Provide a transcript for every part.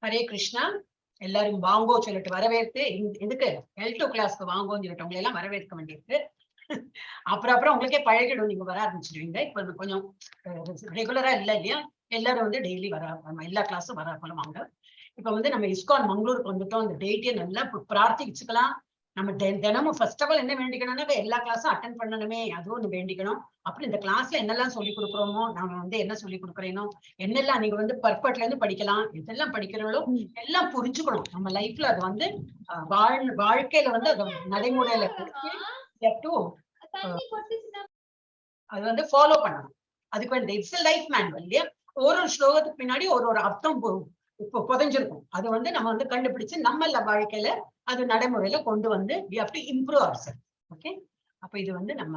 ஹரே கிருஷ்ணா. எல்லாரும் வாங்கோ சொல்லிட்டு வரவேற்று எதுக்கு L2 கிளாஸ்க்கு வாங்கோன்னு சொல்லிட்டு உங்களை எல்லாம் வரவேற்க வேண்டியிருக்கு. அப்புறம் உங்களுக்கே பழகிடும், நீங்க வர ஆரம்பிச்சிடுவீங்க. இப்ப கொஞ்சம் ரெகுலரா இல்லையா, எல்லாரும் வந்து டெய்லி வர எல்லா கிளாஸும் வர போல வாங்க. இப்ப வந்து நம்ம ISKCON மங்களூருக்கு வந்துட்டோம். அந்த டேட்டே நல்லா பிரார்த்திச்சுக்கலாம். நம்ம தினமும் ஃபர்ஸ்ட் ஆஃப் ஆல் என்ன வேண்டிக்கணும்னா எல்லா கிளாஸும் அட்டன் பண்ணணுமே, அதுவும் ஒன்று வேண்டிக்கணும். அப்புறம் இந்த கிளாஸ்ல என்னெல்லாம் சொல்லி கொடுக்குறோமோ, நாம வந்து என்ன சொல்லி கொடுக்குறேனோ, என்னெல்லாம் நீங்க வந்து பர்பட்ல இருந்து படிக்கலாம், எதெல்லாம் படிக்கிறீங்களோ எல்லாம் புரிஞ்சுக்கணும். நம்ம லைஃப்ல அது வந்து வாழ்க்கையில வந்து அது நடைமுறையில அது வந்து ஃபாலோ பண்ணணும். அதுக்கு வந்து இட்ஸ் லைஃப் மேனுவல் இல்லையா, ஒரு ஸ்லோகத்துக்கு பின்னாடி ஒரு அர்த்தம் இப்போ புதைஞ்சிருக்கும். அது வந்து நம்ம வந்து கண்டுபிடிச்சு நம்ம வாழ்க்கையில அது நடைமுறையில கொண்டு வந்து we have to improve ourselves. Okay, அப்ப இது வந்து நம்ம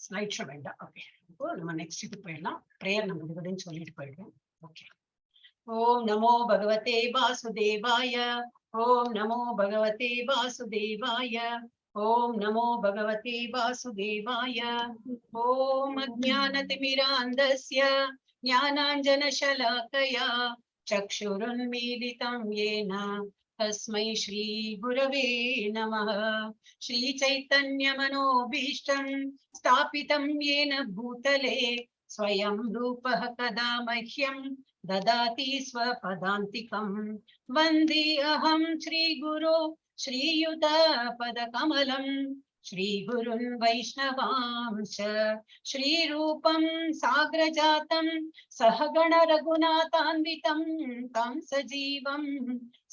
ஸ்லைட் ஷோ வேண்டாம். ஓகே, இப்போ நம்ம நெக்ஸ்ட் இது போயிடலாம். பிரேயர் நம்ம இதுன்னு சொல்லிட்டு போயிடுவோம். ஓகே, ஓம் நமோ பகவதே வாசுதேவாய. ஓம் நமோ பகவதே வாசுதேவாய. ஓம் நமோ பகவதே வாசுதேவாய. ஓம் அஜ்ஞானதிமிராந்தஸ்ய ஞானாஞ்சனசலாக்கயா சக்ஷுருன்மீலிதம் येन तस्मै श्री गुरवे नमः. श्री चैतन्य मनोभीष्टं स्थापितं येन भूतले स्वयं रूपः कदा मह्यं ददाति स्वपदान्तिकं. वन्दे अहं श्रीगुरो श्रीयुतपदकमलं श्रीगुरुन् वैष्णवांश्च श्रीरूपं साग्रजातं सहगण रघुनाथान्वितं तं सजीवं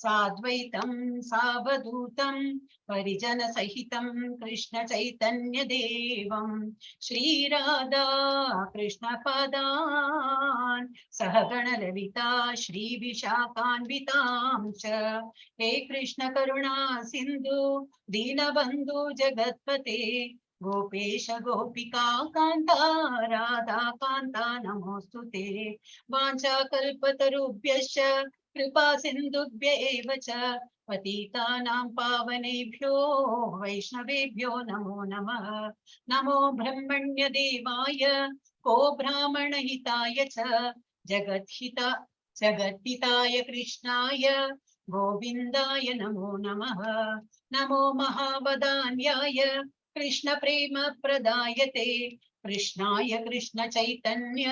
साद्वैतं सावधूतं परिजनसहितं कृष्ण चैतन्य देवं श्रीराधा कृष्णपदान् सहगण ललिता श्रीविशाखान्वितां च. हे कृष्ण करुणा सिन्धु दीनबन्धु जगत्पते गोपेश गोपिका कान्ता राधा कान्ता नमोस्तुते. वाञ्छाकल्पतरुभ्यश्च कृपा सिन्धुभ्य एव च पतितानां पावनेभ्यो वैष्णवेभ्यो नमो नमः. नमो ब्रह्मण्य देवाय को ब्राह्मणहिताय च जगद्हिताय कृष्णाय गोविन्दाय नमो नमः. नमो महावदान्याय कृष्ण प्रेम प्रदायते कृष्णाय कृष्ण चैतन्य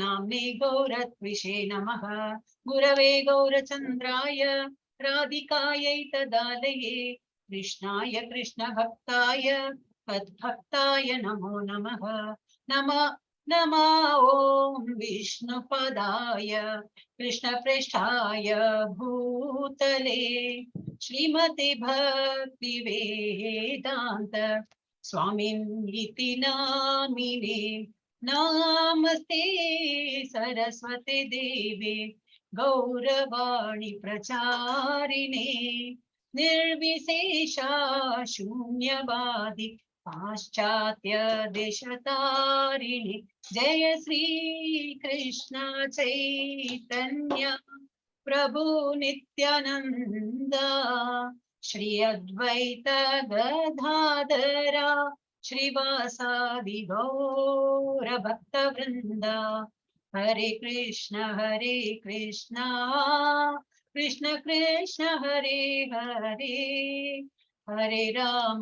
नाम्ने गौरत्विषे नमः. गुरवे गौरचन्द्राय राधिकायै तदालये कृष्णाय कृष्ण भक्ताय तद्भक्ताय नमो नमः. नमः ॐ विष्णुपदाय कृष्णप्रेष्ठाय भूतले श्रीमते भक्तिवेदान्त स्वामिनिति नामिने. नमस्ते सरस्वती देवे गौरवाणी प्रचारिणे निर्विशेषा शून्यवादी पाश्चात्य देशतारिणि. जय श्री कृष्ण चैतन्य प्रभु नित्यानंद श्री अद्वैत गदाधरा श्रीवासादि गौर भक्त वृंद. हरे कृष्ण कृष्ण कृष्ण हरे हरे हरे राम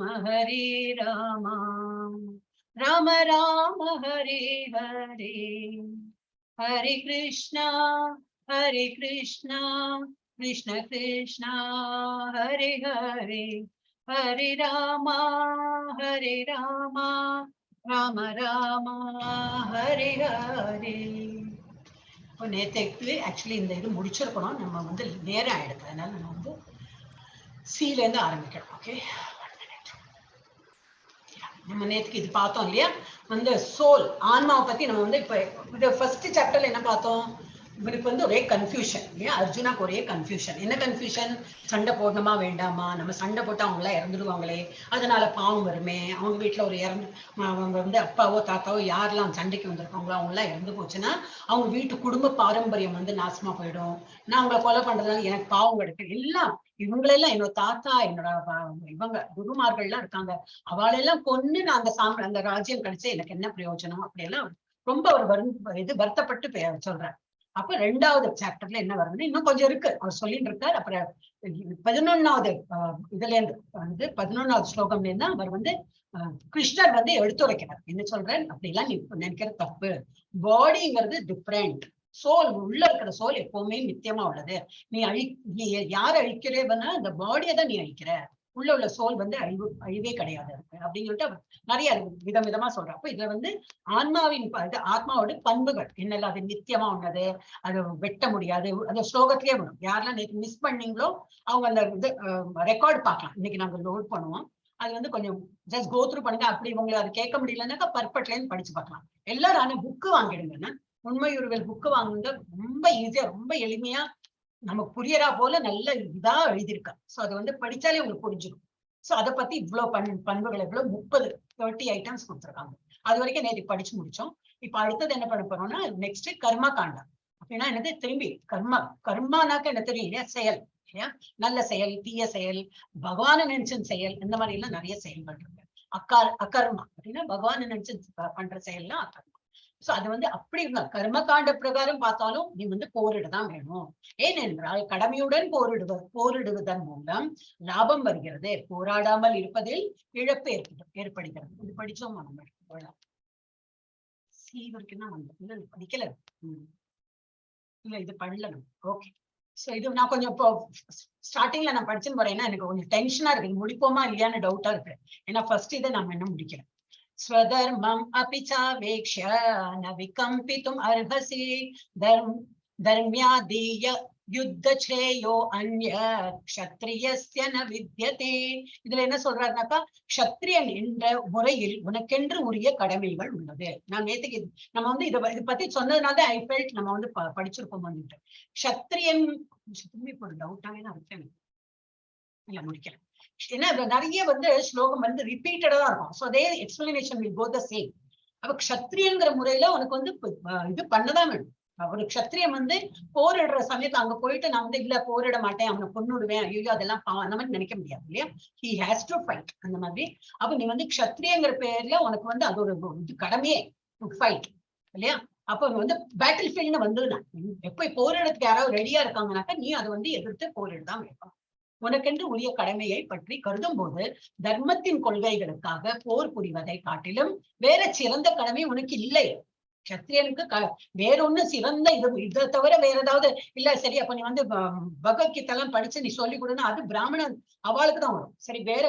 राम राम हरे हरे. हरे कृष्णा कृष्ण कृष्ण हरे हरे हरे राम राम राम हरे हरे. நேற்றுக்கு ஆக்சுவலி இந்த இது முடிச்சிருக்கணும், நம்ம வந்து நேரம் ஆயிடுது, அதனால நம்ம வந்து சீல இருந்து ஆரம்பிக்கணும். ஓகே, நம்ம நேற்றுக்கு இது பார்த்தோம் இல்லையா, வந்து சோல் ஆன்மாவை பத்தி நம்ம வந்து இப்ப இந்த ஃபர்ஸ்ட் சாப்டர்ல என்ன பார்த்தோம், இவருக்கு வந்து ஒரே கன்ஃபியூஷன் இல்லையா, அர்ஜுனாக்கு ஒரே கன்ஃபியூஷன். என்ன கன்ஃபியூஷன், சண்டை போடணுமா வேண்டாமா, நம்ம சண்டை போட்டு அவங்க எல்லாம் இறந்துடுவாங்களே, அதனால பாவம் வருமே, அவங்க வீட்டுல ஒரு அவங்க வந்து அப்பாவோ தாத்தாவோ யாரெல்லாம் சண்டைக்கு வந்திருக்காங்களோ அவங்க எல்லாம் இறந்து போச்சுன்னா அவங்க வீட்டு குடும்ப பாரம்பரியம் வந்து நாசமா போயிடும், நான் அவங்களை கொலை பண்றதுனால எனக்கு பாவம் கிடைக்கும், எல்லாம் இவங்களெல்லாம் என்னோட தாத்தா என்னோட இவங்க குருமார்கள்லாம் இருக்காங்க, அவளெல்லாம் கொன்னு நான் அந்த ராஜ்யம் கிடைச்சு எனக்கு என்ன பிரயோஜனம் அப்படியெல்லாம் ரொம்ப ஒரு வருத்தப்பட்டு சொல்றாரு. அப்ப 2வது சாப்டர்ல என்ன வருதுன்னு இன்னும் கொஞ்சம் இருக்கு, அவர் சொல்லிட்டு இருக்காரு. அப்புறம் 11வது இதுல இருந்து 11வது ஸ்லோகம்ல இருந்து அவர் கிருஷ்ணர் எடுத்துரைக்கிறார். என்ன சொல்றேன், அப்படிலாம் நீ நினைக்கிற தப்பு. பாடிங்கிறது டிஃப்ரெண்ட், சோல் உள்ள இருக்கிற சோல் எப்பவுமே நித்தியமா உள்ளது. நீ யார் அழிக்கிறேன்னா இந்த பாடியை தான் நீ அழிக்கிற, உள்ள சோல் அழிவே கிடையாது அப்படின்னு சொல்லிட்டு நிறைய விதமா சொல்றான். அப்ப இதுல ஆன்மாவின் ஆத்மாவோட பண்புகள் என்னெல்லாம், அது நித்தியமா உள்ளது, அது வெட்ட முடியாது. அந்த ஸ்லோகத்திலேயே வரும். யாரெல்லாம் நேற்று மிஸ் பண்ணீங்களோ அவங்க அந்த ரெக்கார்ட் பார்க்கலாம், இன்னைக்கு நாங்க லோட் பண்ணுவோம். அது கொஞ்சம் ஜஸ்ட் கோ த்ரூ பண்ணுங்க. அப்படி உங்களுக்கு அது கேட்க முடியலன்னாக்கா பர்பட்ல இருந்து படிச்சு பார்க்கலாம். எல்லாரும் ஆனா புக்கு வாங்கிடுங்கன்னா, உண்மையுறவில் புக்கு வாங்குங்க. ரொம்ப ஈஸியா, ரொம்ப எளிமையா, நமக்கு புரியறா போல நல்ல இதா எழுதியிருக்கா. சோ அதை படிச்சாலே உங்களுக்கு புரிஞ்சிடும். சோ அதை பத்தி இவ்வளவு பண்புகள் இவ்வளவு 30 ஐட்டம்ஸ் கொடுத்துருக்காங்க. அது வரைக்கும் நேற்று படிச்சு முடிச்சோம். இப்ப அடுத்தது என்ன பண்ண போறோம்னா, நெக்ஸ்ட் கர்மா காண்டம். அப்படின்னா என்னது, திரும்பி கர்மானாக்க என்ன தெரியும் இல்லையா, செயல் இல்லையா, நல்ல செயல், தீய செயல், பகவான நினைச்சின் செயல், இந்த மாதிரி எல்லாம் நிறைய செயல்கள் இருக்கு. அகர்மா அப்படின்னா பகவான நினைச்சு பண்ற செயல்லாம் அகர்மா. சோ அது அப்படி இருந்தா கர்ம காண்ட பிரகாரம் பார்த்தாலும் நீ போரிடதான் வேணும். ஏனென்றால் கடமையுடன் போரிடுவதன் மூலம் லாபம் வருகிறது, போராடாமல் இருப்பதில் இழப்பு ஏற்படுகிறது. இது படிச்சோம் நம்ம வரைக்கும் தான் படிக்கல, இல்ல இது பண்ணல. ஓகே, சோ இது நான் கொஞ்சம் இப்போ ஸ்டார்டிங்ல நான் படிச்சுன்னு போறேன். எனக்கு கொஞ்சம் டென்ஷனா இருக்கு, முடிப்போமா இல்லையான்னு டவுட்டா இருக்கு. ஏன்னா ஃபர்ஸ்ட் இதை நம்ம என்ன முடிக்கிறேன். ஸ்வதர்மம் அபிச்சாவேக்ஷ்ய ந விகம்பிதும் அர்ஹசி தர்மியாதீய யுத்த ஸ்ரேயோ அன்ய க்ஷத்ரியஸ்ய ந வித்யதே. இதுல என்ன சொல்றாருனாக்கா, க்ஷத்ரியன் என்ற முறையில் உனக்கென்று உரிய கடமைகள் உள்ளது. நான் நேத்துக்கு நம்ம இதை பத்தி சொன்னதுனால ஐ ஃபெல்ட் நம்ம படிச்சிருக்கோம். க்ஷத்ரியன் ஒரு டவுட்டாவே தான் இருக்கேன், இல்ல முடிக்கிறேன். ஏன்னா நிறைய ஸ்லோகம் ரிப்பீட்டடா தான் இருக்கும். சோ அதே explanation will go the same. அப்ப க்ஷத்ரியங்கிற முறையில உனக்கு இது பண்ணதான் வேணும். ஒரு க்ஷத்ரியன் போரிடுற சமயத்துல அங்க போயிட்டு நான் இல்ல போரிட மாட்டேன், அவனை கொன்னுடுவேன், ஐயோ அதெல்லாம் அந்த மாதிரி நினைக்க முடியாது இல்லையா. ஹி ஹேஸ் டு ஃபைட் அந்த மாதிரி. அப்ப நீ க்ஷத்ரியங்கிற பேர்ல உனக்கு அது ஒரு இது கடமையே, ஃபைட் இல்லையா. அப்ப பேட்டில் ஃபீல்ட்னு எப்ப போரிடத்துக்கு யாராவது ரெடியா இருக்காங்கனாக்கா நீ அதை எதிர்த்து போரிடதான் வேணும். உனக்கென்று உரிய கடமையை பற்றி கருதும் போது தர்மத்தின் கொள்கைகளுக்காக போர் புரிவதை காட்டிலும் வேற சிறந்த கடமை உனக்கு இல்லை. சத்திரியனுக்கு வேற ஒண்ணு சிறந்த இதை தவிர வேற ஏதாவது இல்ல. சரி, அப்ப நீ பகவத்கீதை எல்லாம் படிச்சு நீ சொல்லி கொடுனா அது பிராமணன் அவளுக்கு தான் வரும். சரி, வேற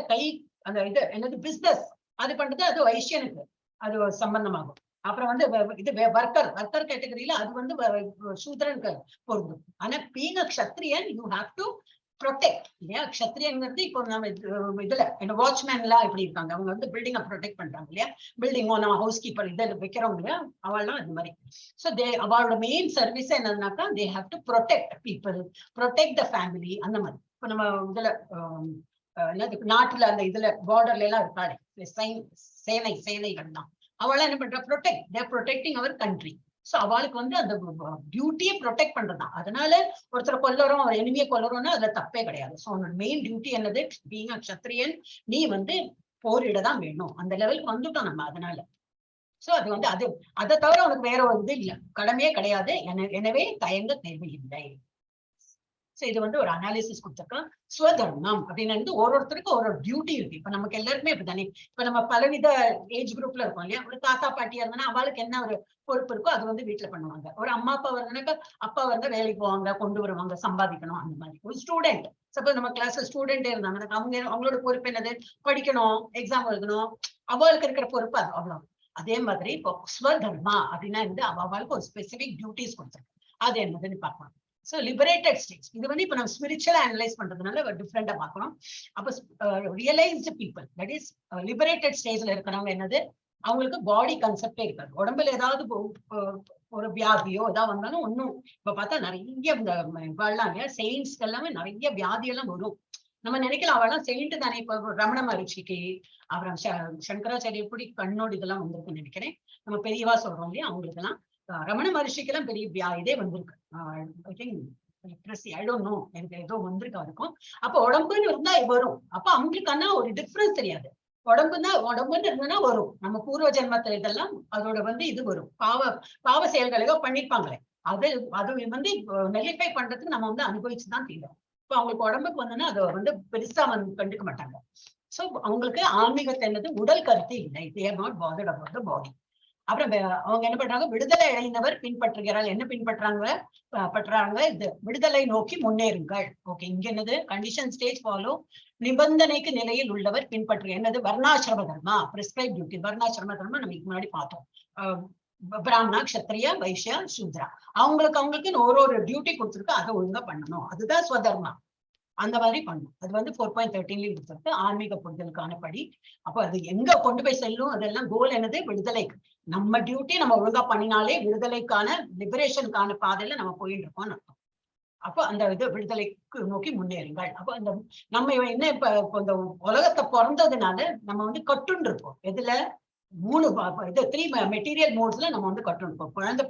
அந்த இது என்னது பிசினஸ் அது பண்றது அது வைசியனுக்கு அது சம்பந்தமாகும். அப்புறம் இது வர்க்கர் கேட்டகரியில அது சூத்திரனுக்கு பொருந்தும். ஆனா பீங் அ க்ஷத்ரியன் யூ ஹாவ் டு ப்ரொடெக்ட் இல்லையா. க்ஷத்ரியங்கிறது இப்போ நம்ம இதுல வாட்ச்மேன் எல்லாம் எப்படி இருக்காங்க, அவங்க பில்டிங்கை ப்ரொடெக்ட் பண்றாங்க இல்லையா. பில்டிங்கோ நம்ம ஹவுஸ் கீப்பர் இதை வைக்கிறவங்க இல்லையா, அவள்லாம் அது மாதிரி. ஸோ அவளோட மெயின் சர்வீஸ் என்னன்னாக்கா they have to protect people, protect the family அந்த மாதிரி. இப்போ நம்ம இதுல நாட்டுல அந்த இதுல பார்டர்ல எல்லாம் இருக்காளே சேனைகள் தான், அவள் என்ன பண்றா, protect, they are protecting our country. So அவளுக்கு அந்த டியூட்டியை ப்ரொடெக்ட் பண்றதுதான். அதனால ஒருத்தரை கொல்லறோம், அவர் எனிமியை கொல்லறோம்னா அதுல தப்பே கிடையாது. சோ உன்னோட மெயின் டியூட்டி என்னது, பீயிங் அ க்ஷத்ரியன் நீ போரிடதான் வேணும். அந்த லெவலுக்கு வந்துட்டோம் நம்ம. அதனால சோ அது அதை தவிர உனக்கு வேற ஒரு இது இல்ல, கடமையே கிடையாது. எனவே தயங்க தேவையில்லை. சோ இது ஒரு அனாலிசிஸ் கொடுத்திருக்கான். ஸ்வதர்மம் அப்படின்னு ஒருத்தருக்கு ஒரு டியூட்டி இருக்கு. இப்ப நமக்கு எல்லாருக்குமே இப்படித்தானே. இப்ப நம்ம பலவித ஏஜ் குரூப்ல இருக்கோம் இல்லையா. ஒரு தாத்தா பாட்டியா இருந்தா அவளுக்கு என்ன ஒரு பொறுப்பு இருக்கோ அது வீட்டுல பண்ணுவாங்க. ஒரு அம்மா அப்பா வருதுனாக்கா அப்பா வேலைக்கு போவாங்க, கொண்டு வருவாங்க, சம்பாதிக்கணும் அந்த மாதிரி. ஒரு ஸ்டூடெண்ட், சப்போஸ் நம்ம கிளாஸ்ல ஸ்டூடெண்டே இருந்தாங்க, அவங்களோட பொறுப்பு என்னது, படிக்கணும், எக்ஸாம் எழுதணும், அவளுக்கு இருக்கிற பொறுப்பு அது அவ்வளவு. அதே மாதிரி இப்போ ஸ்வதர்மா அப்படின்னா அவளுக்கு ஒரு ஸ்பெசிபிக் டியூட்டிஸ் கொடுத்துருக்கு. அது என்னதுன்னு பார்க்கணும். So liberated states இது இப்ப நம்ம ஸ்பிரிச்சுவலா அனலைஸ் பண்றதுனால டிஃபரெண்டா பார்க்கணும். அப்ப realised people, that is liberated ஸ்டேஜ்ல இருக்கிறவங்க என்னது, அவங்களுக்கு பாடி கான்செப்டே இருக்காது. உடம்புல ஏதாவது ஒரு வியாதியோ ஏதாவது வந்தாலும் ஒன்னும். இப்ப பார்த்தா நிறைய இந்த இல்லையா செயின்ஸ்க்கு எல்லாமே நிறைய வியாதி எல்லாம் வரும். நம்ம நினைக்கலாம் அவெல்லாம் செயின்ட் தானே. இப்ப ரமண மகரிஷிக்கு, அப்புறம் சங்கராச்சாரிய எப்படி கண்ணோடு இதெல்லாம் வந்திருக்குன்னு நினைக்கிறேன். நம்ம பெரியவா சொல்றோம் இல்லையா, அவங்களுக்கு எல்லாம் ரமண மகரிஷிக்கு எல்லாம் பெரிய இதே வந்திருக்கு. I think I don't know, எனக்கு ஏதோ வந்திருக்கா இருக்கும். அப்ப உடம்புன்னு இருந்தா வரும். அப்ப அவங்களுக்கான ஒரு டிஃபரன்ஸ் தெரியாது. உடம்புன்னு இருந்ததுன்னா வரும். நம்ம பூர்வ ஜென்மத்துல இதெல்லாம் அதோட இது வரும். பாவ செயல்கள் ஏதோ பண்ணிருப்பாங்களே, அது நெல்லிஃபை பண்றதுக்கு நம்ம அனுபவிச்சுதான் தீரும். இப்ப அவங்களுக்கு உடம்புக்கு வந்தோன்னா அதை பெருசா கண்டுக்க மாட்டாங்க. சோ அவங்களுக்கு ஆன்மீகத்தை என்னது உடல் கருத்து இல்லை. they are not bothered about the body. அப்புறம் அவங்க என்ன பண்றாங்க, விடுதலை அடைந்தவர் பின்பற்றுகிறாள். என்ன பண்றாங்க, இது விடுதலை நோக்கி முன்னேறுங்கள். ஓகே, இங்க என்னது கண்டிஷன் ஸ்டேஜ் ஃபாலோ, நிபந்தனைக்கு நிலையில் உள்ளவர் பின்பற்று என்னது வர்ணாசிரம தர்மா, பிரிஸ்கிரைப் டியூட்டி. வர்ணாசிரம தர்மா நம்ம முன்னாடி பார்த்தோம். பிராமணா, கஷத்திரியா, வைஷ்யா, சூத்ரா, அவங்களுக்கு ஒரு டியூட்டி கொடுத்துருக்கு, அதை ஒழுங்கா பண்ணணும். அதுதான் ஸ்வதர்மா. அந்த மாதிரி பண்ணும். அது 4.13 கொடுத்துருக்கு ஆன்மீக புரிதலுக்கான படி. அப்ப அது எங்க கொண்டு போய் செல்லும், அதெல்லாம் கோல் என்னது, விடுதலைக்கு. நம்ம டியூட்டி நம்ம ஒழுங்கா பண்ணினாலே விடுதலைக்கான லிபரேஷனுக்கான பாதையில நம்ம போயிட்டு இருக்கோம்னு அர்த்தம். அப்ப அந்த விடுதலைக்கு நோக்கி முன்னேறுங்கள். அப்ப நம்ம என்ன இப்ப இந்த உலகத்தை பிறந்ததுனால நம்ம கட்டுன்னு இருப்போம். எதுல 3 மெட்டீரியல் மோட்ஸ்ல நம்ம கட்டுன்னு இருப்போம். குழந்தை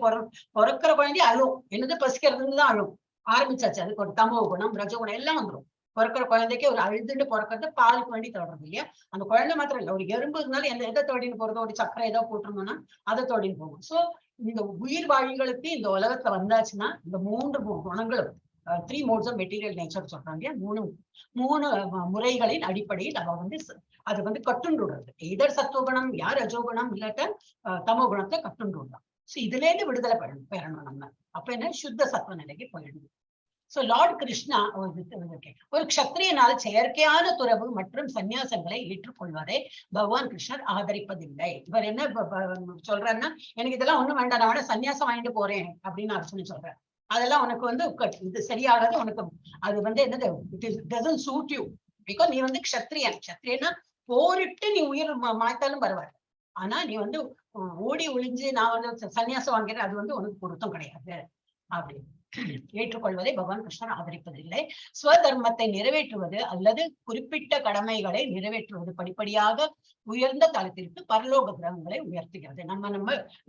பிறக்கிற குழந்தைய அழும், என்னது பசிக்கிறதுன்னு தான் அழும். ஆரம்பிச்சாச்சு. அதுக்கு ஒரு தமோ குணம், ரஜகுணம் எல்லாம் வந்துடும். பிறக்கிற குழந்தைக்கு ஒரு அழுதுண்டு பிறக்கிறது பாலுக்கு வேண்டி தொடர்றது இல்லையா? அந்த குழந்தை மாத்திரம் இல்லை, ஒரு எறும்பு இருந்தாலும் எதை தோடின்னு போறதோ, ஒரு சக்கரை ஏதோ போட்டிருந்தோம்னா அதை தோடின்னு போகும். சோ இந்த உயிர் வாழிகளுக்கு இந்த உலகத்துல வந்தாச்சுன்னா இந்த 3 குணங்களும் 3 modes of material nature சொல்றாங்க. 3 முறைகளின் அடிப்படையில் அவ அது கட்டுண்டுடுறது. இதர் சத்துவகுணம், யார் ரஜோகுணம் இல்லாட்ட தமோ குணத்தை கட்டுண்டுடலாம். சோ இதுல இருந்து விடுதலை பெறணும் நம்ம. அப்ப என்ன, சுத்த சத்துவ நிலைக்கு போயிடணும். சோ லார்ட் கிருஷ்ணா ஒரு க்ஷத்திரியனால் செயற்கையான துறவு மற்றும் சந்நியாசங்களை ஏற்றுக்கொள்வதை பகவான் கிருஷ்ணர் ஆதரிப்பதில்லை. இவர் என்ன சொல்றாருன்னா, எனக்கு இதெல்லாம் ஒண்ணும் வேண்டாம், நான் வேணா சன்னியாசம் வாங்கிட்டு போறேன் அப்படின்னு அர்ஜுனன் சொல்றாரு. அதெல்லாம் உனக்கு இது சரியாகாது, உனக்கு அது என்னது, it doesn't suit you. Because நீ க்ஷத்திரியனா போரிட்டு நீ உயிர் மாய்த்தாலும் பரவாயில்ல. ஆனா நீ ஓடி ஒளிஞ்சு நான் சன்னியாசம் வாங்கிறேன், அது உனக்கு பொருத்தம் கிடையாது அப்படின்னு ஏற்றுக்கொள்வதை பகவான் கிருஷ்ணர் ஆதரிப்பதில்லை. ஸ்வதர்மத்தை நிறைவேற்றுவது அல்லது குறிப்பிட்ட கடமைகளை நிறைவேற்றுவது படிப்படியாக உயர்ந்த தளத்திற்கு பரலோக கிரகங்களை உயர்த்துகிறது.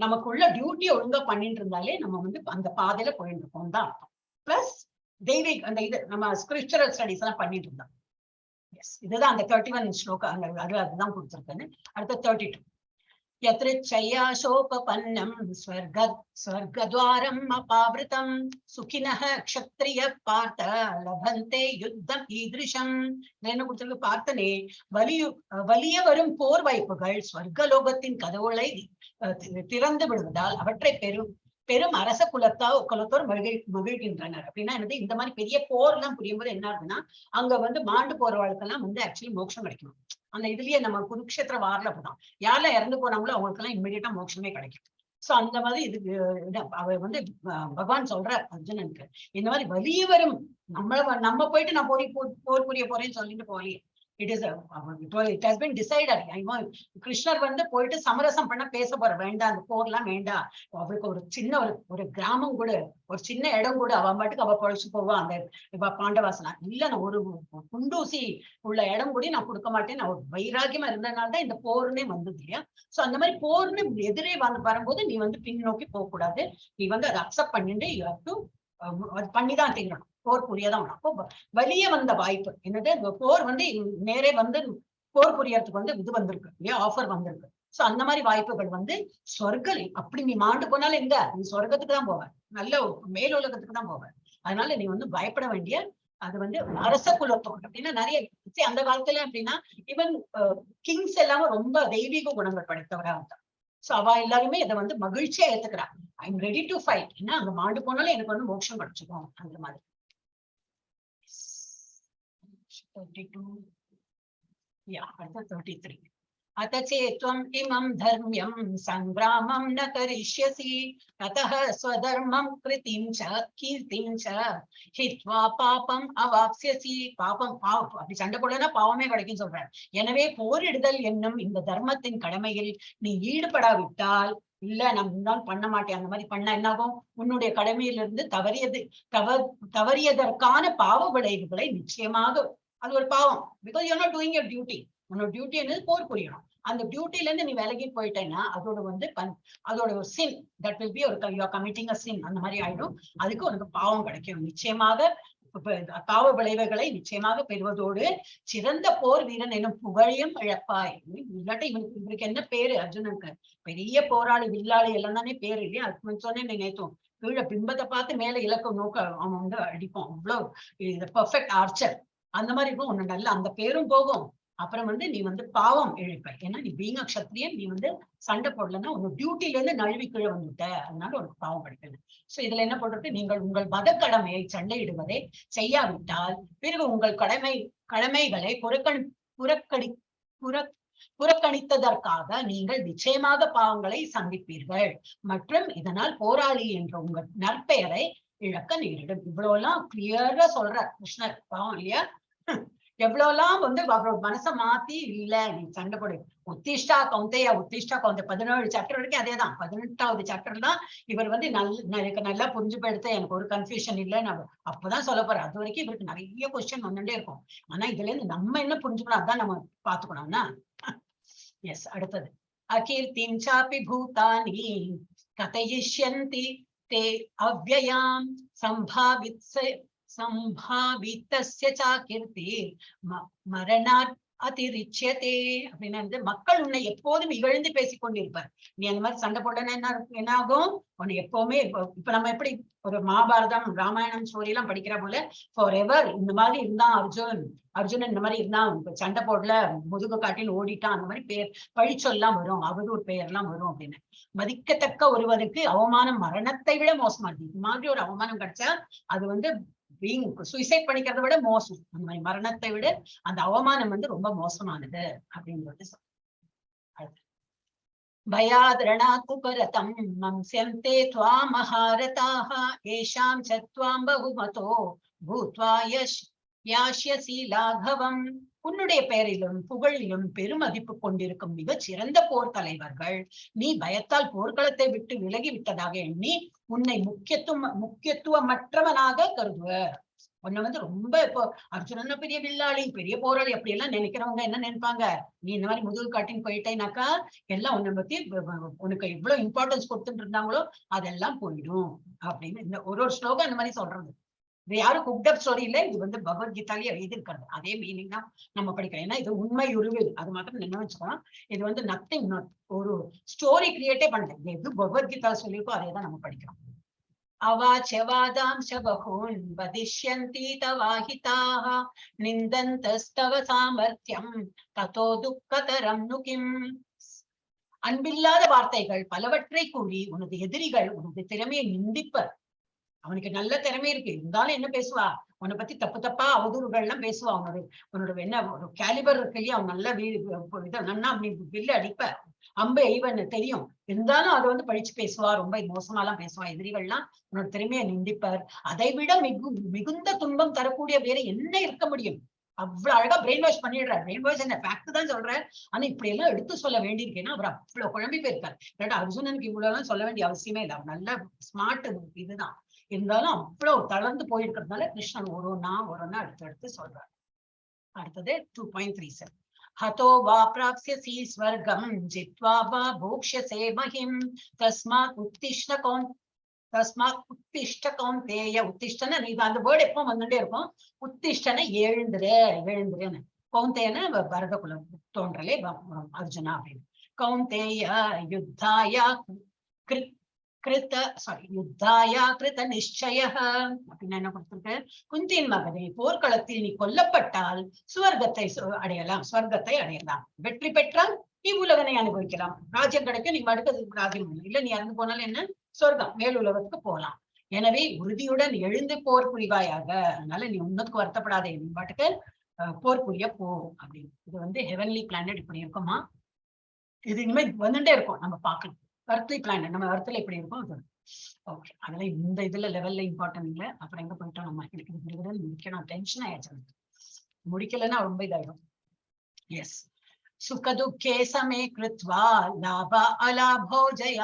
நமக்குள்ள டியூட்டியை ஒழுங்கா பண்ணிட்டு இருந்தாலே நம்ம அந்த பாதையில போயிட்டு இருக்கோம் தான் அர்த்தம். பிளஸ் தெய்வீக் அந்த நம்ம ஸ்பிரிச்சுவல் ஸ்டடிஸ் எல்லாம் பண்ணிட்டு இருந்தோம். இதுதான் அந்த 31 ஸ்லோகா அதுதான் கொடுத்திருக்கேன்னு. அடுத்த 32 யத்ரிச்சையாசோபபன்னம் ஸ்வர்கத்வாரம் அபாவிருதம் சுகினஹ க்ஷத்ரிய பார்த்த லபந்தே யுத்தம் ஈதிருஷம். என்ன கொடுத்திருக்கு, பார்த்தனே வலிய வரும் போர் வாய்ப்புகள் ஸ்வர்கலோகத்தின் கதவுகளை திறந்து விடுவதால் அவற்றை பெரும் அரச குலத்தோர் மகிழ்கின்றனர். அப்படின்னா என்னது, இந்த மாதிரி பெரிய போர் எல்லாம் புரியும் போது என்ன ஆகுதுன்னா, அங்க மாண்டு போறவாளுக்கெல்லாம் ஆக்சுவலி மோட்சம் கிடைக்கணும். அந்த இதுலயே நம்ம குருக்ஷேத்திர வாரில் அப்படிதான், யாரெல்லாம் இறந்து போனாங்களோ அவங்களுக்கெல்லாம் இம்மிடியட்டா மோட்சமே கிடைக்கும். சோ அந்த மாதிரி இதுக்கு அவர் பகவான் சொல்ற அர்ஜுனனுக்கு, இந்த மாதிரி வலிய வரும் நம்ம போயிட்டு நான் போர் புரிய போறேன்னு சொல்லிட்டு போகலையே. It has been decided. கிருஷ்ணர் போயிட்டு சமரசம் பண்ண பேச போற, வேண்டாம் அந்த போர்லாம் வேண்டாம். அவருக்கு ஒரு சின்ன ஒரு கிராமம் கூட, ஒரு சின்ன இடம் கூட அவன் பாட்டுக்கு அவ பொழைச்சு போவா. அந்த பாண்டவாசனா இல்ல, நான் ஒரு குண்டூசி உள்ள இடம் கூட நான் கொடுக்க மாட்டேன். நான் ஒரு வைராக்கியமா இருந்ததுனால்தான் இந்த போர்னே வந்தது இல்லையா? சோ அந்த மாதிரி போர்னு எதிரே வரும்போது நீ பின்னோக்கி போக கூடாது. நீ அதை அக்செப்ட் பண்ணிட்டு பண்ணிதான் தீரணும். போர் புரியதான். அப்போ வெளியே வந்த வாய்ப்பு என்னது, போர் நேரே போர் புரியறதுக்கு இது வந்திருக்கு இல்லையா, ஆஃபர் வந்திருக்கு. சோ அந்த மாதிரி வாய்ப்புகள் சொர்க்கல் அப்படி நீ மாண்டு போனாலும் எங்க, நீ சொர்க்கத்துக்கு தான் போவ, நல்ல மேலுலகத்துக்கு தான் போவ. அதனால நீ பயப்பட வேண்டிய அது அரச குலத்தோடு அப்படின்னா நிறைய அந்த காலத்துல அப்படின்னா ஈவன் கிங்ஸ் எல்லாமே ரொம்ப தெய்வீக குணங்கள் படைத்தவரா இருந்தா. சோ அவ எல்லாருமே இதை மகிழ்ச்சியா ஏத்துக்கிறா. I am ready to fight. ஏன்னா அங்க மாண்டு போனாலும் எனக்கு மோட்சம் கிடைச்சிடும் அந்த மாதிரி. 32 yeah, 33 अथ चेत्वम् इमं धर्म्यं संग्रामं न करिष्यसि ततः स्वधर्मं कृतिं च कीर्तिं च हित्वा पापम् अवाप्स्यसि. பாபம் அப்படி சண்டை போடனா பாவமே கிடைக்கும் சொல்றாரு. எனவே போரிடுதல் என்னும் இந்த தர்மத்தின் கடமையில் நீ ஈடுபடாவிட்டால், இல்ல நான் முன்னால் பண்ண மாட்டேன், அந்த மாதிரி பண்ண என்னாகும், உன்னுடைய கடமையிலிருந்து தவறியதற்கான பாவ விளைவுகளை நிச்சயமாக, அது ஒரு பாவம். Because you are not doing your duty. உன்னோட டியூட்டி என்னது போர் புரியணும். அந்த டியூட்டில இருந்து நீ விலகி போயிட்டேன்னா அதோட வந்து அதோட ஒரு சின், தட் வில் பி ஒரு கமிட்டிங் அ சின், அந்த மாதிரி ஆயிடும். அதுக்கு உனக்கு பாவம் கிடைக்கும் நிச்சயமாக. பாவ விளைவுகளை நிச்சயமாக பெறுவதோடு சிறந்த போர் வீரன் என்னும் புகழையும் இழப்பாய். இல்லாட்டி இவருக்கு என்ன பேரு? அர்ஜுனனுக்கு பெரிய போராளி, வில்லாளி எல்லாம் தானே பேரு இல்லையா? அது சொன்னே நினைத்தோம். கீழே பிம்பத்தை பார்த்து மேல இலக்க நோக்க அவன் வந்து அடிப்பான். அவ்வளவு பெர்ஃபெக்ட் ஆர்ச்சர். அந்த மாதிரி இருக்கும். உன்னை நல்ல அந்த பேரும் போகும். அப்புறம் வந்து நீ வந்து பாவம் இழிப்ப. ஏன்னா நீ பீங் அ க்ஷத்ரியன், நீ வந்து சண்டை போடலன்னா உங்க டியூட்டில இருந்து நழுவி கீழே வந்துட்ட. அதனால உனக்கு பாவம் கிடைக்குது. சோ இதுல என்ன பண்றது? நீங்கள் உங்கள் மத கடமையை சண்டையிடுவதை செய்யாவிட்டால் பிறகு உங்கள் கடமைகளை புறக்கணித்ததற்காக நீங்கள் நிச்சயமாக பாவங்களை சந்திப்பீர்கள் மற்றும் இதனால் போராளி என்ற உங்கள் நற்பெயரை இழக்க நேரிடும். இவ்வளவு எல்லாம் கிளியரா சொல்ற கிருஷ்ணர். பாவம் இல்லையா? எவ்வளவுலாம் வந்து அவரோட மனசை மாத்தி, இல்ல நீ சண்டை போடு, உத்திஷ்டா கௌந்தையா, உத்திஷ்டா கௌந்தை 17 சாப்டர் வரைக்கும் அதேதான். 18வது சாப்டர் தான் இவர் வந்து எனக்கு நல்லா புரிஞ்சு போயிடுத்து, எனக்கு ஒரு கன்ஃபியூஷன் இல்லைன்னு அப்பதான் சொல்ல போறாரு. அது வரைக்கும் இவருக்கு நிறைய கொஸ்டின் வந்துட்டே இருக்கும். ஆனா இதுல இருந்து நம்ம என்ன புரிஞ்சுக்கணும் அதான் நம்ம பாத்துக்கணும்னா. எஸ், அடுத்தது அகீர்த்திம் சாபி பூதானி கதயிஷ்யந்தி தே அவ்யயாம் சம்பாவித்தஸ்ய சாகீர்த்தி மரணாத் அதிரிச்சியதே. அப்படின்னு மக்கள் உன்னை எப்போதும் இகழ்ந்து பேசிக் கொண்டிருப்பார். நீ அந்த மாதிரி சண்டை போட்டனா என்ன ஆகும்? உன்னை எப்பவுமே இப்ப நம்ம எப்படி ஒரு மகாபாரதம் ராமாயணம் ஸ்டோரி எல்லாம் படிக்கிற போல ஃபார் எவர் இந்த மாதிரி இருந்தான் அர்ஜுனன் இந்த மாதிரி இருந்தான், சண்டை போடல, முதுகு காட்டில் ஓடிட்டான், அந்த மாதிரி பேர் பழிச்சொல்லாம் வரும், அவதூறு பெயர் எல்லாம் வரும். அப்படின்னு மதிக்கத்தக்க ஒருவருக்கு அவமானம் மரணத்தை விட மோசமா இருக்கு. இது மாதிரி ஒரு அவமானம் கிடைச்சா அது வந்து சூசைட் பண்ணிக்கிறத விட மோசம். அந்த மாதிரி மரணத்தை விட அந்த அவமானம் வந்து ரொம்ப மோசமானது அப்படின்றது. பயாத்ரணாத்து பரதம் மம்ஸ்யந்தே த்வாம் மஹாரதாஹ ஏஷாம் ச த்வாம் பகுமதோ பூத்வா யாஷ்யசி லாகவம். உன்னுடைய பெயரிலும் புகழிலும் பெருமதிப்பு கொண்டிருக்கும் மிக சிறந்த போர் தலைவர்கள் நீ பயத்தால் போர்க்களத்தை விட்டு விலகி விட்டதாக எண்ணி உன்னை முக்கியத்துவமற்றவனாக கருதுவர். உன்னை வந்து ரொம்ப இப்போ அர்ஜுனன் பெரிய வில்லாளி, பெரிய போராளி அப்படி எல்லாம் நினைக்கிறவங்க என்ன நினைப்பாங்க? நீ இந்த மாதிரி முதுகு காட்டின்னு போயிட்டேனாக்கா எல்லாம் உன்னை பத்தி உனக்கு எவ்வளவு இம்பார்ட்டன்ஸ் கொடுத்துட்டு இருந்தாங்களோ அதெல்லாம் போயிடும் அப்படின்னு இந்த ஒரு ஸ்லோகம் அந்த மாதிரி சொல்றது. இது யாரும் குக்டப் ஸ்டோரி இல்ல, இது வந்து பகவத்கீதாலேயே எழுதியிருக்கிறது. அதே மீனிங் தான் நம்ம படிக்கிறோம். ஏன்னா இது உண்மை உருவில், அது மாத்திரம் நினைவு வச்சுக்கலாம். இது வந்து நத்திங், ஒரு ஸ்டோரி கிரியேட்டே பண்ணல. எது பகவத்கீதா சொல்லியிருக்கோ அதே தான் நம்ம படிக்கிறோம். அவாச்சவாதாம்ச பகூன் வதிஷ்யந்தி தவாஹிதாஹ நிந்தந்தஸ்தவ சாமர்த்தியம் ததோ துக்கதரம் நுகிம். அன்பில்லாத வார்த்தைகள் பலவற்றை கூறி உனது எதிரிகள் உனது திறமையை நிந்திப்பர். அவனுக்கு நல்ல திறமை இருக்கு, இருந்தாலும் என்ன பேசுவா? உன்னை பத்தி தப்பு தப்பா அவதூறுகள் எல்லாம் பேசுவா. உன்னோட என்ன ஒரு கேலிபர் இருக்கு இல்லையா, அவன் நல்ல நன்னா அப்படி வில்லு அடிப்ப, அம்பு எய்வன்னு தெரியும், இருந்தாலும் அதை வந்து பழிச்சு பேசுவா, ரொம்ப மோசமாலாம் பேசுவா. எதிரிகள்லாம் உன்னோட திறமையை நிந்திப்பர். அதை விட மிகுந்த துன்பம் தரக்கூடிய வேற என்ன இருக்க முடியும்? அவ்வளவு அழகா பிரெயின் வாஷ் பண்ணிடுறாரு. பிரெயின் வாஷ் என்ன ஃபேக்ட் தான் சொல்றேன், ஆனா இப்படி எல்லாம் எடுத்து சொல்ல வேண்டியிருக்கேன்னா அவர் அவ்வளவு குழம்பி போயிருக்காரு. இல்லாட்டா அர்ஜுனனுக்கு இவ்வளவு எல்லாம் சொல்ல வேண்டிய அவசியமே இல்லை. அவர் நல்ல ஸ்மார்ட் இதுதான். இருந்தாலும் அவ்வளவு தளர்ந்து போயிருக்கிறதுனால கிருஷ்ணன் ஒருனா எடுத்து சொல்றாரு. அடுத்தது 2.37 ஹதோ வா பிராப்ஸ்யசி ஸ்வர்கம் ஜித்வா வா போக்ஷ்யசே மஹிம் தஸ்மாத் உத்திஷ்ட கௌந்தேய. உத்திஷ்டன நீ அந்த வேர்டு எப்போ வந்துட்டே இருக்கும். உத்திஷ்டன எழுந்துருன்னு. கௌந்தேயன பரத குலம் தோன்றலே அர்ஜுனா அப்படின்னு. கௌந்தேய யுத்தாயா யுத்தாயா கிருத நிச்சய அப்படின்னு என்ன கொடுத்திருக்கு? குந்தியின் மகனே, போர்க்களத்தில் நீ கொல்லப்பட்டால் சுவர்க்கத்தை அடையலாம். வெற்றி பெற்றால் நீ உலகனை அனுபவிக்கலாம், ராஜ்யம் கிடைக்கும், நீ அடுத்தது ராஜ்யம் இல்ல, நீ இறந்து போனாலும் என்ன சொர்க்கம், மேல் உலகத்துக்கு போகலாம். எனவே உறுதியுடன் எழுந்து போர் புரிவாயாக. அதனால நீ உன்னத்துக்கு வருத்தப்படாதே, நீ பாட்டுக்கு போர் புரிய போ அப்படின்னு. இது வந்து ஹெவன்லி பிளானட் இப்படி இருக்குமா? இது இனிமே வந்துட்டே இருக்கும், நம்ம பார்க்கலாம். எர்த்லி பிளானட் நம்ம எர்த்ல எப்படி இருக்கும் அது. ஓகே, அதெல்லாம் இந்த இதுல லெவல்ல இம்பார்ட்டன்ட் இல்லை. அப்புறம் எங்க போயிட்டோம் நம்ம, எனக்கு முடிக்கணும், டென்ஷன் ஆயிடுச்சு, முடிக்கலன்னா ரொம்ப இதாயிடும். எஸ், சுகதுக்கே சமே கிருத்வா லாப அலாபோ ஜய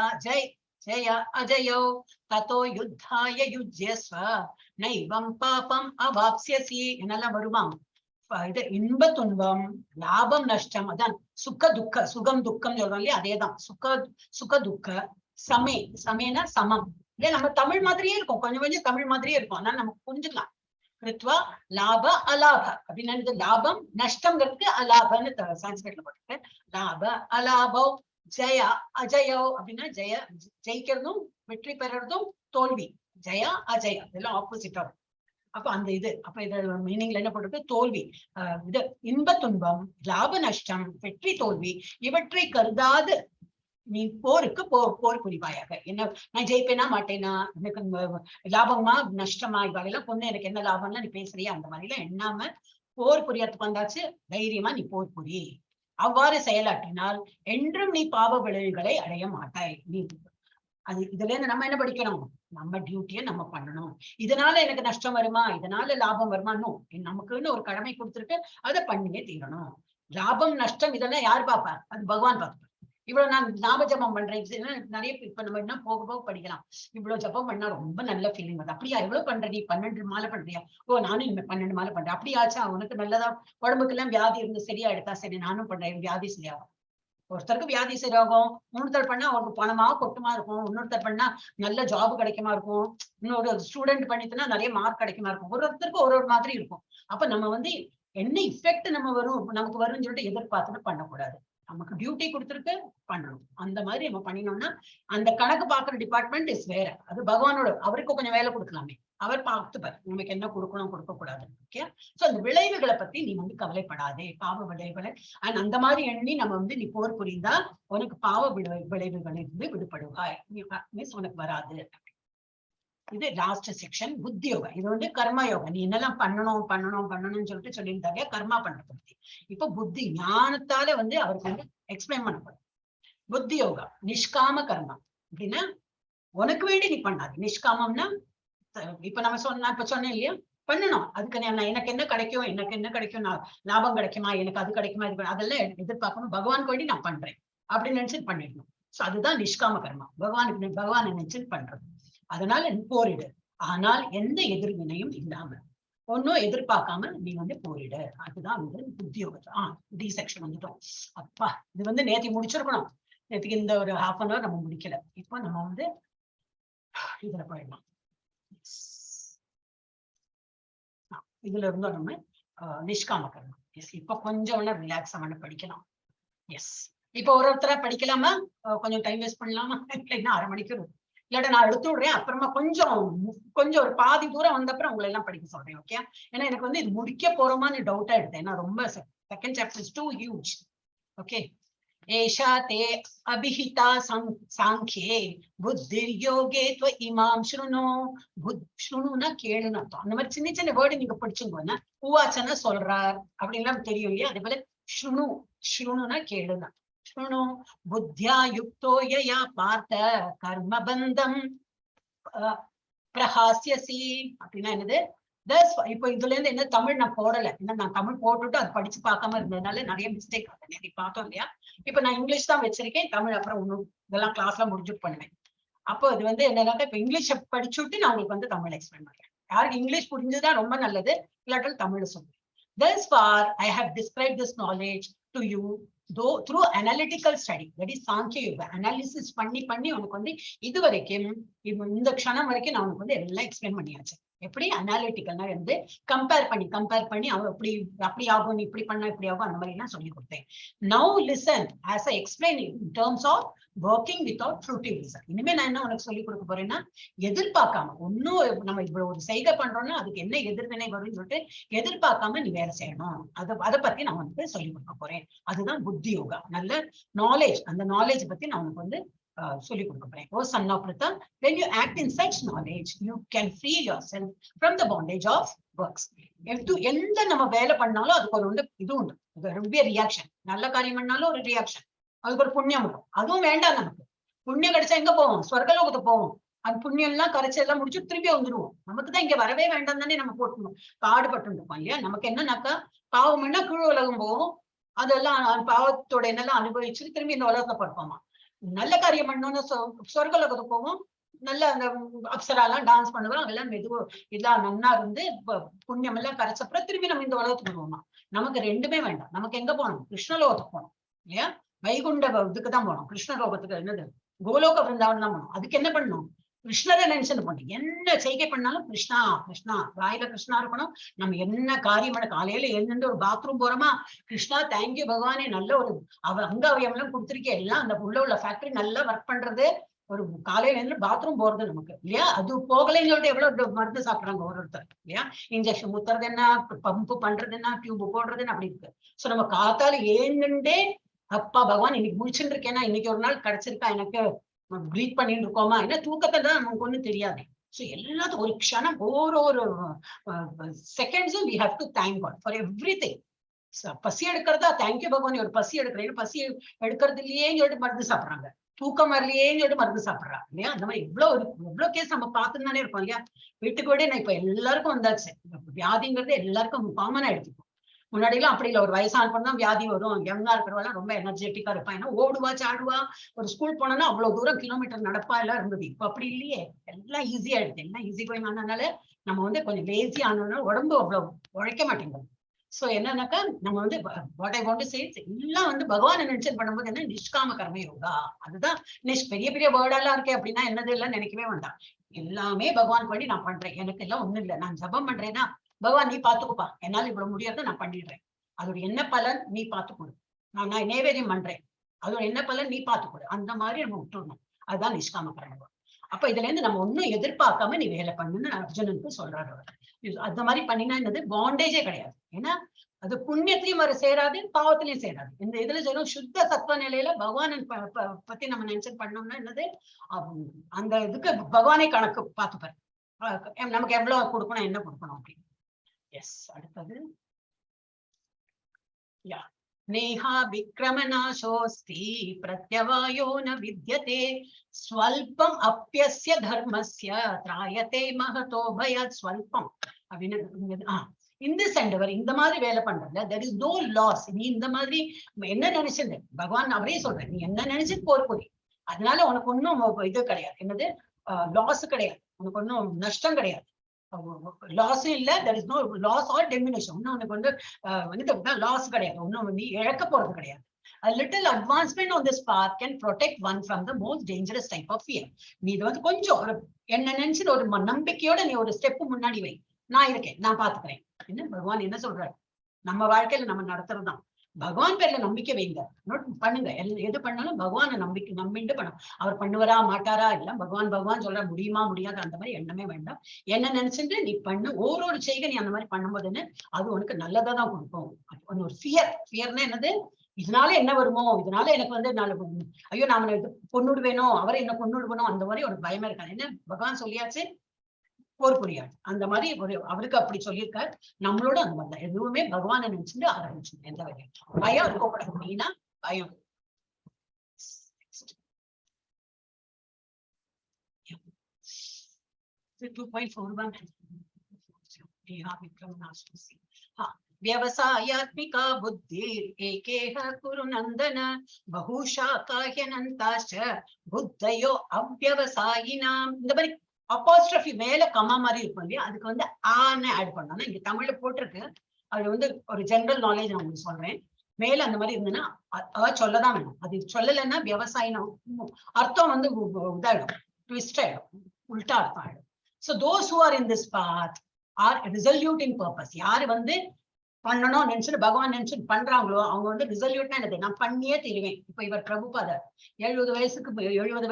அஜயோ ததோ யுத்தாய யுஜ்யஸ்வ நைவம் பாபம் அவாப்ஸ்யசி. என்னெல்லாம் வருமா? இது இன்ப துன்பம், லாபம் நஷ்டம், அதான் சுக துக்க, சுகம் துக்கம் சொல்றோம் இல்லையா, அதேதான் சுக துக்க. சமேனா சமம். இல்ல நம்ம தமிழ் மாதிரியே இருக்கும், கொஞ்சம் கொஞ்சம் தமிழ் மாதிரியே இருக்கும், அதனால நமக்கு புரிஞ்சுக்கலாம். கிருத்வா லாப அலாப அப்படின்னு லாபம் நஷ்டம்ங்கிறதுக்கு அலாபன்னு சான்ஸ்கிரிட்ல போட்டுருக்கு. லாப அலாபோ ஜெயா அஜயோ அப்படின்னா ஜெயிக்கிறதும் வெற்றி பெறறதும் தோல்வி. ஜெயா அஜயா இதெல்லாம் ஆப்போசிட்டா இருக்கும். அப்ப அந்த அப்ப இதோட மீனிங்ல என்ன போட்டிருக்கு, தோல்வி, இது இன்ப துன்பம், லாப நஷ்டம், வெற்றி தோல்வி இவற்றை கருதாது நீ போருக்கு போர் புரிவாயாக. என்ன நான் ஜெயிப்பேனா மாட்டேனா, எனக்கு லாபமா நஷ்டமா, இவாளெல்லாம் பொண்ணு எனக்கு என்ன லாபம்லாம் நீ பேசுறியா, அந்த மாதிரி எல்லாம் எண்ணாம போர் புரியறதுக்கு வந்தாச்சு, தைரியமா நீ போர் புரி. அவ்வாறு செயலாற்றினால் என்றும் நீ பாவ விளைவுகளை அடைய மாட்டாய். நீ இதுல இருந்து நம்ம என்ன படிக்கணும், நம்ம டியூட்டியை நம்ம பண்ணணும். இதனால எனக்கு நஷ்டம் வருமா, இதனால லாபம் வருமானும் நமக்குன்னு ஒரு கடமை கொடுத்துருக்கு, அதை பண்ணியே தீரணும். லாபம் நஷ்டம் இதெல்லாம் யார் பாப்பா, அது பகவான் பார்ப்பார். இவ்வளவு நான் ஞாபக ஜபம் பண்றேன், நிறைய இப்ப நம்ம என்ன போக போக படிக்கலாம். இவ்வளவு ஜபம் பண்ணா ரொம்ப நல்ல ஃபீலிங் வருது. அப்படியா, எவ்வளவு பண்ற நீ, 12 மாலை பண்றியா? ஓ நானும் இனிமே 12 மாலை பண்றேன். அப்படியாச்சா, உனக்கு நல்லதா உடம்புக்கு எல்லாம் வியாதி இருந்து சரியா எடுத்தா சரி, நானும் பண்றேன், வியாதி சரியாகும். ஒருத்தருக்கு வியாதி சரியாகும், இன்னொருத்தர் பண்ணா அவருக்கு பணமா கொட்டுமா இருக்கும், இன்னொருத்தர் பண்ணா நல்ல ஜாப் கிடைக்குமா இருக்கும், இன்னொரு ஸ்டூடெண்ட் பண்ணிட்டுனா நிறைய மார்க் கிடைக்குமா இருக்கும். ஒருத்தருக்கு ஒரு மாதிரி இருக்கும். அப்ப நம்ம என்ன இஃபெக்ட் நமக்கு வரும்னு சொல்லிட்டு எதிர்பார்த்துட்டு பண்ணக்கூடாது. நமக்கு டியூட்டி கொடுத்துருக்கு, பண்ணணும். அந்த மாதிரி நம்ம பண்ணினோம்னா அந்த கணக்கு பாக்குற டிபார்ட்மெண்ட் இஸ் வேற, அது பகவானோட, அவருக்கு கொஞ்சம் வேலை கொடுக்கலாமே, அவர் பார்த்துப்பார் நமக்கு என்ன கொடுக்கணும் கொடுக்க கூடாது. ஓகே, சோ அந்த விளைவுகளை பத்தி நீ கவலைப்படாதே, பாவ விளைவுகளை அண்ட் அந்த மாதிரி எண்ணி நம்ம நீ போர் புரிந்தா உனக்கு பாவ விளைவுகளை விடுபடுவாய், மீன்ஸ் உனக்கு வராது. இது லாஸ்ட் செக்ஷன், புத்தி யோகா. இது கர்ம யோகா, நீ என்னெல்லாம் பண்ணணும்னு சொல்லிட்டு சொல்லியிருந்தாங்க கர்மா பண்றத பத்தி. இப்ப புத்தி ஞானத்தால அவருக்கு எக்ஸ்பிளைன் பண்ணப்படும். புத்தி யோகா நிஷ்காம கர்மா அப்படின்னா உனக்கு வேண்டி நீ பண்ணாது. நிஷ்காமம்னா இப்ப நம்ம சொன்னேன் இல்லையா, பண்ணணும். அதுக்கு எனக்கு என்ன கிடைக்கும், லாபம் கிடைக்குமா, எனக்கு அது கிடைக்குமா, அதெல்லாம் எதிர்பார்க்கணும். பகவானுக்கு வேண்டி நான் பண்றேன் அப்படின்னு நினைச்சிட்டு பண்ணிடணும். சோ அதுதான் நிஷ்காம கர்மா, பகவானை நினைச்சிட்டு பண்றது. அதனால நீ போரிடு, ஆனால் எந்த எதிர்வினையும் இல்லாம, ஒன்னும் எதிர்பார்க்காம நீ போரிடு. அதுதான் புத்தி யோகத்தை. டி செக்ஷன் வந்துட்டோம். அப்பா இது நேத்தி முடிச்சிருக்கணும், நேற்றுக்கு இந்த ஒரு 1/2 hour நம்ம முடிக்கல. இப்போ நம்ம இதுல போயிடலாம். இதுல இருந்தோம் நம்ம நிஷ்காம கர்மா. எஸ், இப்ப கொஞ்சம் ரிலாக்ஸ் ஆன படிக்கலாம். எஸ், இப்ப ஒருத்தரா படிக்கலாமா, கொஞ்சம் டைம் வேஸ்ட் பண்ணலாமா, இல்லைன்னா 1/2 மணிக்கு இல்லாட்ட நான் எடுத்து விடுறேன். அப்புறமா கொஞ்சம் ஒரு பாதி தூரம் வந்த அப்புறம் உங்களை எல்லாம் படிக்க சொல்றேன். ஓகே, ஏன்னா எனக்கு இது முடிக்க போறோமான்னு டவுட்டா எடுத்தேன். ஏன்னா ரொம்ப second chapter is too huge. Okay, ஏஷா தே அபிஹிதா சாங்கியே புத்திர் யோகே துவ இமாம் ஸ்ருணு. ஸ்ருணுனா கேளுன்னு அர்த்தம். அந்த மாதிரி சின்ன சின்ன வேர்டு நீங்க படிச்சுங்கோன்னா, உவாச்சனா சொல்றார் அப்படின்லாம் தெரியும் இல்லையா. அதே போல ஸ்ருணுனா கேளுன்னு. ஸ்ருணு புத்தியா யுக்தோ யயா பார்த்த கர்மபந்தம் பிரஹாஸ்யசி அப்படின்னா என்னது. இப்போ இதுல இருந்து என்ன தமிழ் நான் போடல, ஏன்னா நான் தமிழ் போட்டுட்டு அது படிச்சு பார்க்காம இருந்ததுனால நிறைய மிஸ்டேக் ஆகுது. பார்த்தோம் இல்லையா, இப்ப நான் இங்கிலீஷ் தான் வச்சிருக்கேன், தமிழ் அப்புறம் இன்னும் இதெல்லாம் கிளாஸ்ல முடிச்சுட்டு பண்ணுவேன். அப்போ இது என்னன்னா, இப்ப இங்கிலீஷ் படிச்சுட்டு நான் உங்களுக்கு தமிழ் எக்ஸ்பிளைன் பண்றேன். யாருக்கு இங்கிலீஷ் புரிஞ்சுதான் ரொம்ப நல்லது, இல்லாட்டாலும் தமிழ் சொல்றேன். Thus far, I have described this knowledge to you through analytical study, that is Sankhya Yoga. Analysis பண்ணி உனக்கு இது வரைக்கும் இந்த க்ஷணம் வரைக்கும் நான் உனக்கு எல்லாம் எக்ஸ்பிளைன் பண்ணியாச்சு. எப்படி அனாலிட்டிக்கல்னா கம்பேர் பண்ணி அவன் அப்படி ஆகும், நீ இப்படி பண்ணா இப்படி ஆகும், அந்த மாதிரி எல்லாம் சொல்லி கொடுத்தேன். Now listen as I explain in terms of working without fruitivalism. இனிமே நான் என்ன உனக்கு சொல்லி கொடுக்க போறேன்னா, எதிர்பார்க்காம ஒன்னும் நம்ம இவ்வளவு ஒரு செய்கை பண்றோம்னா அதுக்கு என்ன எதிர்வினை வரும்னு சொல்லிட்டு எதிர்பார்க்காம நீ வேலை செய்யணும். அதை பத்தி நான் சொல்லி கொடுக்க போறேன். அதுதான் புத்தி யோகா. நல்ல நாலேஜ், அந்த நாலேஜ் பத்தி நான் உனக்கு சொல்லி கொடுக்க போறேன். ஓ son of Pritha, when you act in such knowledge, you can free yourself from the bondage of works. எந்த நம்ம வேலை பண்ணாலும் அதுக்கு ஒரு இது உண்டு, ரொம்ப ரியாக்ஷன். நல்ல காரியம் பண்ணாலும் ஒரு ரியாக்ஷன், அதுக்கு ஒரு புண்ணியம் வரும். அதுவும் வேண்டாம் நமக்கு. புண்ணியம் கிடைச்சா எங்க போவோம், சொர்க்கலோகத்துக்கு போவோம். அந்த புண்ணியம் எல்லாம் கரைச்சி எல்லாம் முடிச்சு திரும்பி வந்துருவோம். நமக்கு தான் இங்க வரவே வேண்டாம் தானே நம்ம போட்டணும், பாடுபட்டு இருப்போம் இல்லையா. நமக்கு என்னன்னாக்கா, பாவம் பண்ணா கீழ் உலகம் போவோம், அதெல்லாம் பாவத்தோட என்னெல்லாம் அனுபவிச்சுட்டு திரும்பி இந்த உலகத்தை படுப்போமா. நல்ல காரியம் பண்ணோம்னு சொர்க்கலோகத்துக்கு போவோம், நல்ல அந்த அப்சரா எல்லாம் டான்ஸ் பண்ணுவோம், அதெல்லாம் மெதுவா இதெல்லாம் நன்னா இருந்து புண்ணியம் எல்லாம் கரைச்சப்புறம் திரும்பி நம்ம இந்த உலகத்துக்கு வருவோமா. நமக்கு ரெண்டுமே வேண்டாம். நமக்கு எங்க போகணும்? கிருஷ்ணலோகத்துக்கு போகணும் இல்லையா? வைகுண்ட இதுக்கு தான் போகணும். கிருஷ்ணலோகத்துக்கு என்னது கோலோக விருந்தாவனம் தான் போகணும். அதுக்கு என்ன பண்ணணும்? கிருஷ்ணரை நினைச்சுட்டு போனோம். என்ன செய்கை பண்ணாலும் கிருஷ்ணா கிருஷ்ணா, வாயில கிருஷ்ணா இருக்கணும். நம்ம என்ன காரியம் காலையில எழுந்து ஒரு பாத்ரூம் போறோமா, கிருஷ்ணா தேங்க்யூ பகவானே, நல்ல ஒரு அங்க அவயம் எல்லாம் கொடுத்துருக்கேன், எல்லாம் அந்த உள்ள ஃபேக்டரி நல்லா ஒர்க் பண்றது. ஒரு காலையில இருந்து பாத்ரூம் போறது நமக்கு இல்லையா? அது போகலைன்னு சொல்லிட்டு எவ்வளவு மருந்து சாப்பிடுறாங்க ஒருத்தர் இல்லையா? இன்ஜெக்ஷன் ஊத்துறது என்ன, பம்பு பண்றது என்ன, டியூப் போடுறதுன்னு அப்படி இருக்கு. சோ நம்ம காத்தால ஏழுண்டே அப்பா பகவான் இன்னைக்கு முடிச்சுட்டு இருக்கேன்னா, இன்னைக்கு ஒரு நாள் கிடைச்சிருக்கா எனக்கு, ப்ரீத் பண்ணிட்டு இருக்கோமா, என்ன தூக்கத்தை தான் நமக்கு ஒண்ணும் தெரியாது. சோ எல்லாத்துக்கும் ஒரு க்ஷணம் ஒரு செகண்ட்ஸும் we have to thank God for everything. பசி எடுக்கிறதா தேங்க்யூ பகவான், ஒரு பசி எடுக்கிறேன், பசி எடுக்கிறது இல்லையேன்னு சொல்லிட்டு மருந்து சாப்பிடுறாங்க, தூக்கம் வரலையேன்னு சொல்லிட்டு மருந்து சாப்பிடுறாங்க இல்லையா? அந்த மாதிரி எவ்வளவு கேஸ் நம்ம பார்த்துன்னு தானே இருக்கோம் இல்லையா? வீட்டுக்கு விட நான் இப்ப எல்லாருக்கும் வந்தாச்சு, வியாதிங்கிறது எல்லாருக்கும் காமனா எடுத்துக்கும். முன்னாடி எல்லாம் அப்படி இல்லை, ஒரு வயசான தான் வியாதி வரும். யங்கா இருக்கிறவெல்லாம் ரொம்ப எனர்ஜெட்டிக்கா இருப்பான், ஏன்னா ஓடுவா சாடுவா. ஒரு ஸ்கூல் போனோம்னா அவ்வளவு தூரம் கிலோமீட்டர் நடப்பா எல்லாம் இருந்தது. இப்ப அப்படி இல்லையே, எல்லாம் ஈஸியா எடுத்து, எல்லாம் ஈஸி கோயிங் ஆனதுனால நம்ம வந்து கொஞ்சம் லேசி ஆனதுனால உடம்பு அவ்வளவு உழைக்க மாட்டேங்குது. சோ என்னன்னாக்கா நம்ம வந்து what I want to say, எல்லாம் வந்து பகவானை மென்ஷன் பண்ணும்போது என்ன, நிஷ்காம கர்ம யோகா. அதுதான் பெரிய பெரிய வேர்டெல்லாம் இருக்கே அப்படின்னா என்னது எல்லாம் நினைக்கவே வேண்டாம். எல்லாமே பகவான் பண்ணி நான் பண்றேன், எனக்கு எல்லாம் ஒண்ணும் இல்லை, நான் ஜபம் பண்றேன்னா பகவான் நீ பாத்துக்குப்பா, என்னால இவ்வளவு முடியாத நான் பண்ணிடுறேன், அதோட என்ன பலன் நீ பாத்துக்கொடு, நான் நேவேதியம் பண்றேன், அதோட என்ன பலன் நீ பாத்துக்கொடு, அந்த மாதிரி நம்ம விட்டுடணும். அதுதான் நிஷ்காம கர்ம. அப்ப இதுல இருந்து நம்ம ஒன்னும் எதிர்பார்க்காம நீ வேலை பண்ணுன்னு அர்ஜுனனுக்கு சொல்றாரு அவர். அந்த மாதிரி பண்ணினா என்னது, பாண்டேஜே கிடையாது. ஏன்னா அது புண்ணியத்திலையும் வர சேராது, பாவத்திலையும் சேராது. இந்த இதுல சொல்லும் சுத்த சத்துவ நிலையில பகவான் பத்தி நம்ம மென்ஷன் பண்ணோம்னா என்னது, அந்த இதுக்கு பகவானே கணக்கு பார்த்துப்பாரு, நமக்கு எவ்வளவு கொடுக்கணும் என்ன கொடுக்கணும் அப்படின்னு. எஸ், அடுத்தது யா நேஹா விக்ரமநாசோஸ்தி பிரத்யவாயோ ந வித்யதே ஸ்வல்பம் அப்யஸ்ய தர்மஸ்ய த்ராயதே மகதோ பயாத். ஸ்வல்பம் அப்படின்னு இந்த சென்டவர் இந்த மாதிரி வேலை பண்றதுல there is no loss. நீ இந்த மாதிரி என்ன நினைச்சிருந்த பகவான் அவரே சொல்ற, நீ என்ன நினைச்சிட்டு போறி, அதனால உனக்கு ஒன்னும் இது கிடையாது, என்னது லாஸ் கிடையாது, உனக்கு ஒன்னும் நஷ்டம் கிடையாது, லாஸும் இல்ல, there is no loss or diminution. இன்னும் உனக்கு வந்து லாஸ் கிடையாது, ஒன்னும் நீ இழக்க போறது கிடையாது. A little advancement on this path can protect one from the most dangerous type of fear. நீ இது வந்து கொஞ்சம் என்ன நினைச்சு ஒரு நம்பிக்கையோட நீ ஒரு ஸ்டெப் முன்னாடி வை, நான் இருக்கேன், நான் பாத்துக்கிறேன். என்ன பகவான் என்ன சொல்றாரு, நம்ம வாழ்க்கையில நம்ம நடத்துறதுதான். பகவான் பேர்ல நம்பிக்கை வைங்க, நோட் பண்ணுங்க, எது பண்ணாலும் பகவானை நம்பிட்டு பண்ணும். அவர் பண்ணுவாரா மாட்டாரா இல்ல, பகவான் சொல்ற முடியுமா முடியாது அந்த மாதிரி எண்ணமே வேண்டாம். என்ன நினைச்சுட்டு நீ பண்ணு, ஒரு செய்கை நீ அந்த மாதிரி பண்ணும்போதுன்னு அது உனக்கு நல்லதா தான் கொடுக்கும். ஒரு ஃபியர்னா என்னது, இதனால என்ன வருமோ, இதனால எனக்கு வந்து ஐயோ நாம கொன்னுடுவேனோ, அவரை என்ன கொன்னுடுவேனோ, அந்த மாதிரி ஒரு பயமே இருக்காது. என்ன பகவான் சொல்லியாச்சு போர் புரியாது, அந்த மாதிரி ஒரு அவருக்கு அப்படி சொல்லியிருக்காரு. நம்மளோட அந்த மாதிரி எதுவுமே பகவானை நினைச்சுட்டு ஆரம்பிச்சு எந்த வகையும் பயம் இருக்கக்கூடாது. மெயினா பயம். व्यवसायात्मिका बुद्धिरेकेह कुरु नंदन बहुशाखाह्यनन्ताश्च बुद्धयो अव्यवसायिनाम्. இந்த மாதிரி அப்பாஸ்ட்ரஃபி மேல கமா மாதிரி இருக்கும் இல்லையா, அதுக்கு வந்து ஆன்னு ஆட் பண்ணணும். இங்க தமிழ்ல போட்டிருக்கு, அது வந்து ஒரு ஜெனரல் நாலேஜ் நான் உங்களுக்கு சொல்றேன். மேல அந்த மாதிரி இருந்ததுன்னா சொல்லதான் வேணும், அது சொல்லலைன்னா விவசாயம் அர்த்தம் வந்து இதாயிடும், ட்விஸ்ட் ஆயிடும், உல்டா அர்த்தம் ஆயிடும். So those who are in this path are resolute in purpose. யாரு வந்து பண்ணணும் நினைச்சுட்டு பகவான் நினைச்சுட்டு பண்றாங்களோ அவங்க வந்து ரிசல்யூட்னா என்னது, நான் பண்ணியே தருவேன். இப்ப இவர் பிரபுபாதர் 70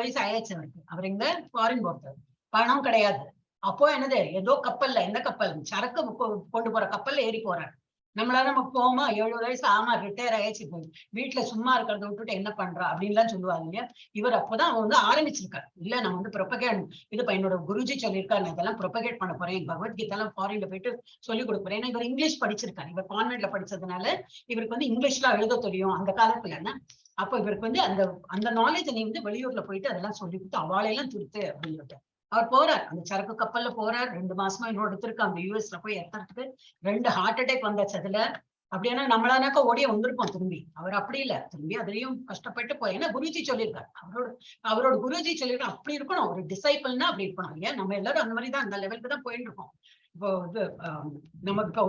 வயசு ஆயாச்சு அவருக்கு, அவர் இங்க ஃபாரின் போறாரு, பணம் கிடையாது. அப்போ என்னது, ஏதோ கப்பல்ல, எந்த கப்பல், சரக்கு கொண்டு போற கப்பல்ல ஏறி போறாரு. நம்மளால நம்ம போமா 70 வயசு ஆமா ரிட்டையர் ஆயிடுச்சு, வீட்டுல சும்மா இருக்கிறத விட்டுட்டு என்ன பண்றா அப்படின்லாம் சொல்லுவாங்க இல்லையா. இவர் அப்பதான் வந்து ஆரம்பிச்சிருக்காரு, இல்ல நான் வந்து ப்ரொபகேட் இது என்னோட குருஜி சொல்லியிருக்காரு, நான் இதெல்லாம் ப்ரொபகேட் பண்ண போறேன், பகவத்கீதா எல்லாம் ஃபாரின்ல போயிட்டு சொல்லிக் கொடுக்குறேன். ஏன்னா இவர் இங்கிலீஷ் படிச்சிருக்காரு, இவர் கான்வென்ட்ல படிச்சதுனால இவருக்கு வந்து இங்கிலீஷ்ல எழுத தெரியும் அந்த காலத்துல. அப்ப இவருக்கு வந்து அந்த நாலேஜ் நீ வந்து வெளியூர்ல போயிட்டு அதெல்லாம் சொல்லி கொடுத்து அவாளையெல்லாம் துடுத்து அப்படின்னு சொல்லிட்டு அவர் போறார். அந்த சரக்கு கப்பல்ல போறார், 2 மாசமா இன்னொரு இடத்திற்கு அந்த யூஎஸ்ல போய் எத்தறதுக்கு 2 ஹார்ட் அட்டாக் வந்தாச்சு. அதுல அப்படின்னா நம்மளானாக்கா ஓடிய வந்திருப்போம் திரும்பி. அவர் அப்படி இல்ல, திரும்பி அதுலயும் கஷ்டப்பட்டு போய், ஏன்னா குருஜி சொல்லியிருக்காரு, அவரோட குருஜி சொல்லியிருக்காரு அப்படி இருக்கணும், ஒரு டிசைபிள்னா அப்படி இருக்கணும் இல்லையா? நம்ம எல்லாரும் அந்த மாதிரி தான், அந்த லெவலுக்கு தான் போயிட்டு இருக்கோம். இப்போ இது நமக்கு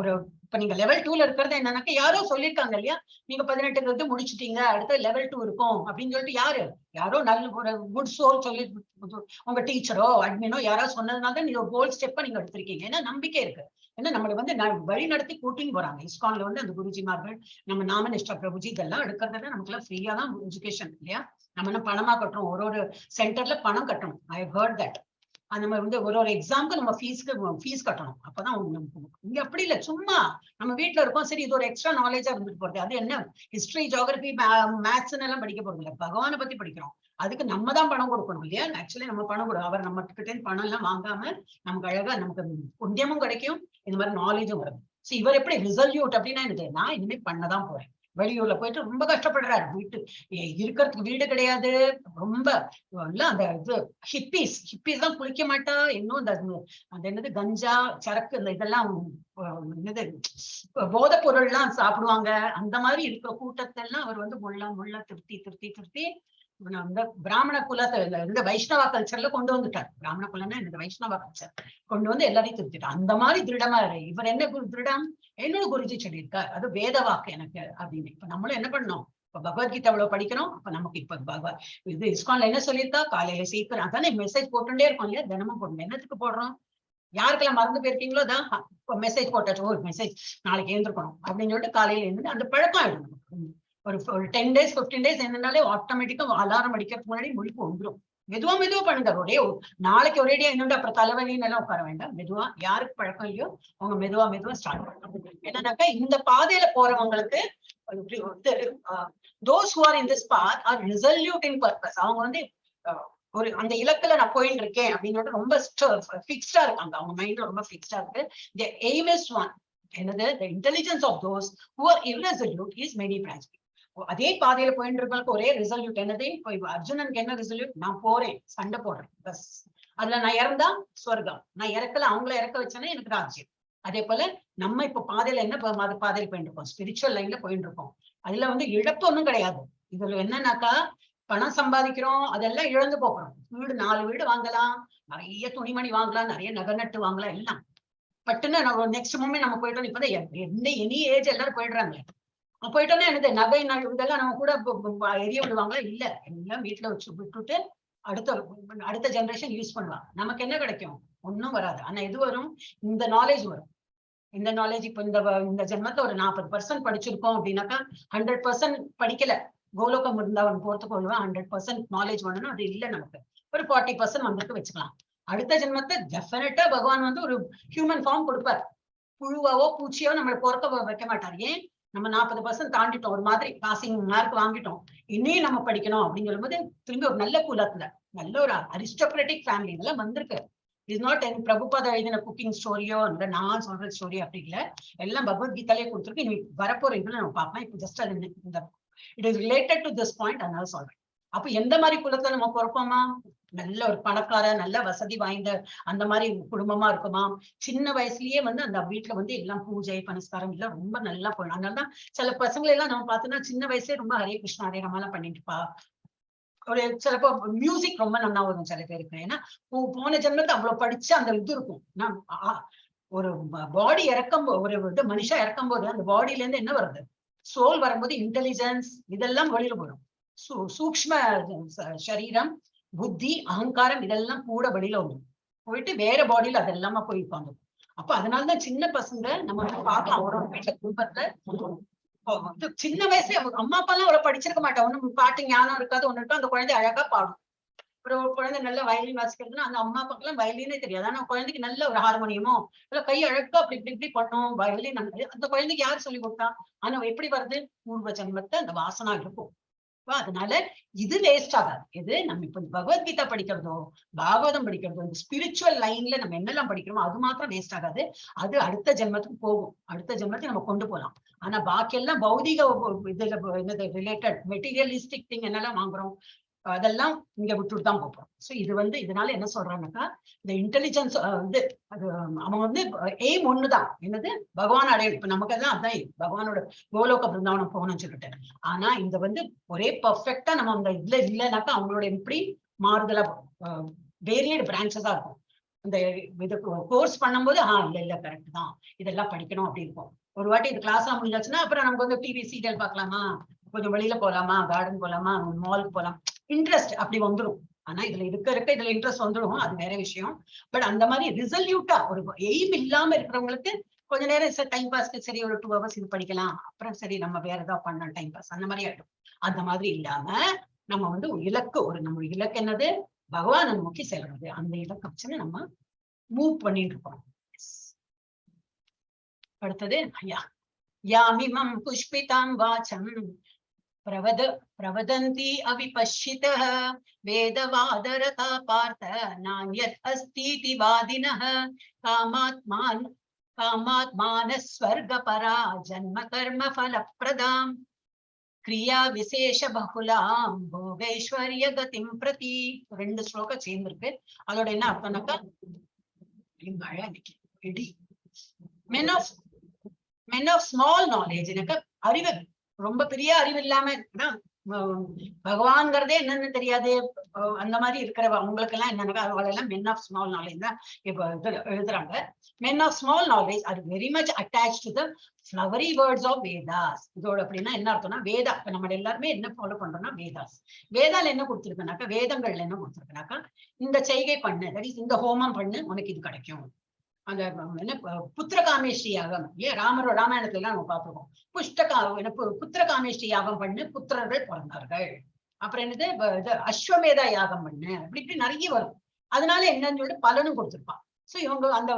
இப்ப நீங்க லெவல் 2ல இருக்கிறது என்னன்னாக்கா, யாரோ சொல்லியிருக்காங்க இல்லையா, நீங்க 18 முடிச்சுட்டீங்க, அடுத்த லெவல் 2 இருக்கும் அப்படின்னு சொல்லிட்டு யாரோ நல்ல ஒரு குட் சோல் சொல்லி, உங்க டீச்சரோ அட்மினோ யாராவது சொன்னதுனால தான் நீங்க கோல் ஸ்டெப்பா நீங்க எடுத்திருக்கீங்க. ஏன்னா நம்பிக்கை இருக்கு. ஏன்னா நம்மள வந்து வழி நடத்தி கூட்டின்னு போறாங்க. இஸ்கான்ல வந்து அந்த குருஜிமார்கள், நம்ம நாமனிஷ்டா பிரபுஜி இதெல்லாம் எடுக்கிறதுல நமக்கு எல்லாம் ஃப்ரீயா தான் எஜுகேஷன் இல்லையா? நம்ம என்ன பணமா கட்டுறோம், ஒரு சென்டர்ல பணம் கட்டணும். I heard that. அந்த மாதிரி வந்து ஒரு எக்ஸாமுக்கு நம்ம ஃபீஸ் கட்டணும். அப்பதான் இங்க அப்படி இல்லை, சும்மா நம்ம வீட்டுல இருக்கோம், சரி இது ஒரு எக்ஸ்ட்ரா நாலேஜா இருந்துட்டு போறது. அது என்ன ஹிஸ்டரி, ஜியோகிராபி, மேத்ஸ் எல்லாம் படிக்க போறது இல்லை, பகவானை பத்தி படிக்கிறோம். அதுக்கு நம்ம தான் பணம் கொடுக்கணும் இல்லையா? ஆக்சுவலி நம்ம பணம் கொடுக்கும், அவர் நம்ம கிட்ட பணம் எல்லாம் வாங்காம நமக்கு அழகா நமக்கு புண்ணியமும் கிடைக்கும், இந்த மாதிரி நாலேஜும் வரும். இவர் எப்படி ரிசல்யூட் அப்படின்னா என்னது, நான் இனிமே பண்ணதான் போறேன். வெளியூர்ல போயிட்டு ரொம்ப கஷ்டப்படுறாரு, இருக்கிறதுக்கு வீடு கிடையாது, ரொம்ப அந்த இது ஹிப்பீஸ் தான் குளிக்க மாட்டா, இன்னும் அந்த என்னது கஞ்சா, சரக்கு, இந்த இதெல்லாம் என்னது போதைப் பொருள் எல்லாம் சாப்பிடுவாங்க. அந்த மாதிரி இருக்கிற கூட்டத்தை எல்லாம் அவர் வந்து முள்ள திருத்தி அந்த பிராமண குலத்தை இந்த வைஷ்ணவா கல்ச்சர்ல கொண்டு வந்துட்டார். பிராமண குலம்னா இந்த வைஷ்ணவா கல்ச்சர் கொண்டு வந்து எல்லாரையும் திருத்திட்டார். அந்த மாதிரி திருடமா இவர் என்ன திருடம், என்னோட குருஜி சொல்லியிருக்கார், அது வேத வாக்கு எனக்கு அப்படின்னு. இப்ப நம்மளும் என்ன பண்ணோம், இப்ப பகவத்கீதை அவ்வளவு படிக்கிறோம். அப்ப நமக்கு இப்ப இது இஸ்கான்ல என்ன சொல்லியிருக்கா, காலையில சீக்கிரம் அதானே மெசேஜ் போட்டுட்டே இருக்கோம் இல்லையா? தினமும் போடணும். என்னத்துக்கு போடுறோம், யாருக்கெல்லாம் மறந்து போயிருக்கீங்களோ தான் மெசேஜ் போட்டாச்சு, ஒரு மெசேஜ் நாளைக்கு எழுந்திருக்கணும் அப்படின்னு சொல்லிட்டு காலையில இருந்து அந்த பழக்கம் ஆயிடும். ஒரு 10 days 15 days என்னன்னாலே ஆட்டோமேட்டிக்கா அலாரம் அடிக்கிறதுக்கு முன்னாடி முழிப்பு வந்துடும். மெதுவா பண்ணுங்க. நாளைக்கு ஒரேடியா இன்னொன்று அப்புறம் தலைவலின்னு எல்லாம் உட்கார வேண்டாம். மெதுவா, யாருக்கு பழக்கம் இல்லையோ அவங்க மெதுவா ஸ்டார்ட் பண்ணணும். என்னன்னாக்கா இந்த பாதையில போறவங்களுக்கு those who are in this path are resolute in purpose. அவங்க வந்து ஒரு அந்த இலக்குல நான் போயிட்டு இருக்கேன் அப்படின்னு ரொம்ப பிக்ஸ்டா இருக்காங்க. அவங்க மைண்ட்ல ரொம்ப பிக்ஸ்டா இருக்கு. The aim is one. என்னது, the intelligence of those who are irresolute is many branches. அதே பாதையில போயிட்டு இருக்கவங்களுக்கு ஒரே ரிசல்யூட் என்னது, இப்போ அர்ஜுனனுக்கு என்ன ரிசல்யூட், நான் போறேன், சண்டை போடுறேன், பஸ். அதுல நான் இறந்தா சொர்க்கம், நான் இறக்கல, அவங்கள இறக்க வச்சேன்னா எனக்கு ராஜ்யம். அதே போல நம்ம இப்ப பாதையில என்ன பாதையில போயிட்டு இருக்கோம், ஸ்பிரிச்சுவல் லைன்ல போயிட்டு இருக்கோம். அதுல வந்து இழப்பு ஒண்ணும் கிடையாது. இதுல என்னன்னாக்கா, பணம் சம்பாதிக்கிறோம், அதெல்லாம் இழந்து போகிறோம். வீடு 4 வீடு வாங்கலாம், நிறைய துணிமணி வாங்கலாம், நிறைய நகை நட்டு வாங்கலாம், எல்லாம் பட்டுன்னு நம்ம நெக்ஸ்ட் மூமெண்ட் நம்ம போயிட்டோம். இப்பதான் எனி ஏஜ் எல்லாரும் போயிடுறாங்க. போயிட்டோன்னா என்னது, நகை இதெல்லாம் நம்ம கூட எரிய விடுவாங்களா? இல்ல, எல்லாம் வீட்டுல வச்சு விட்டுட்டு அடுத்த ஜெனரேஷன் யூஸ் பண்ணுவாங்க. நமக்கு என்ன கிடைக்கும், ஒன்னும் வராது. ஆனா எது வரும், இந்த நாலேஜ் வரும். இந்த நாலேஜ் இப்ப இந்த ஜென்மத்துல ஒரு 40% படிச்சிருக்கோம் அப்படின்னாக்கா, 100% படிக்கல, கோலோகம் இருந்தாவன் போறதுக்கு 100% நாலேஜ் வேணும்னா அது இல்ல, நமக்கு ஒரு 40% வந்துட்டு வச்சுக்கலாம். அடுத்த ஜென்மத்தை டெஃபினட்டா பகவான் வந்து ஒரு ஹியூமன் ஃபார்ம் கொடுப்பார். புழுவாவோ பூச்சியோ நம்மளை பொறுக்க வைக்க மாட்டார். ஏன், நம்ம 40% தாண்டிட்டோம், ஒரு மாதிரி பாசிங் மார்க் வாங்கிட்டோம், இன்னும் நம்ம படிக்கணும் அப்படின்னு சொல்லும்போது திரும்பி ஒரு நல்ல குலத்துல, நல்ல ஒரு அரிஸ்டோக்ராட்டிக் ஃபேமிலி இதெல்லாம் வந்திருக்கு. இஸ் நாட் என் பிரபுபாதா எழுதின குக்கிங் ஸ்டோரியோ இல்ல நான் சொல்ற ஸ்டோரி அப்படி இல்லை, எல்லாம் பகவத்கீதாலே கொடுத்துருக்கு. இனி வரப்போற இதுல நம்ம பார்க்கலாம். இப்போ ஜஸ்ட் அது it is related to this point, அதனால சொல்றேன். அப்ப எந்த மாதிரி குலத்துல நம்ம பிறப்போமா, நல்ல ஒரு பணக்கார, நல்ல வசதி வாய்ந்த அந்த மாதிரி குடும்பமா இருக்குமா, சின்ன வயசுலயே வந்து அந்த வீட்டுல வந்து எல்லாம் பூஜை பனஸ்காரம் எல்லாம் ரொம்ப நல்லா போயிடும். அதனாலதான் சில பசங்களை எல்லாம் நம்ம பார்த்தோம்னா சின்ன வயசுலயே ரொம்ப ஹரே கிருஷ்ணா ஹரே ராமா எல்லாம் பண்ணிட்டுப்பா. ஒரு சிலப்போ மியூசிக் ரொம்ப நல்லா வரும் சில பேருக்கு. ஏன்னா போன ஜென்மத்தை அவ்வளவு படிச்சு அந்த இது இருக்கும். ஒரு பாடி ஒரு இது மனுஷா இறக்கும் போது அந்த பாடியில இருந்து என்ன வருது, சோல் வரும்போது இன்டெலிஜென்ஸ் இதெல்லாம் வெளியில போயிடும். சூக்ஷ்ம சரீரம், புத்தி, அகங்காரம் இதெல்லாம் கூட வெளியில வந்துடும். போயிட்டு வேற பாடியில அதெல்லாமா போய் உட்காந்துடும். அப்ப அதனாலதான் சின்ன பசங்க நம்ம பார்க்கலாம், அவரோட வீட்டுல குடும்பத்தை சின்ன வயசுல அம்மா அப்பா எல்லாம் அவ்வளவு படிச்சிருக்க மாட்டா, ஒண்ணு பாட்டு ஞானம் இருக்காது, ஒண்ணு இருக்கும். அந்த குழந்தை அழகா பாடும். ஒரு குழந்தை நல்ல வயலின் வாசிக்கிறதுன்னா அந்த அம்மா அப்பாக்கு எல்லாம் வயலினே தெரியாது. ஆனா குழந்தைக்கு நல்ல ஒரு ஹார்மோனியமோ இல்ல கை அழகா அப்படி இப்படி பண்ணும் வயலின். அந்த குழந்தைக்கு யாரு சொல்லி கொடுத்தா? ஆனா எப்படி வருது, பூர்வ ஜென்மத்தை அந்த வாசனா இருக்கும். அதனால இது வேஸ்ட் ஆகாது. இது நம்ம இப்ப பகவத்கீதா படிக்கிறதோ பாகவதம் படிக்கிறதோ இந்த ஸ்பிரிச்சுவல் லைன்ல நம்ம என்னெல்லாம் படிக்கிறோமோ அது மாத்திரம் வேஸ்ட் ஆகாது. அது அடுத்த ஜென்மத்துக்கு போகும், அடுத்த ஜென்மத்தை நம்ம கொண்டு போகலாம். ஆனா பாக்கி எல்லாம் பௌதிக இதுல ரிலேட்டட் மெட்டீரியலிஸ்டிக் திங் என்னெல்லாம் வாங்குறோம், அதெல்லாம் இங்க விட்டுட்டு தான் போறோம். சோ இது வந்து இதனால என்ன சொல்றாங்கன்னாக்கா, இந்த இன்டெலிஜென்ஸ் வந்து அது அவன் வந்து எய்ம் ஒண்ணுதான், என்னது பகவான் அடைய. இப்ப நமக்கு எல்லாம் அதான் பகவானோட கோலோக பிருந்தாவனம் போகணும்னு சொல்லிட்டு. ஆனா இந்த வந்து ஒரே பர்ஃபெக்டா நம்ம அந்த இதுல இல்லைனாக்கா அவங்களோட எப்படி மாறுதலா வேரியட் பிரான்ச்சஸா இருக்கும். இந்த இது கோர்ஸ் பண்ணும்போது இல்ல கரெக்ட் தான், இதெல்லாம் படிக்கணும் அப்படி இருக்கும். ஒரு வாட்டி இது கிளாஸா முடிஞ்சாச்சுன்னா அப்புறம் நமக்கு வந்து டிவி சீரியல் பார்க்கலாமா, கொஞ்சம் வெளியில போலாமா, கார்டன் போலாமா, மாலுக்கு போலாம், இன்ட்ரெஸ்ட் அப்படி வந்துடும். ஆனா இதுல இருக்க இதுல இன்ட்ரெஸ்ட் வந்துடும், அது வேற விஷயம். பட் அந்த மாதிரி ரிசல்யூட்டா ஒரு எய்ம் இல்லாம இருக்கிறவங்களுக்கு கொஞ்ச நேரம் டைம் பாஸ்க்கு சரி ஒரு 2 hours இது படிக்கலாம், அப்புறம் சரி நம்ம வேற ஏதாவது பண்ணலாம் டைம் பாஸ், அந்த மாதிரி ஆயிடும். அந்த மாதிரி இல்லாம நம்ம வந்து இலக்கு நம்ம இலக்கு என்னது, பகவானை நோக்கி செல்றது. அந்த இலக்கை வச்சு நம்ம மூவ் பண்ணிட்டு இருக்கோம். அடுத்தது யாமிமம் புஷ்பிதாம் வாச்சம் பிரவதந்தி அவிபஷ்யிதः வேதவாதரதா பார்த்த நான்யத் அஸ்தீதி வாதினः காமாத்மான ஸ்வர்கபரா ஜன்ம கர்ம ஃபலப்ரதாம் கிரியா விசேஷ பகுலாம் போகைஸ்வர்ய கதிம் பிரதி. 2 ஸ்லோகம் சேர்ந்திருக்கு. அதோட என்ன அர்த்தம்னாக்கா, men of small knowledge, எனக்கு அறிவு ரொம்ப பெரிய அறிவு இல்லாம பகவான்கிறதே என்னன்னு தெரியாது அந்த மாதிரி இருக்கிறவ அவங்களுக்கு எல்லாம் என்னன்னா அவங்களெல்லாம் men of small knowledge தான் இப்ப எழுதுறாங்க. men of small knowledge are very much attached to the flowery words of Vedas. இதோட அப்படின்னா என்ன அர்த்தம்னா, வேதா இப்ப நம்ம எல்லாருமே என்ன ஃபாலோ பண்றோம்னா வேதாஸ். வேதால என்ன கொடுத்துருக்குனாக்கா, வேதங்கள்ல என்ன கொடுத்துருக்குனாக்கா, இந்த செய்கை பண்ணு, தட் இஸ் இந்த ஹோமம் பண்ணு உனக்கு இது கிடைக்கும். அந்த என்ன புத்திர காமேஷ்டி யாகம், ராமாயணத்துல எல்லாம் நம்ம பார்த்திருக்கோம். புத்திர காமேஷ்டி யாகம் பண்ணு, புத்திரர்கள் பிறந்தார்கள். அப்புறம் என்னது அஸ்வமேதா யாகம் பண்ணு, அப்படி இப்படி நிறைய வரும். அதனால என்னன்னு சொல்லிட்டு பலனும் கொடுத்துருப்பான். சோ இவங்க அந்த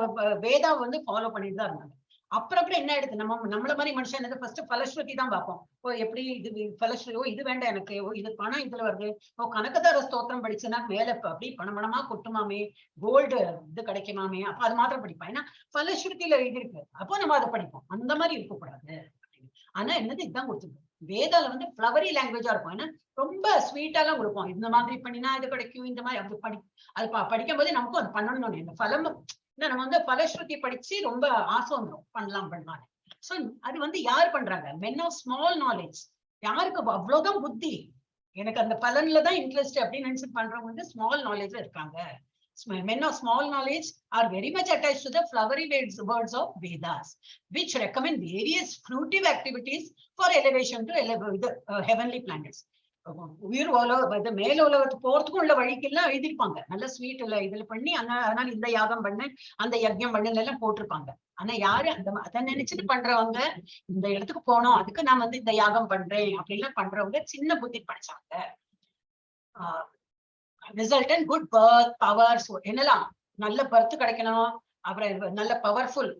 வேதா வந்து ஃபாலோ பண்ணிட்டு தான் இருந்தாங்க. அப்புறம் என்ன எடுத்து நம்மள மாதிரி மனுஷன் என்னது ஃபர்ஸ்ட் பலஸ்ருதி தான் பார்ப்போம். எப்படி இது பலஸ்ருதியோ இது வேண்டாம் எனக்கு, இது பணம் இதுல வருது, கனகதார ஸ்தோத்திரம் படிச்சுன்னா மேல அப்படி பணமா கொட்டுமாமே, கோல்டு இது கிடைக்குமாமே, அப்ப அது மாத்திரம் படிப்போம். ஏன்னா பலஸ்ருதியில எழுதியிருக்கு, அப்போ நம்ம அதை படிப்போம். அந்த மாதிரி இருக்கக்கூடாது. ஆனா என்னது இதுதான் கொடுத்துருக்கோம். வேதால வந்து ஃப்ளவரி லாங்குவேஜா இருக்கும். ஏன்னா ரொம்ப ஸ்வீட்டாலாம் கொடுப்போம். இந்த மாதிரி பண்ணினா இது கிடைக்கும், இந்த மாதிரி அப்படி அது படிக்கும் போது நமக்கும் அது பண்ணணும்னு இந்த பலம் நம்ம வந்து பலஸ்ருதி படிச்சு ரொம்ப ஆசை வந்துடும், பண்ணலாம். சோ அது வந்து யார் பண்றாங்க, men of small knowledge. யாருக்கு அவ்வளவுதான் புத்தி, எனக்கு அந்த பலன்ல தான் இன்ட்ரெஸ்ட் அப்படின்னு நினைச்சு பண்றவங்க வந்து ஸ்மால் நாலேஜ்ல இருக்காங்க. Men of small knowledge are very much attached to the flowery words of Vedas, which recommend various fruitive activities for elevation to heavenly planets. உயிர் மேல உலகத்துக்கு போறதுக்கும் உள்ள வழிக்கெல்லாம் எழுதிருப்பாங்க. நல்ல ஸ்வீட் இல்ல இதுல பண்ணி அதனால இந்த யாகம் பண்ணு, அந்த யஜ்யம் பண்ணுன்னு எல்லாம் போட்டிருப்பாங்க. ஆனா யாரு அதை நினைச்சிட்டு பண்றவங்க, இந்த இடத்துக்கு போனோம் அதுக்கு நான் வந்து இந்த யாகம் பண்றேன் அப்படின்லாம் பண்றவங்க சின்ன புத்தி படிச்சாங்க. Result and good birth powers, என்னெல்லாம் நல்ல பர்த் கிடைக்கணும், அப்புறம் நல்ல பவர்ஃபுல்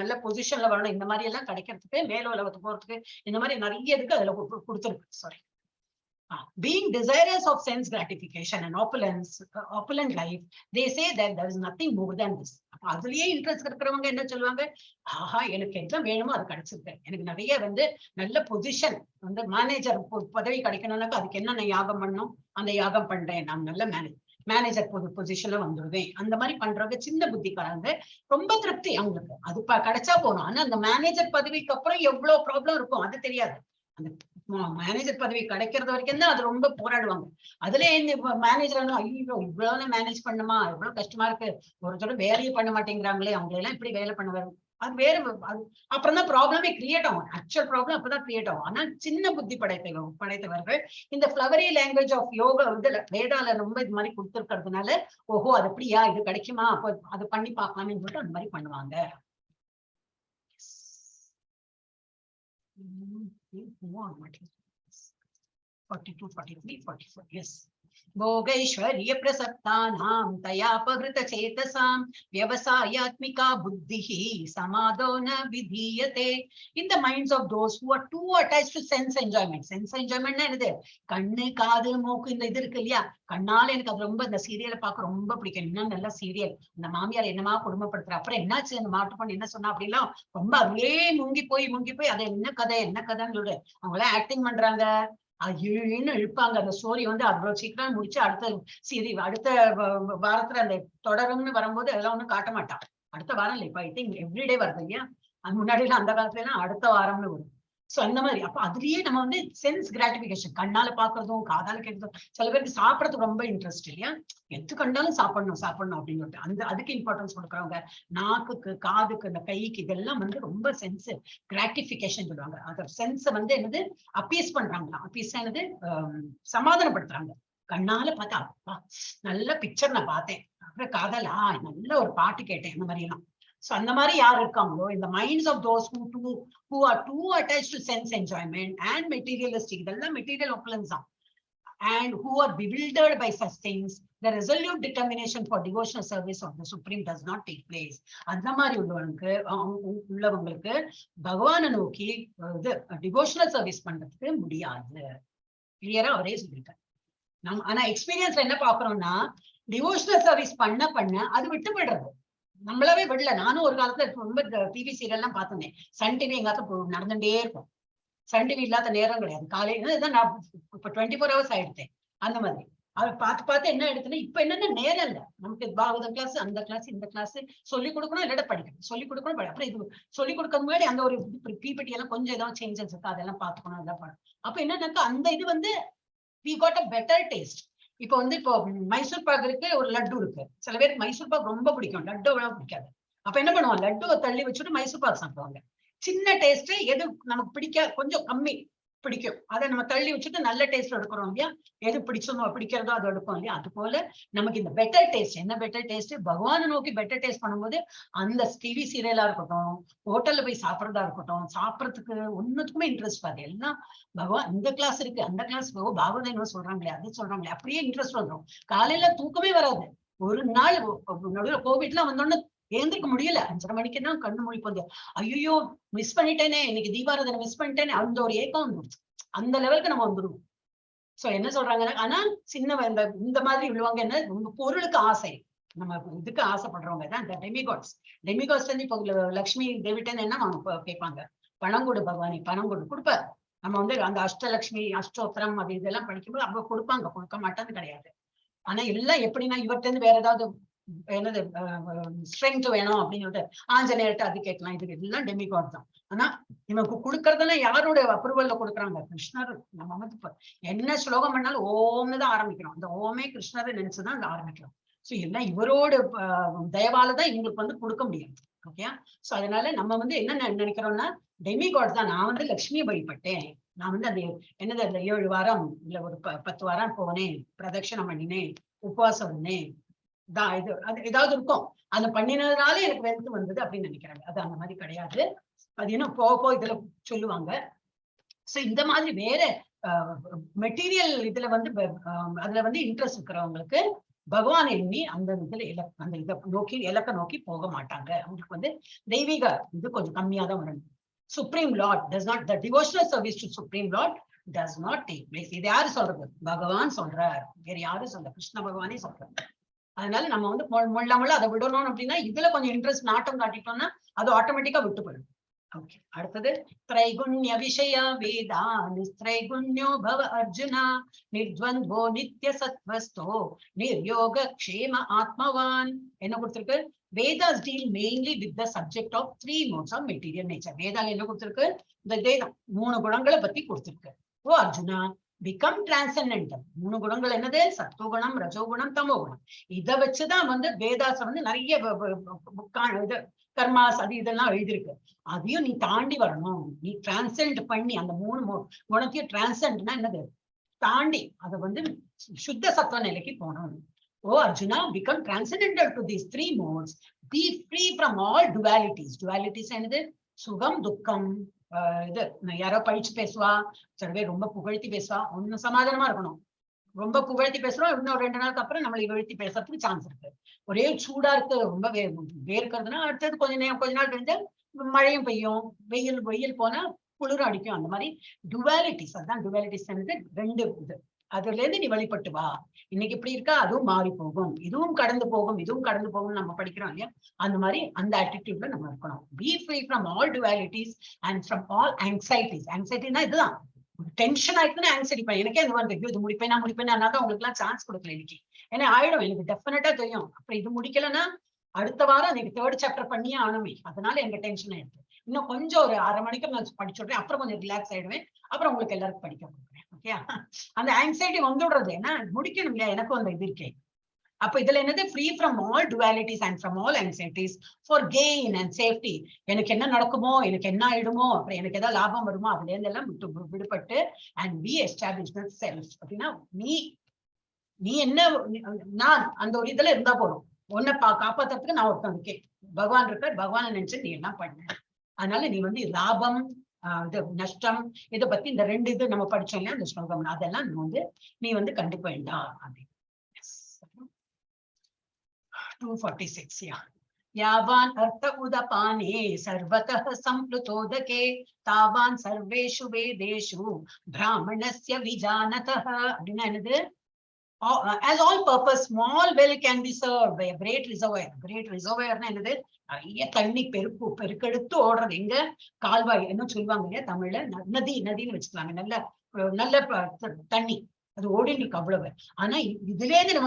நல்ல பொசிஷன்ல வரணும், இந்த மாதிரி எல்லாம் கிடைக்கிறதுக்கு மேல உலகத்துக்கு போறதுக்கு இந்த மாதிரி நிறைய இதுக்கு அதுல கொடுத்துருக்கு. Sorry, being desirous of sense gratification and opulent life, they say that there is nothing more than this. அதுலயே இன்ட்ரெஸ்ட் இருக்கிறவங்க என்ன சொல்லுவாங்க, எனக்கு எல்லாம் வேணுமோ அது கிடைச்சிருக்கு, எனக்கு நிறைய வந்து நல்ல பொசிஷன் வந்து மேனேஜர் பதவி கிடைக்கணும்னாக்கா அதுக்கு என்ன நான் யாகம் பண்ணணும், அந்த யாகம் பண்றேன், நான் நல்ல மேனேஜர் பொசிஷன்ல வந்துடுவேன். அந்த மாதிரி பண்றவங்க சின்ன புத்திக்காரங்க, ரொம்ப திருப்தி அவங்களுக்கு, அது கிடைச்சா போகணும். ஆனா அந்த மேனேஜர் பதவிக்கு அப்புறம் எவ்வளவு ப்ராப்ளம் இருக்கும் அது தெரியாது. அந்த மேனேஜர் பதவி கிடைக்கிறது வரைக்கும் தான் அது ரொம்ப போராடுவாங்க. அதுல இந்த மேனேஜர் ஐயோ இவ்வளவு மேனேஜ் பண்ணுமா, இவ்வளவு கஷ்டமா இருக்கு, ஒருத்தர் வேலையை பண்ண மாட்டேங்கிறாங்களே, அவங்க எல்லாம் இப்படி வேலை பண்ண வரும், அது வேற அப்புறம் தான் ப்ராப்ளமே கிரியேட் ஆகும். ஆக்சுவல் ப்ராப்ளம் அப்பதான் கிரியேட் ஆகும். ஆனா சின்ன புத்தி படைத்தவர்கள் இந்த ஃப்ளவரி லாங்குவேஜ் ஆஃப் யோகா வந்து வேதால ரொம்ப இது மாதிரி கொடுத்துருக்கிறதுனால, ஓஹோ அது அப்படியா, இது கிடைக்குமா, அப்போ அது பண்ணி பார்க்கலாம்னு சொல்லிட்டு அந்த மாதிரி பண்ணுவாங்க. Move on, 42, 43, 44. Yes. भोगैश्वर्य प्रसक्तानां तयापहृत चेतसां व्यवसायात्मिका बुद्धिः समादो न विधीयते in the minds of those who are too attached to sense enjoyment. Sense enjoyment னா என்னது, கண்ணு காது மூக்கு இந்த இது இருக்கு இல்லையா, கண்ணால எனக்கு அது ரொம்ப இந்த சீரியலை பார்க்க ரொம்ப பிடிக்கும். இன்னும் நல்ல சீரியல், இந்த மாமியார் என்னமா கொடுமைப்படுத்துற, அப்புறம் என்னாச்சு அந்த மாட்டு பொண்ணு என்ன சொன்னா அப்படிலாம் ரொம்ப அதுலயே முங்கி போய் அதை என்ன கதைன்னு சொல்லிட்டு அவங்க எல்லாம் ஆக்டிங் பண்றாங்க. இழுன்னு இழுப்பாங்க. அந்த ஸ்டோரி வந்து அவ்வளவு சீக்கிரம் முடிச்சு அடுத்த வாரத்துல அந்த தொடரும்னு வரும்போது அதெல்லாம் ஒண்ணும் காட்ட மாட்டான். அடுத்த வாரம் இல்லை, இப்ப ஐ திங்க் எவ்ரிடே வருது இல்லையா? அது முன்னாடி எல்லாம் அந்த காலத்துல எல்லாம் அடுத்த வாரம்னு வரும். சோ அந்த மாதிரி அப்ப அதுலயே நம்ம வந்து சென்ஸ் கிராட்டிபிகேஷன், கண்ணால பாக்குறதும் காதால கேட்கறதும். சில பேருக்கு சாப்பிடறதுக்கு ரொம்ப இன்ட்ரெஸ்ட் இல்லையா? எது கண்டாலும் சாப்பிடணும் சாப்பிடணும் அப்படின்னு அதுக்கு இம்பார்ட்டன்ஸ் கொடுக்குறவங்க. நாக்குக்கு, காதுக்கு, இந்த கைக்கு, இதெல்லாம் வந்து ரொம்ப சென்ஸ் கிராட்டிபிகேஷன் சொல்லுவாங்க. அந்த சென்ஸை வந்து என்னது அப்பீஸ் பண்றாங்களா? அப்பீஸ் என்னது சமாதானப்படுத்துறாங்க. கண்ணால பார்த்தா அப்பா நல்ல பிக்சர் நான் பார்த்தேன், அப்புறம் காதால நல்ல ஒரு பாட்டு கேட்டேன், இந்த மாதிரி எல்லாம். சோ அந்த மாதிரி யார் இருக்காங்களோ, இந்த minds of those who are too attached to sense enjoyment and materialistic, இதெல்லாம் மெட்டீரியல் opulence தான், and who are bewildered by such things, the resolute determination for devotional service of the Supreme does not take place. அந்த மாதிரி உள்ளவங்களுக்கு பகவானை நோக்கி devotional service பண்றதுக்கு முடியாது. கிளியரா அவரே சொல்லிட்டார். ஆனா எக்ஸ்பீரியன்ஸ்ல என்ன பாக்குறோம்னா, டிவோஷனல் சர்வீஸ் பண்ண அது விட்டு போயிடுறது. நம்மளாவே விடல. நானும் ஒரு காலத்துல ரொம்ப டிவி சீரியல் எல்லாம் பார்த்தேன். சன் டிவி எங்காத்த நடந்துட்டே இருக்கும். சன் டிவி இல்லாத நேரம் கிடையாது. காலையில இதான் நான் இப்ப 24 hours ஆயிடுத்தேன். அந்த மாதிரி அதை பார்த்து என்ன எடுத்துன்னா, இப்ப என்னன்னா நேரம் இல்ல நமக்கு. பாகவத கிளாஸ், அந்த கிளாஸ், இந்த கிளாஸ் சொல்லிக் கொடுக்கணும், இல்லாட்ட படிக்கணும், சொல்லிக் கொடுக்கணும். அப்புறம் இது சொல்லிக் கொடுக்க முன்னாடி அந்த ஒரு பிபிடி எல்லாம் கொஞ்சம் ஏதாவது சேஞ்சஸ் இருக்கு, அதெல்லாம் பார்த்துக்கணும், அதெல்லாம் பண்ணணும். அப்ப என்னன்னாக்கா அந்த இது வந்து we got a better taste. இப்போ வந்து இப்போ மைசூர் பாக் இருக்கு, ஒரு லட்டு இருக்கு. சில பேருக்கு மைசூர் பாக் ரொம்ப பிடிக்கும், லட்டு அவ்வளவு பிடிக்காது. அப்ப என்ன பண்ணுவாங்க, லட்டுவை தள்ளி வச்சுட்டு மைசூர் பாக் சாப்பிடுவாங்க. சின்ன டேஸ்ட் எது நமக்கு பிடிக்காது, கொஞ்சம் கம்மி பிடிக்கும், அதை நம்ம தள்ளி வச்சுட்டு நல்ல டேஸ்ட் எடுக்கிறோம் இல்லையா? எது பிடிக்கிறதோ அதை எடுப்போம் இல்லையா? அது போல நமக்கு இந்த பெட்டர் டேஸ்ட், என்ன பெட்டர் டேஸ்ட், பகவானை நோக்கி பெட்டர் டேஸ்ட் பண்ணும்போது அந்த டிவி சீரியலா இருக்கட்டும், ஹோட்டல்ல போய் சாப்பிட்றதா இருக்கட்டும், சாப்பிட்றதுக்கு ஒன்னுத்துக்குமே இன்ட்ரெஸ்ட் பாரு. எல்லாம் பகவான் இந்த கிளாஸ் இருக்கு, அந்த கிளாஸ் பாகவதம் என்ன சொல்றாங்களே, அது சொல்றாங்களே, அப்படியே இன்ட்ரெஸ்ட் வந்துடும். காலையில தூக்கமே வராது. ஒரு நாள் நடுவில் கோவிட்லாம் வந்தோன்னு ஏந்திருக்க முடியல. 5:30 மணிக்கு தான் கண்ணு மொழி போது, ஐயோ மிஸ் பண்ணிட்டேனே, இன்னைக்கு தீபாராதனை மிஸ் பண்ணிட்டேனே, அந்த ஒரு ஏக்கம் வந்துடும். அந்த லெவலுக்கு நம்ம வந்துடுவோம். சோ என்ன சொல்றாங்கன்னா, ஆனா சின்ன இந்த மாதிரி உள்ளவங்க என்ன, ரொம்ப பொருளுக்கு ஆசை, நம்ம இதுக்கு ஆசைப்படுறவங்க தான் இந்த டெமிகாட்ஸ். டெமிகாட்ஸ் வந்து இப்போ லட்சுமி தேவிட்டேன்னு என்ன அவங்க கேட்பாங்க, பணம் கொடு பகவானி, பணம் கொடுப்பாரு. நம்ம வந்து அந்த அஷ்டலட்சுமி அஷ்டோத்திரம் அது இதெல்லாம் படிக்கும்போது அவங்க கொடுப்பாங்க, கொடுக்க மாட்டான்னு கிடையாது. ஆனா எல்லாம் எப்படின்னா, இவர்கிட்ட இருந்து வேற ஏதாவது என்னது ஸ்ட்ரென்த் வேணும் அப்படின்னு சொல்லிட்டு ஆஞ்சநேயர்கிட்ட அது கேட்கலாம். இது எல்லாம் டெமிகாட் தான். ஆனா இவங்க கொடுக்கறதுலாம் யாரோட அப்ரூவல்ல கொடுக்குறாங்க? கிருஷ்ணர். நம்ம வந்து என்ன ஸ்லோகம் பண்ணாலும் ஓம்னு தான் ஆரம்பிக்கிறோம். அந்த ஓமே கிருஷ்ணரை நினைச்சுதான் அந்த ஆரம்பிக்கிறோம். சோ எல்லாம் இவரோட தயவாலதான் இவங்களுக்கு வந்து கொடுக்க முடியும். ஓகே. சோ அதனால நம்ம வந்து என்ன நினைக்கிறோம்னா, டெமிகாட் தான். நான் வந்து லட்சுமியை வழிபட்டேன், நான் வந்து அது என்னது அந்த 7 வாரம் இல்ல ஒரு 10 வாரம் போனேன், பிரதட்சணம் பண்ணினேன், உபவாசம் பண்ணேன், இது அது ஏதாவது இருக்கும், அது பண்ணினதுனால எனக்கு வெல்த் வந்தது அப்படின்னு நினைக்கிறாங்க. அது அந்த மாதிரி கிடையாது. அது என்ன போக இதுல சொல்லுவாங்க. சோ இந்த மாதிரி வேற மெட்டீரியல் இதுல வந்து அதுல வந்து இன்ட்ரெஸ்ட் இருக்கிறவங்களுக்கு பகவான் எண்ணி அந்த இதுல அந்த இதை நோக்கி இலக்க நோக்கி போக மாட்டாங்க. அவங்களுக்கு வந்து தெய்வீக இது கொஞ்சம் கம்மியா தான் வரணும். Supreme Lord does not, the devotional service to supreme Lord does not take place. இது யாரு சொல்றது? பகவான் சொல்றார், வேற யாரும் சொல்ற, கிருஷ்ண பகவானே சொல்றாரு. அதனால நம்ம வந்து முள்ள அதை விடணும் அப்படின்னா இதுல கொஞ்சம் இன்ட்ரெஸ்ட் நாட்டம் காட்டிட்டோம்னா அது ஆட்டோமேட்டிக்கா விட்டு போயிடும். ஓகே. அடுத்தது திரைகுண்ய விஷய வேதா நிஸ்திரைகுண்யோ பவ அர்ஜுனா நிர்த்வந்தோ நித்ய சத்வஸ்தோ நிர்யோக க்ஷேம ஆத்மவான். என்ன கொடுத்திருக்கு? Vedas deal mainly with the subject of 3 modes of material nature. வேதால என்ன கொடுத்திருக்கு? இந்த வேதம் 3 குணங்களை பத்தி கொடுத்திருக்கு. ஓ அர்ஜுனா, பிகம் டிரான்சென்டென்டல். 3 குணங்கள் என்னது? சத்துவகுணம், ரஜோகுணம், தமோகுணம். இதை வச்சுதான் வந்து வேதாச வந்து நிறைய இது கர்மாஸ் அது இதெல்லாம் எழுதியிருக்கு. அதையும் நீ தாண்டி வரணும், நீ டிரான்சென்ட் பண்ணி அந்த 3 குணத்தையும் டிரான்சென்ட்னா என்னது? தாண்டி அதை வந்து சுத்த சத்துவ நிலைக்கு போகணும். ஓ Arjuna, become transcendental to these 3 modes. Be free from all dualities. Dualities என்னது? சுகம், துக்கம். இது யாரோ பழிச்சு பேசுவா, சில பேர் ரொம்ப புகழ்த்தி பேசுவா, ஒன்னும் சமாதானமா இருக்கணும். ரொம்ப புகழ்த்தி பேசுறோம், இன்னும் 2 நாளுக்கு அப்புறம் நம்மளை இகழ்த்தி பேசுறதுக்கு சான்ஸ் இருக்கு. ஒரே சூடா இருக்கு, ரொம்ப வேர்க்கிறதுனா அடுத்தது கொஞ்ச நாள் கழிஞ்சு மழையும் பெய்யும், வெயில் போனா குளிரும் அடிக்கும். அந்த மாதிரி டுவாலிட்டிஸ். அதுதான் டுவாலிட்டிஸ். 2 இது. அதுல இருந்து நீ வழிபட்டு வா. இன்னைக்கு இப்படி இருக்கா, அதுவும் மாறி போகும், இதுவும் கடந்து போகும், இதுவும் கடந்து போகும் நம்ம படிக்கிறோம் இல்லையா? அந்த மாதிரி அந்த ஆட்டிடியூட்ல நம்ம இருக்கணும். Be free from all dualities and from all anxieties. ஆங்ஸைட்டினா இதுதான், டென்ஷன் ஆயிட்டுன்னு ஆங்ஸைட்டி பண்ண எனக்கே இந்த மாதிரி இது முடிப்பேன் நான் முடிப்பேன் தான் உங்களுக்கு எல்லாம் சான்ஸ் கொடுக்கல இன்னைக்கு. ஏன்னா ஆயிடும் எனக்கு டெஃபினட்டா தெரியும். அப்புறம் இது முடிக்கலன்னா அடுத்த வாரம் எனக்கு 3rd சாப்டர் பண்ணியே ஆகணுமே. அதனால எனக்கு டென்ஷன் ஆயிடுது. இன்னும் கொஞ்சம் ஒரு 1/2 மணிக்கு நான் படிச்சுடுறேன். அப்புறம் கொஞ்சம் ரிலாக்ஸ் ஆயிடுவேன். அப்புறம் உங்களுக்கு எல்லாருக்கும் படிக்க கொடுக்குறேன். ஓகே, அந்த ஆங்ஸைட்டி வந்துடுறது ஏன்னா முடிக்கணும் இல்லையா, எனக்கும் அந்த இது இருக்கேன். அப்ப இதுல என்னது, free from all dualities and from all anxieties for gain and safety. எனக்கு என்ன நடக்குமோ, எனக்கு என்ன ஆயிடுமோ, அப்புறம் எனக்கு ஏதாவது லாபம் வருமோ, அதுல இருந்து எல்லாம் விடுபட்டு அண்ட் பி எஸ்டாப்ளிஷ் செல்ஃப். அப்படின்னா நீ என்ன, நான் அந்த ஒரு இதுல இருந்தா போதும். உன்னை காப்பாத்துறதுக்கு நான் ஒருத்தன் இருக்கேன். பகவான் இருக்க, பகவானை நினைச்சு நீ என்ன பண்ண. அதனால நீ வந்து லாபம் இது நஷ்டம் இதை பத்தி இந்த 2 இது நம்ம படிச்சோம் இல்லையா அந்த ஸ்லோகம், அதெல்லாம் நீ வந்து கண்டுக்க வேண்டாம் அப்படின்னு. 246 யாவான் அர்த்த உதபானே சர்வதः சம்ப்ளுதோதகே தாவான் சர்வேஷு வேதேஷு பிராமணஸ்ய விஜானதः. அப்படின்னா என்னது, as all purpose small well can be served by a great reservoir. Great reservoir னா என்னது, நிறைய தண்ணி பெருக்கெடுத்து ஓடுறது. எங்க கால்வாய் என்ன சொல்லுவாங்க இல்லையா தமிழ்ல, நதின்னு வச்சுக்கலாங்க. நல்ல தண்ணி அது ஓடிட்டு இருக்கு அவ்வளவு. ஆனா இதுல இருந்து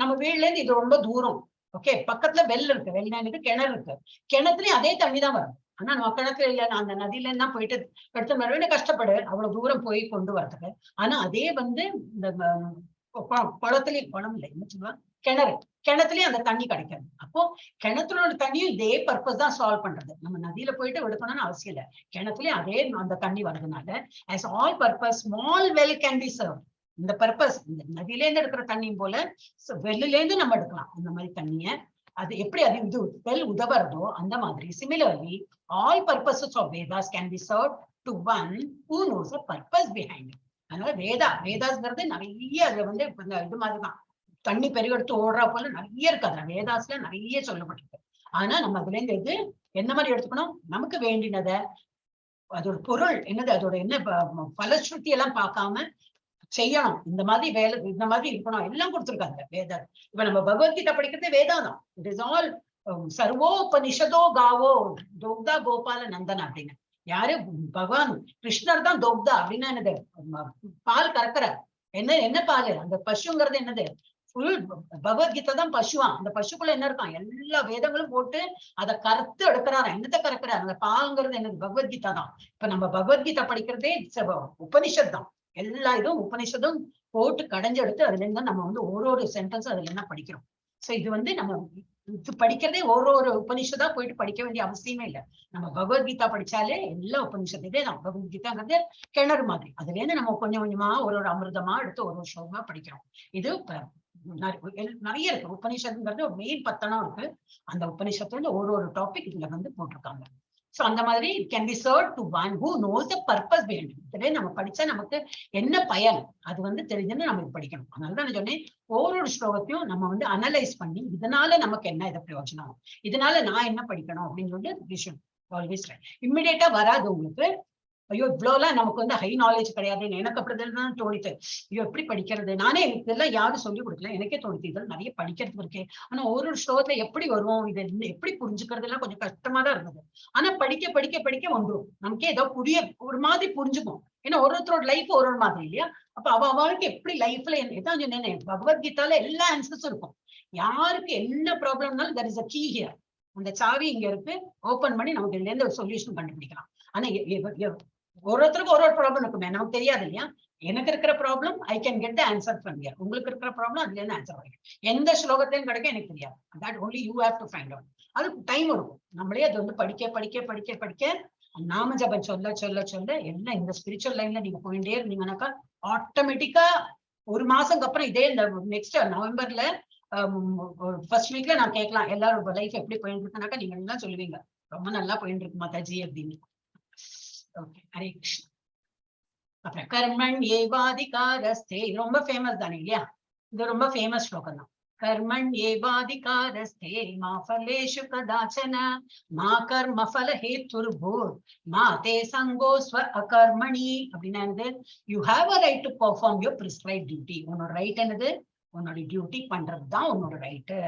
நம்ம வீட்டுல இருந்து இது ரொம்ப தூரம். ஓகே, பக்கத்துல வெல் இருக்கு, வெள்ளாண்டு கிணறு இருக்கு, கிணத்துலயும் அதே தண்ணி தான் வரும். ஆனா நம்ம கிணத்துல இல்ல, அந்த நதியில இருந்தா போயிட்டு எடுத்து மறுபடியும் கஷ்டப்படு அவ்வளவு தூரம் போய் கொண்டு வரதுக்கு. ஆனா அதே வந்து இந்த குளத்துலயும், குளம் இல்லை என்ன சொல்லுவாங்க, கிணத்துலயும் அந்த தண்ணி கிடைக்காது. அப்போ கிணத்துல தண்ணியும் இதே பர்பஸ் தான் சால்வ் பண்றது. நம்ம நதியில போயிட்டு எடுக்கணும்னு அவசியம் இல்லை, கிணத்துலயும் அதே அந்த தண்ணி வர்றதுனால as all purpose small well can be served. இந்த பர்பஸ் இந்த நதியில இருந்து எடுக்கிற தண்ணியும் போல வெள்ளில இருந்து நம்ம எடுக்கலாம் அந்த மாதிரி தண்ணிய. அது எப்படி அது இது வெல் உதவுறதோ அந்த மாதிரி similarly all purposes of Vedas can be served to one who knows the purpose behind it. அதனால வேதாஸ்ங்கிறது நிறைய அதுல வந்து இது மாதிரிதான் தண்ணி பெருகெடுத்து ஓடுறா போல நிறைய இருக்கு. அதுல வேதாஸ்ல நிறைய சொல்லப்பட்டிருக்கு. ஆனா நம்ம அதுல இருந்து எது என்ன மாதிரி எடுத்துக்கணும், நமக்கு வேண்டினதை அதோட பொருள் என்னது, அதோட என்ன பலஸ்ருதி எல்லாம் பார்க்காம செய்யணும். இந்த மாதிரி வேலை இந்த மாதிரி இருக்கணும் எல்லாம் கொடுத்துருக்காங்க வேதம். இப்ப நம்ம பகவத்கீதை படிக்கிறதே வேதாந்தம். It is all சர்வோபனிஷதோ காவோ தோக்தா Gopala Nandan அப்படின்னு. யாரு, பகவான் கிருஷ்ணர் தான் தோக்தா. அப்படின்னா என்னது, பால் கறக்கிற என்ன பால், அந்த பசுங்கிறது என்னது, ஃபுல் பகவத்கீதை தான் பசுவா. அந்த பசுக்குள்ள என்ன இருக்கான், எல்லா வேதங்களும் போட்டு அதை கருத்து எடுக்கிறாரு. என்னத்தை கறக்குறாரு, அந்த பால்ங்கிறது என்னது, பகவத்கீதா தான். இப்ப நம்ம பகவத்கீதை படிக்கிறதே உபனிஷத் தான். எல்லா இதுவும் உபனிஷத்தும் போட்டு கடைஞ்சு எடுத்து அதுல இருந்து நம்ம வந்து ஒரு சென்டென்ஸ் அதுல என்ன படிக்கிறோம். சோ இது வந்து நம்ம இது படிக்கிறதே ஒரு உபனிஷதா போயிட்டு படிக்க வேண்டிய அவசியமே இல்லை. நம்ம பகவத்கீதா படிச்சாலே எல்லா உபனிஷத்துக்கே நம்ம பகவத்கீதாங்கிறது கிணறு மாதிரி. அதுல இருந்து நம்ம கொஞ்சம் கொஞ்சமா ஒரு அமிர்தமா எடுத்து ஒரு ஸ்லோகமா படிக்கிறோம். இது நிறைய இருக்கு. உபனிஷத்துங்கிறது ஒரு மெயின் 10 இருக்கு. அந்த உபனிஷத்துல இருந்து ஒரு டாபிக் இதுல வந்து போட்டிருக்காங்க. சோ அந்த மாதிரி it can be served to one who knows the purpose behind it. இதே நம்ம படிச்சா நமக்கு என்ன பயன் அது வந்து தெரிஞ்சுன்னு நம்ம படிக்கணும். அதனாலதான் நான் சொன்னேன், ஒவ்வொரு ஸ்லோகத்தையும் நம்ம வந்து அனலைஸ் பண்ணி இதனால நமக்கு என்ன இதை பிரயோஜனம், இதனால நான் என்ன படிக்கணும் அப்படின்னு சொல்லிட்டு விஷயம் ஆல்வேஸ் இம்மிடியேட்டா வராது உங்களுக்கு. ஐயோ இவ்வளவுலாம் நமக்கு வந்து ஹை நாலேஜ் கிடையாதுன்னு எனக்கு அப்படிதான் தோணிட்டு, ஐயோ எப்படி படிக்கிறது, நானே எனக்கு இதெல்லாம் யாரும் சொல்லிக் கொடுக்கல, எனக்கே தோணிட்டு இதெல்லாம் நிறைய படிக்கிறதுக்கு இருக்கு. ஆனா ஒரு ஸ்லோகத்துல எப்படி வரும், இது எப்படி புரிஞ்சுக்கிறது எல்லாம் கொஞ்சம் கஷ்டமா தான் இருந்தது. ஆனா படிக்க படிக்க படிக்க வந்துடும் நமக்கே ஏதோ ஒரு மாதிரி புரிஞ்சுக்கும். ஏன்னா ஒருத்தரோட லைஃப் ஒரு மாதிரி இல்லையா. அப்ப அவளுக்கு எப்படி லைஃப்ல எதான் சொன்னேன், பகவத்கீதால எல்லா ஆன்சர்ஸும் இருக்கும். யாருக்கு என்ன ப்ராப்ளம்னாலும் there is a key here. அந்த சாவி இங்க இருக்கு, ஓபன் பண்ணி நமக்கு இதுல இருந்து ஒரு சொல்யூஷன் கண்டுபிடிக்கலாம். ஆனா ஒருத்தருக்கு ஒரு ப்ராப்ளம் இருக்குமே, நமக்கு தெரியாது இல்லையா. எனக்கு இருக்கிற problem I can get the answer from here. உங்களுக்கு இருக்கிற ப்ராப்ளம் அதுல இருந்து ஆன்சர் கிடைக்கும். எந்த ஸ்லோகத்தையும் கிடைக்கும் எனக்கு தெரியாது. That only you have to find out. அதுக்கு டைம் இருக்கும். நம்மளே அது வந்து படிக்க படிக்க படிக்க படிக்க நாம ஜபம் சொல்ல சொல்ல சொல்ல எல்லாம் இந்த ஸ்பிரிச்சுவல் லைன்ல நீங்க போயிட்டே இருந்தீங்கன்னாக்கா ஆட்டோமேட்டிக்கா ஒரு மாசத்துக்கு அப்புறம் இதே இந்த நெக்ஸ்ட் நவம்பர்ல ஃபர்ஸ்ட் வீக்ல நான் கேட்கலாம் எல்லாரும் லைஃப் எப்படி போயிட்டு இருக்குனாக்கா நீங்க எல்லாம் சொல்லுவீங்க ரொம்ப நல்லா போயிட்டு இருக்கு மாதாஜி அப்படின்னு. ஓகே, ஹரே கிருஷ்ணா. அப்புறம் கர்மன் ஏவாதிகாரஸ்தே ரொம்ப ஃபேமஸ் தானே இல்லையா, இது ரொம்ப ஃபேமஸ் ஸ்லோகம் தான். கர்மன் ஏவாதிகாரஸ்தே மா ஃபலேஷு கதாச்சன மா கர்ம ஃபல ஹேதுர்பூர் மா தே சங்கோஸ்வ அகர்மணி. அப்படின்னா என்னது, you have a right to perform your prescribed duty. உன்னோட ரைட் என்னது, உன்னோட டியூட்டி பண்றது தான் உன்னோட right.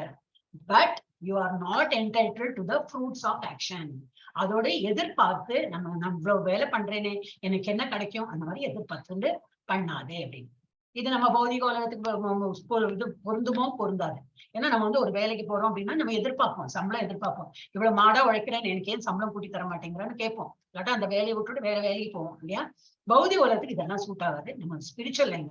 But you are not entitled to the fruits of action. அதோட எதிர்பார்த்து நம்ம இவ்வளவு வேலை பண்றேனே எனக்கு என்ன கிடைக்கும் அந்த மாதிரி எதிர்பார்த்து பண்ணாதே அப்படின்னு. இது நம்ம பௌதிக உலகத்துக்கு இது பொருந்துமோ பொருந்தாது. ஏன்னா நம்ம வந்து ஒரு வேலைக்கு போறோம் அப்படின்னா நம்ம எதிர்பார்ப்போம், சம்பளம் எதிர்பார்ப்போம். இவ்வளவு மாடா உழைக்கிறேன்னு எனக்கு ஏன் சம்பளம் கூட்டி தர மாட்டேங்கிறான்னு கேட்போம். இல்லாட்டா அந்த வேலையை விட்டுட்டு வேற வேலைக்கு போவோம் இல்லையா? பௌதிக உலகத்துக்கு இதெல்லாம் சூட் ஆகாது. நம்ம ஸ்பிரிச்சுவல் லைன்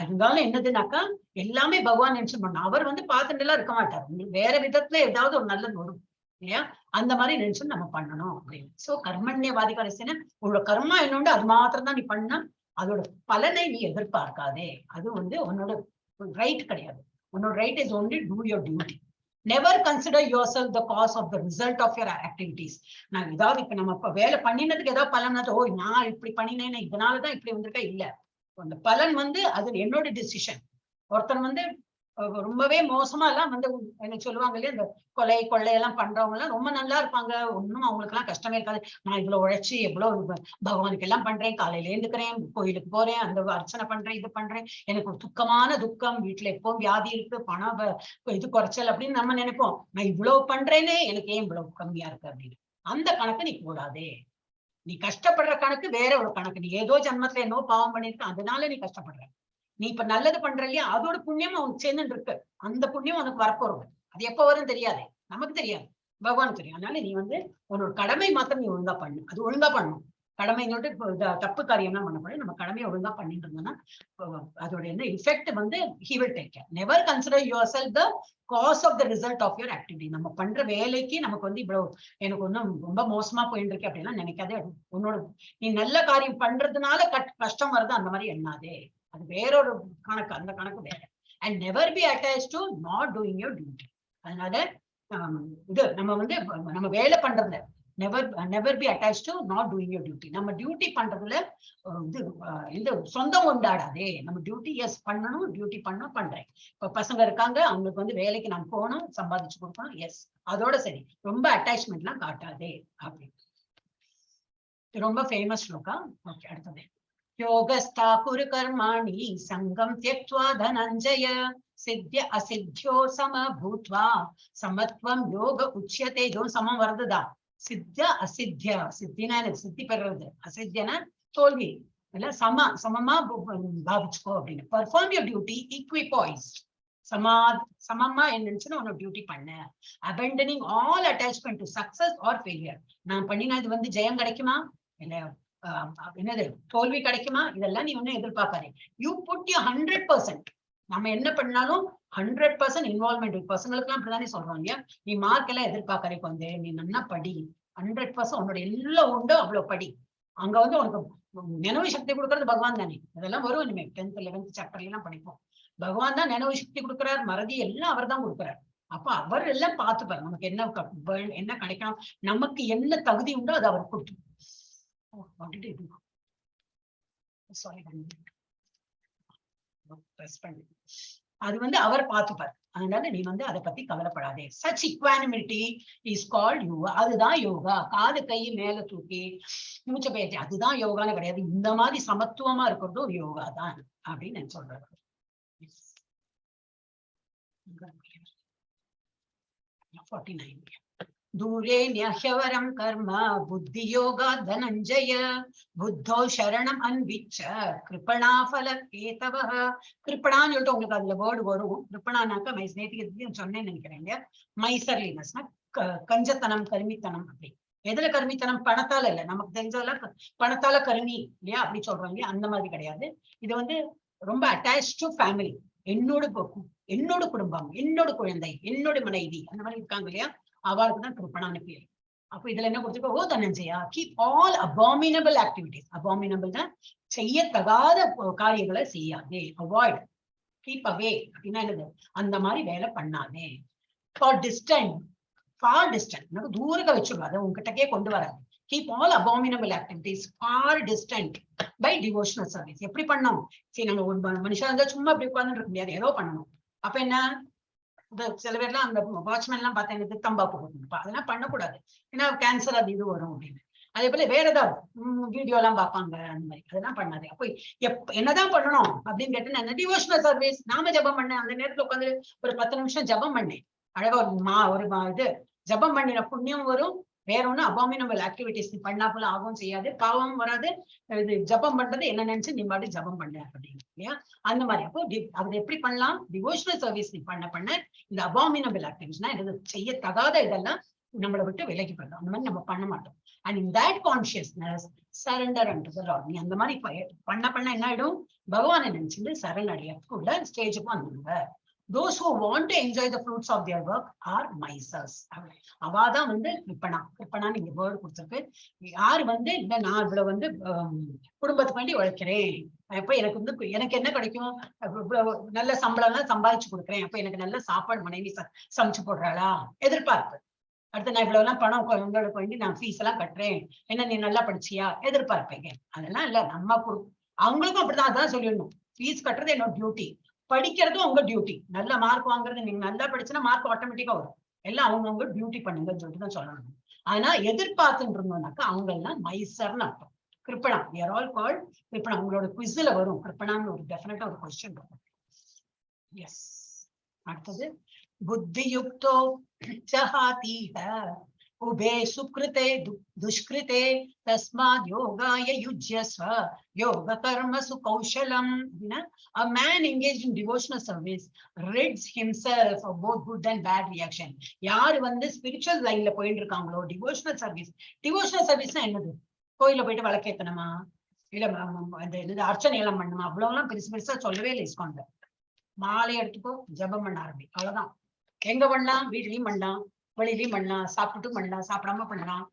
இருந்தாலும் என்னதுனாக்கா எல்லாமே பகவான் நினைச்சு பண்ணணும். அவர் வந்து பார்த்துட்டு எல்லாம் இருக்க மாட்டார். வேற விதத்துல ஏதாவது ஒரு நல்லது வரும் இல்லையா? அந்த மாதிரி நினைச்சு நம்ம பண்ணணும் அப்படின்னு. சோ கர்மண்யவாதி கடைசினா உங்களோட கர்மா என்னோட அது மாத்திரம் தான் நீ பண்ணா, அதோட பலனை நீ எதிர்பார்க்காதே. அது வந்து உன்னோட ரைட் கிடையாது. உன்னோட right is only to your duty. Never consider yourself the cause of the result of your activities. நான் ஏதாவது இப்ப நம்ம வேலை பண்ணினதுக்கு ஏதாவது பலன், ஓ நான் இப்படி பண்ணினேன்னு இதனாலதான் இப்படி வந்திருக்கா இல்ல. அந்த பலன் வந்து அது என்னோட டிசிஷன். ஒருத்தர் வந்து ரொம்பவே மோசமா எல்லாம் வந்து என்ன சொல்லுவாங்க இல்லையா, இந்த கொலை கொள்ளையெல்லாம் பண்றவங்க எல்லாம் ரொம்ப நல்லா இருப்பாங்க, ஒன்னும் அவங்களுக்கு எல்லாம் கஷ்டமே இருக்காது. நான் இவ்வளவு உழைச்சி எவ்வளவு பகவானுக்கு எல்லாம் பண்றேன், காலையில எழுந்துக்கிறேன், கோயிலுக்கு போறேன், அந்த அர்ச்சனை பண்றேன், இது பண்றேன், எனக்கு ஒரு துக்கமான துக்கம், வீட்டுல எப்பவும் வியாதி இருக்கு, பணம் இது குறைச்சல் அப்படின்னு நம்ம நினைப்போம். நான் இவ்வளவு பண்றேனே எனக்கு ஏன் இவ்வளவு கம்மியா இருக்கு அப்படின்னு. அந்த கணக்கு நீ கூடாதே. நீ கஷ்டப்படுற கணக்கு வேற ஒரு கணக்கு. நீ ஏதோ ஜன்மத்துல என்னோ பாவம் பண்ணிருக்க, அதனால நீ கஷ்டப்படுற. நீ இப்ப நல்லது பண்ற இல்லையா, அதோட புண்ணியம் அவனுக்கு சேர்ந்து இருக்கு. அந்த புண்ணியம் உனக்கு வரப்போறது. அது எப்ப வரும் தெரியாது, நமக்கு தெரியாது, பகவானுக்கு தெரியும். அதனால நீ வந்து உன்னோட கடமை மாத்திரம் நீ ஒழுங்கா பண்ணு. அது ஒழுங்கா பண்ணணும். கடமை தப்பு காரியம்லாம் பண்ணக்கூடாது. நம்ம கடமையை ஒழுங்கா பண்ணிட்டு இருந்தோம்னா அதோட என்ன இஃபெக்ட் வந்து he will take care. Never consider yourself the cause of the result of your activity. நம்ம பண்ற வேலைக்கு நமக்கு வந்து இவ்வளவு எனக்கு ஒன்னும் ரொம்ப மோசமா போயிட்டு இருக்கு அப்படின்னா நினைக்காதே. உன்னோட நீ நல்ல காரியம் பண்றதுனால கஷ்டம் வருது அந்த மாதிரி எண்ணாதே. அது வேறொரு கணக்கு, அந்த கணக்கு வேற. And never be attached to not doing your duty. அதனால இது நம்ம வந்து நம்ம வேலை பண்றதுல never be attached to not doing your duty. நம்ம டியூட்டி பண்றதுல இது இந்த சொந்தம் கொண்டாடாதே. நம்ம டியூட்டி எஸ் பண்ணணும், டியூட்டி பண்ணணும், பண்றேன். இப்ப பசங்க இருக்காங்க, அவங்களுக்கு வந்து வேலைக்கு நான் போகணும், சம்பாதிச்சு கொடுக்கணும், எஸ் அதோட சரி. ரொம்ப அட்டாச்மெண்ட் எல்லாம் காட்டாதே அப்படின்னு. ரொம்ப ஃபேமஸ் ஸ்லோகா. ஓகே, அடுத்தது. योगस्था कुरु कर्माणि संगम त्यक्त्वा धनंजय सिद्ध्य असिद्ध्यो सम भूत्वा समत्वम योग उच्यते. जो समम वर्ददा. सिद्ध्य असिद्ध्य, सिद्धिना सिद्धि பெறுறது, அசித்தியனா தோல்வி இல்ல, சமமா பாவிச்சுக்கோ அப்படின்னு. Perform your duty equipoised. சமமா என்னன்னு உன்னோட டியூட்டி பண்ண. Abandoning all attachment to success or failure. நான் பண்ணினா இது வந்து ஜெயம் கிடைக்குமா இல்ல என்னது தோல்வி கிடைக்குமா, இதெல்லாம் நீ ஒன்னும் எதிர்பார்க்காதே. You put you 100%. நம்ம என்ன பண்ணாலும் 100% இன்வால்மெண்ட். பசங்களுக்கு எல்லாம் அப்படிதானே சொல்றோம் இல்லையா, நீ மார்க் எல்லாம் எதிர்பார்க்கறே, வந்து நீ நல்லா படி, 100% உன்னோட எல்லாம் உண்டு, அவ்வளவு படி. அங்க வந்து உனக்கு நினைவு சக்தி கொடுக்கறது பகவான் தானே. அதெல்லாம் வரும் இனிமே 10th 11th சாப்டர்ல எல்லாம் படிப்போம். பகவான் தான் நினைவு சக்தி கொடுக்குறார், மறதி எல்லாம் அவர் தான் கொடுக்குறார். அப்ப அவர் எல்லாம் பார்த்துப்பார் நமக்கு என்ன கிடைக்கணும், நமக்கு என்ன தகுதி உண்டோ அதை அவர் கொடுத்து. Oh, what did I do? Sorry. அது வந்து அவர் பார்த்துப்பார். அதனால நீ வந்து அதை பத்தி கவலைப்படாதே. Such equanimity is called yoga. அதுதான் யோகா. காது கை மேல தூக்கி மூச்சை பயிற்சி, அதுதான் யோகான்னு கிடையாது. இந்த மாதிரி சமத்துவமா இருக்கிறது ஒரு யோகா தான் அப்படின்னு நான் சொல்றேன். दूरे न्यह्यवरं कर्म बुद्धि योगा धनंजय बुद्धो शरणम अन्विच्छ कृपणा फल केतवः. கிருப்பணான்னு சொல்லிட்டு உங்களுக்கு அதுல வேர்டு வரும். கிருப்பணானாக்க நேற்றுக்கு சொன்னேன்னு நினைக்கிறேன் இல்லையா, மைசர்லினஸ்னா கஞ்சத்தனம், கருமித்தனம். அப்படி எதுல கருமித்தனம்? பணத்தால இல்ல, நமக்கு தெரிஞ்சதெல்லாம் பணத்தால கருமி இல்லையா, அப்படி சொல்றோம் இல்லையா, அந்த மாதிரி கிடையாது. இது வந்து ரொம்ப அட்டாச் டு ஃபேமிலி. என்னோட குடும்பம், என்னோட குழந்தை, என்னோட மனைவி, அந்த மாதிரி இருக்காங்க இல்லையா, அவளுக்கு தான் கிருப்பணான்னு பேர். அப்ப இதுல என்ன கொடுத்துருக்கோம், ஓ Dhananjaya keep all abominable activities. Abominable தான் செய்யத்தகாத காரியங்களை செய்யாதே. அவாய்ட், கீப் அவே அப்படின்னா என்னது, அந்த மாதிரி வேலை பண்ணாதே. ஃபார் டிஸ்டன்ட் நமக்கு தூரத்தை வச்சுருவாது, உங்ககிட்டக்கே கொண்டு வராது. Keep all abominable activities far distant by devotional service. எப்படி பண்ணோம், சரி நம்ம ஒரு மனுஷன் இருந்தா சும்மா அப்படி உட்கார்ந்து இருக்க முடியாது, ஏதோ பண்ணணும். அப்ப என்ன, சில பேர்லாம் அந்த வாட்ச்மேன் எல்லாம் பார்த்தா எனக்கு தம்பாக்கு போட்டுப்பா, அதெல்லாம் பண்ணக்கூடாது, ஏன்னா கேன்சர் அது இது வரும் அப்படின்னு. அதே போல வேற ஏதாவது வீடியோ எல்லாம் பார்ப்பாங்க, அந்த மாதிரி அதெல்லாம் பண்ணாது. அப்போ என்னதான் பண்ணணும் அப்படின்னு கேட்டேன்னா, டிவோஷனல் சர்வீஸ். நாம ஜபம் பண்ணேன், அந்த நேரத்துல உட்காந்து ஒரு 10 நிமிஷம் ஜபம் பண்ணேன் அழகா ஒரு இது ஜபம் பண்ணின புண்ணியம் வரும். வேற ஒண்ணும் அபாமினபிள் ஆக்டிவிட்டிஸ் நீ பண்ணா போல ஆகவும் செய்யாது, பாவமும் வராது. இது ஜபம் பண்றது என்ன நினைச்சு நீ பாட்டு ஜபம் பண்ண அப்படின்னு இல்லையா? அந்த மாதிரி. அப்போ அது எப்படி பண்ணலாம்? டிவோஷனல் சர்வீஸ் நீ பண்ண இந்த அபாமினபிள் ஆக்டிவிட்டிஸ்னா இது செய்ய தகாத இதெல்லாம் நம்மளை விட்டு விலகி போயிடும். அந்த மாதிரி நம்ம பண்ண மாட்டோம். And in that consciousness surrender and the Lord. நீ அந்த மாதிரி பண்ண என்ன ஆயிடும்? பகவானை நினைச்சிட்டு சரணடையக்குள்ள ஸ்டேஜுக்கு வந்துடுங்க. Those who want to enjoy the fruits of their work are misers. அவாதான் வந்து கிருப்பனா நீங்க வேர்டு கொடுத்துருக்கு. யார் வந்து இந்த நான் இவ்வளவு வந்து குடும்பத்துக்கு வேண்டி உழைக்கிறேன், அப்ப எனக்கு வந்து எனக்கு என்ன கிடைக்கும்? நல்ல சம்பளம் எல்லாம் சம்பாதிச்சு கொடுக்குறேன், அப்ப எனக்கு நல்ல சாப்பாடு மனைவி சமைச்சு போடுறாளா எதிர்பார்ப்பு. அடுத்து நான் இவ்வளவு எல்லாம் பணம் உங்களுக்கு வேண்டி நான் ஃபீஸ் எல்லாம் கட்டுறேன், என்ன நீ நல்லா படிச்சியா எதிர்பார்ப்பீங்க. அதெல்லாம் இல்ல, நம்ம அவங்களுக்கும் அப்படிதான். அதான் சொல்லிடணும், ஃபீஸ் கட்டுறது என்னோட டியூட்டி, படிக்கிறதும் உங்க டியூட்டி. நல்ல மார்க் வாங்குறது, நீங்க நல்லா படிச்சுன்னா மார்க் ஆட்டோமேட்டிக்கா வரும். எல்லாம் அவங்கவுங்க டியூட்டி பண்ணுங்கன்னு சொல்லிட்டு தான் சொல்லணும். ஆனா எதிர்பார்த்துட்டு இருந்தோம்னாக்கா அவங்க எல்லாம் மைசர்னு அர்த்தம். கிருப்பணா, we are all called கிருப்பணா. உங்களோட குவிஸ்ல வரும் கிருப்பணான்னு ஒரு டெஃபினட்டா ஒரு கொஸ்டின் இருக்கும். எஸ். அடுத்தது புத்தியுக்தோ ஜஹாதீஹ உபே சுக்ருதே துஷ்கிருதே தஸ்மாத் யோகாய யுஜ்யஸ்வ யோக கர்மசு கௌஷலம். A man engaged in devotional service rids himself of both good and bad reaction. யாரு வந்து ஸ்பிரிச்சுவல் லைன்ல போயிட்டு இருக்காங்களோ, டிவோஷனல் சர்வீஸ்னா என்னது? கோயில போயிட்டு விளக்கேத்தணுமா, இல்ல அர்ச்சனை எல்லாம் பண்ணுமா? அவ்வளவுலாம் பெருசா சொல்லவே இல்லை ISKCON. மாலை எடுத்துக்கோ, ஜபம் பண்ண ஆரம்பி, அவ்வளவுதான். எங்க பண்ணலாம்? வீட்லயும் பண்ணலாம், வெளியிலயும் பண்ணலாம், சாப்பிட்டுட்டும் பண்ணலாம், சாப்பிடாம பண்ணலாம்,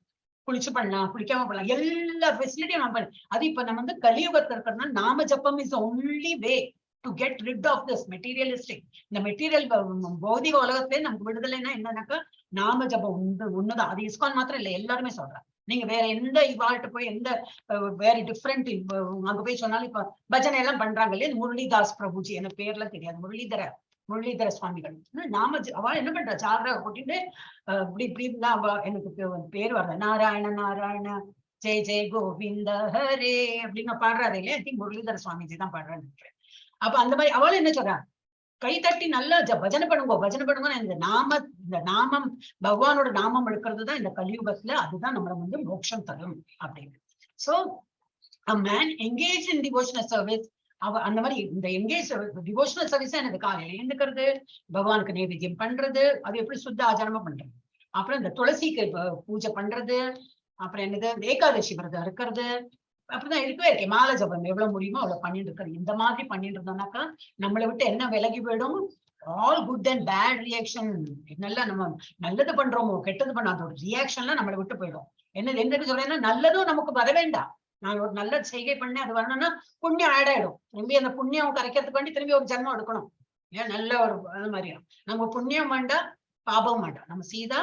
குளிச்சு பண்ணலாம், குளிக்காம பண்ணலாம், எல்லா ஃபெசிலிட்டியும் நம்ம பண்ணலாம். அது இப்ப நம்ம வந்து கலியுகத்துல இருக்கிறதுனா நாம japam is only way to get rid of this materialistic. இந்த மெட்டீரியல் பௌதிக உலகத்திலே நமக்கு விடுதலைன்னா என்னன்னாக்கா நாம ஜபம் ஒண்ணுதான். அது ISKCON மாத்திரம் இல்லை, எல்லாருமே சொல்றாங்க. நீங்க வேற எந்த இவாள்கிட்ட போய் எந்த வேற டிஃப்ரெண்ட் அங்க போய் சொன்னாலும் இப்ப பஜனை எல்லாம் பண்றாங்க இல்லையா? முரளிதாஸ் பிரபுஜி, எனக்கு பேர்லாம் தெரியாது, முரளிதர சுவாமிகள். நாம அவ என்ன பண்றா, சார்ரா கொட்டிட்டு இப்படி எனக்கு பேர் வரல, நாராயண நாராயண ஜெய ஜெய கோவிந்த ஹரே அப்படின்னு பாடுறாரு இல்லையா? முரளிதர சுவாமிஜி தான் பாடுறான்னு. அப்ப அந்த மாதிரி அவளும் என்ன சொல்றா, கை தட்டி நல்லா பஜனை பண்ணுங்க. இந்த நாமம் பகவானோட நாமம் எடுக்கிறது தான் இந்த கலியுகத்துல, அதுதான் நம்மள வந்து மோட்சம் தரும் அப்படின்னு. So a man engaged in devotional service, அந்த மாதிரி இந்த எங்கேஜ் டிவோஷனல் சர்வீஸ் எனக்கு காலையில எழுந்துக்கிறது, பகவானுக்கு நைவேத்தியம் பண்றது, அது எப்படி சுத்த ஆச்சாரமா பண்றது, அப்புறம் இந்த துளசிக்கு பூஜை பண்றது, அப்புறம் என்னது ஏகாதசி விரதம் இருக்கிறது, அப்படிதான் இருக்கவே இருக்கேன். மாலை ஜபம் எவ்வளவு முடியுமோ அவ்வளவு பண்ணிட்டு இருக்கிறது. இந்த மாதிரி பண்ணிட்டு இருந்தோம்னாக்கா நம்மளை விட்டு என்ன விலகி போயிடும்? All good and bad reaction. நல்லா நம்ம நல்லது பண்றோமோ கெட்டது பண்ணாத ஒரு ரியாக்ஷன்லாம் நம்மளை விட்டு போயிடும். என்னன்னு சொல்றேன்னா, நல்லதும் நமக்கு வர வேண்டாம். நான் ஒரு நல்ல செய்கை பண்ணேன், அது வரணும்னா புண்ணியம் ஆட் ஆயிடும். திரும்பி அந்த புண்ணியம் கரைக்கிறதுக்கு வேண்டி திரும்பி ஒரு ஜென்மம் எடுக்கணும். ஏன் நல்ல ஒரு அது மாதிரியா நம்ம புண்ணியம் வேண்டாம், பாபம் வேண்டாம். நம்ம சீதா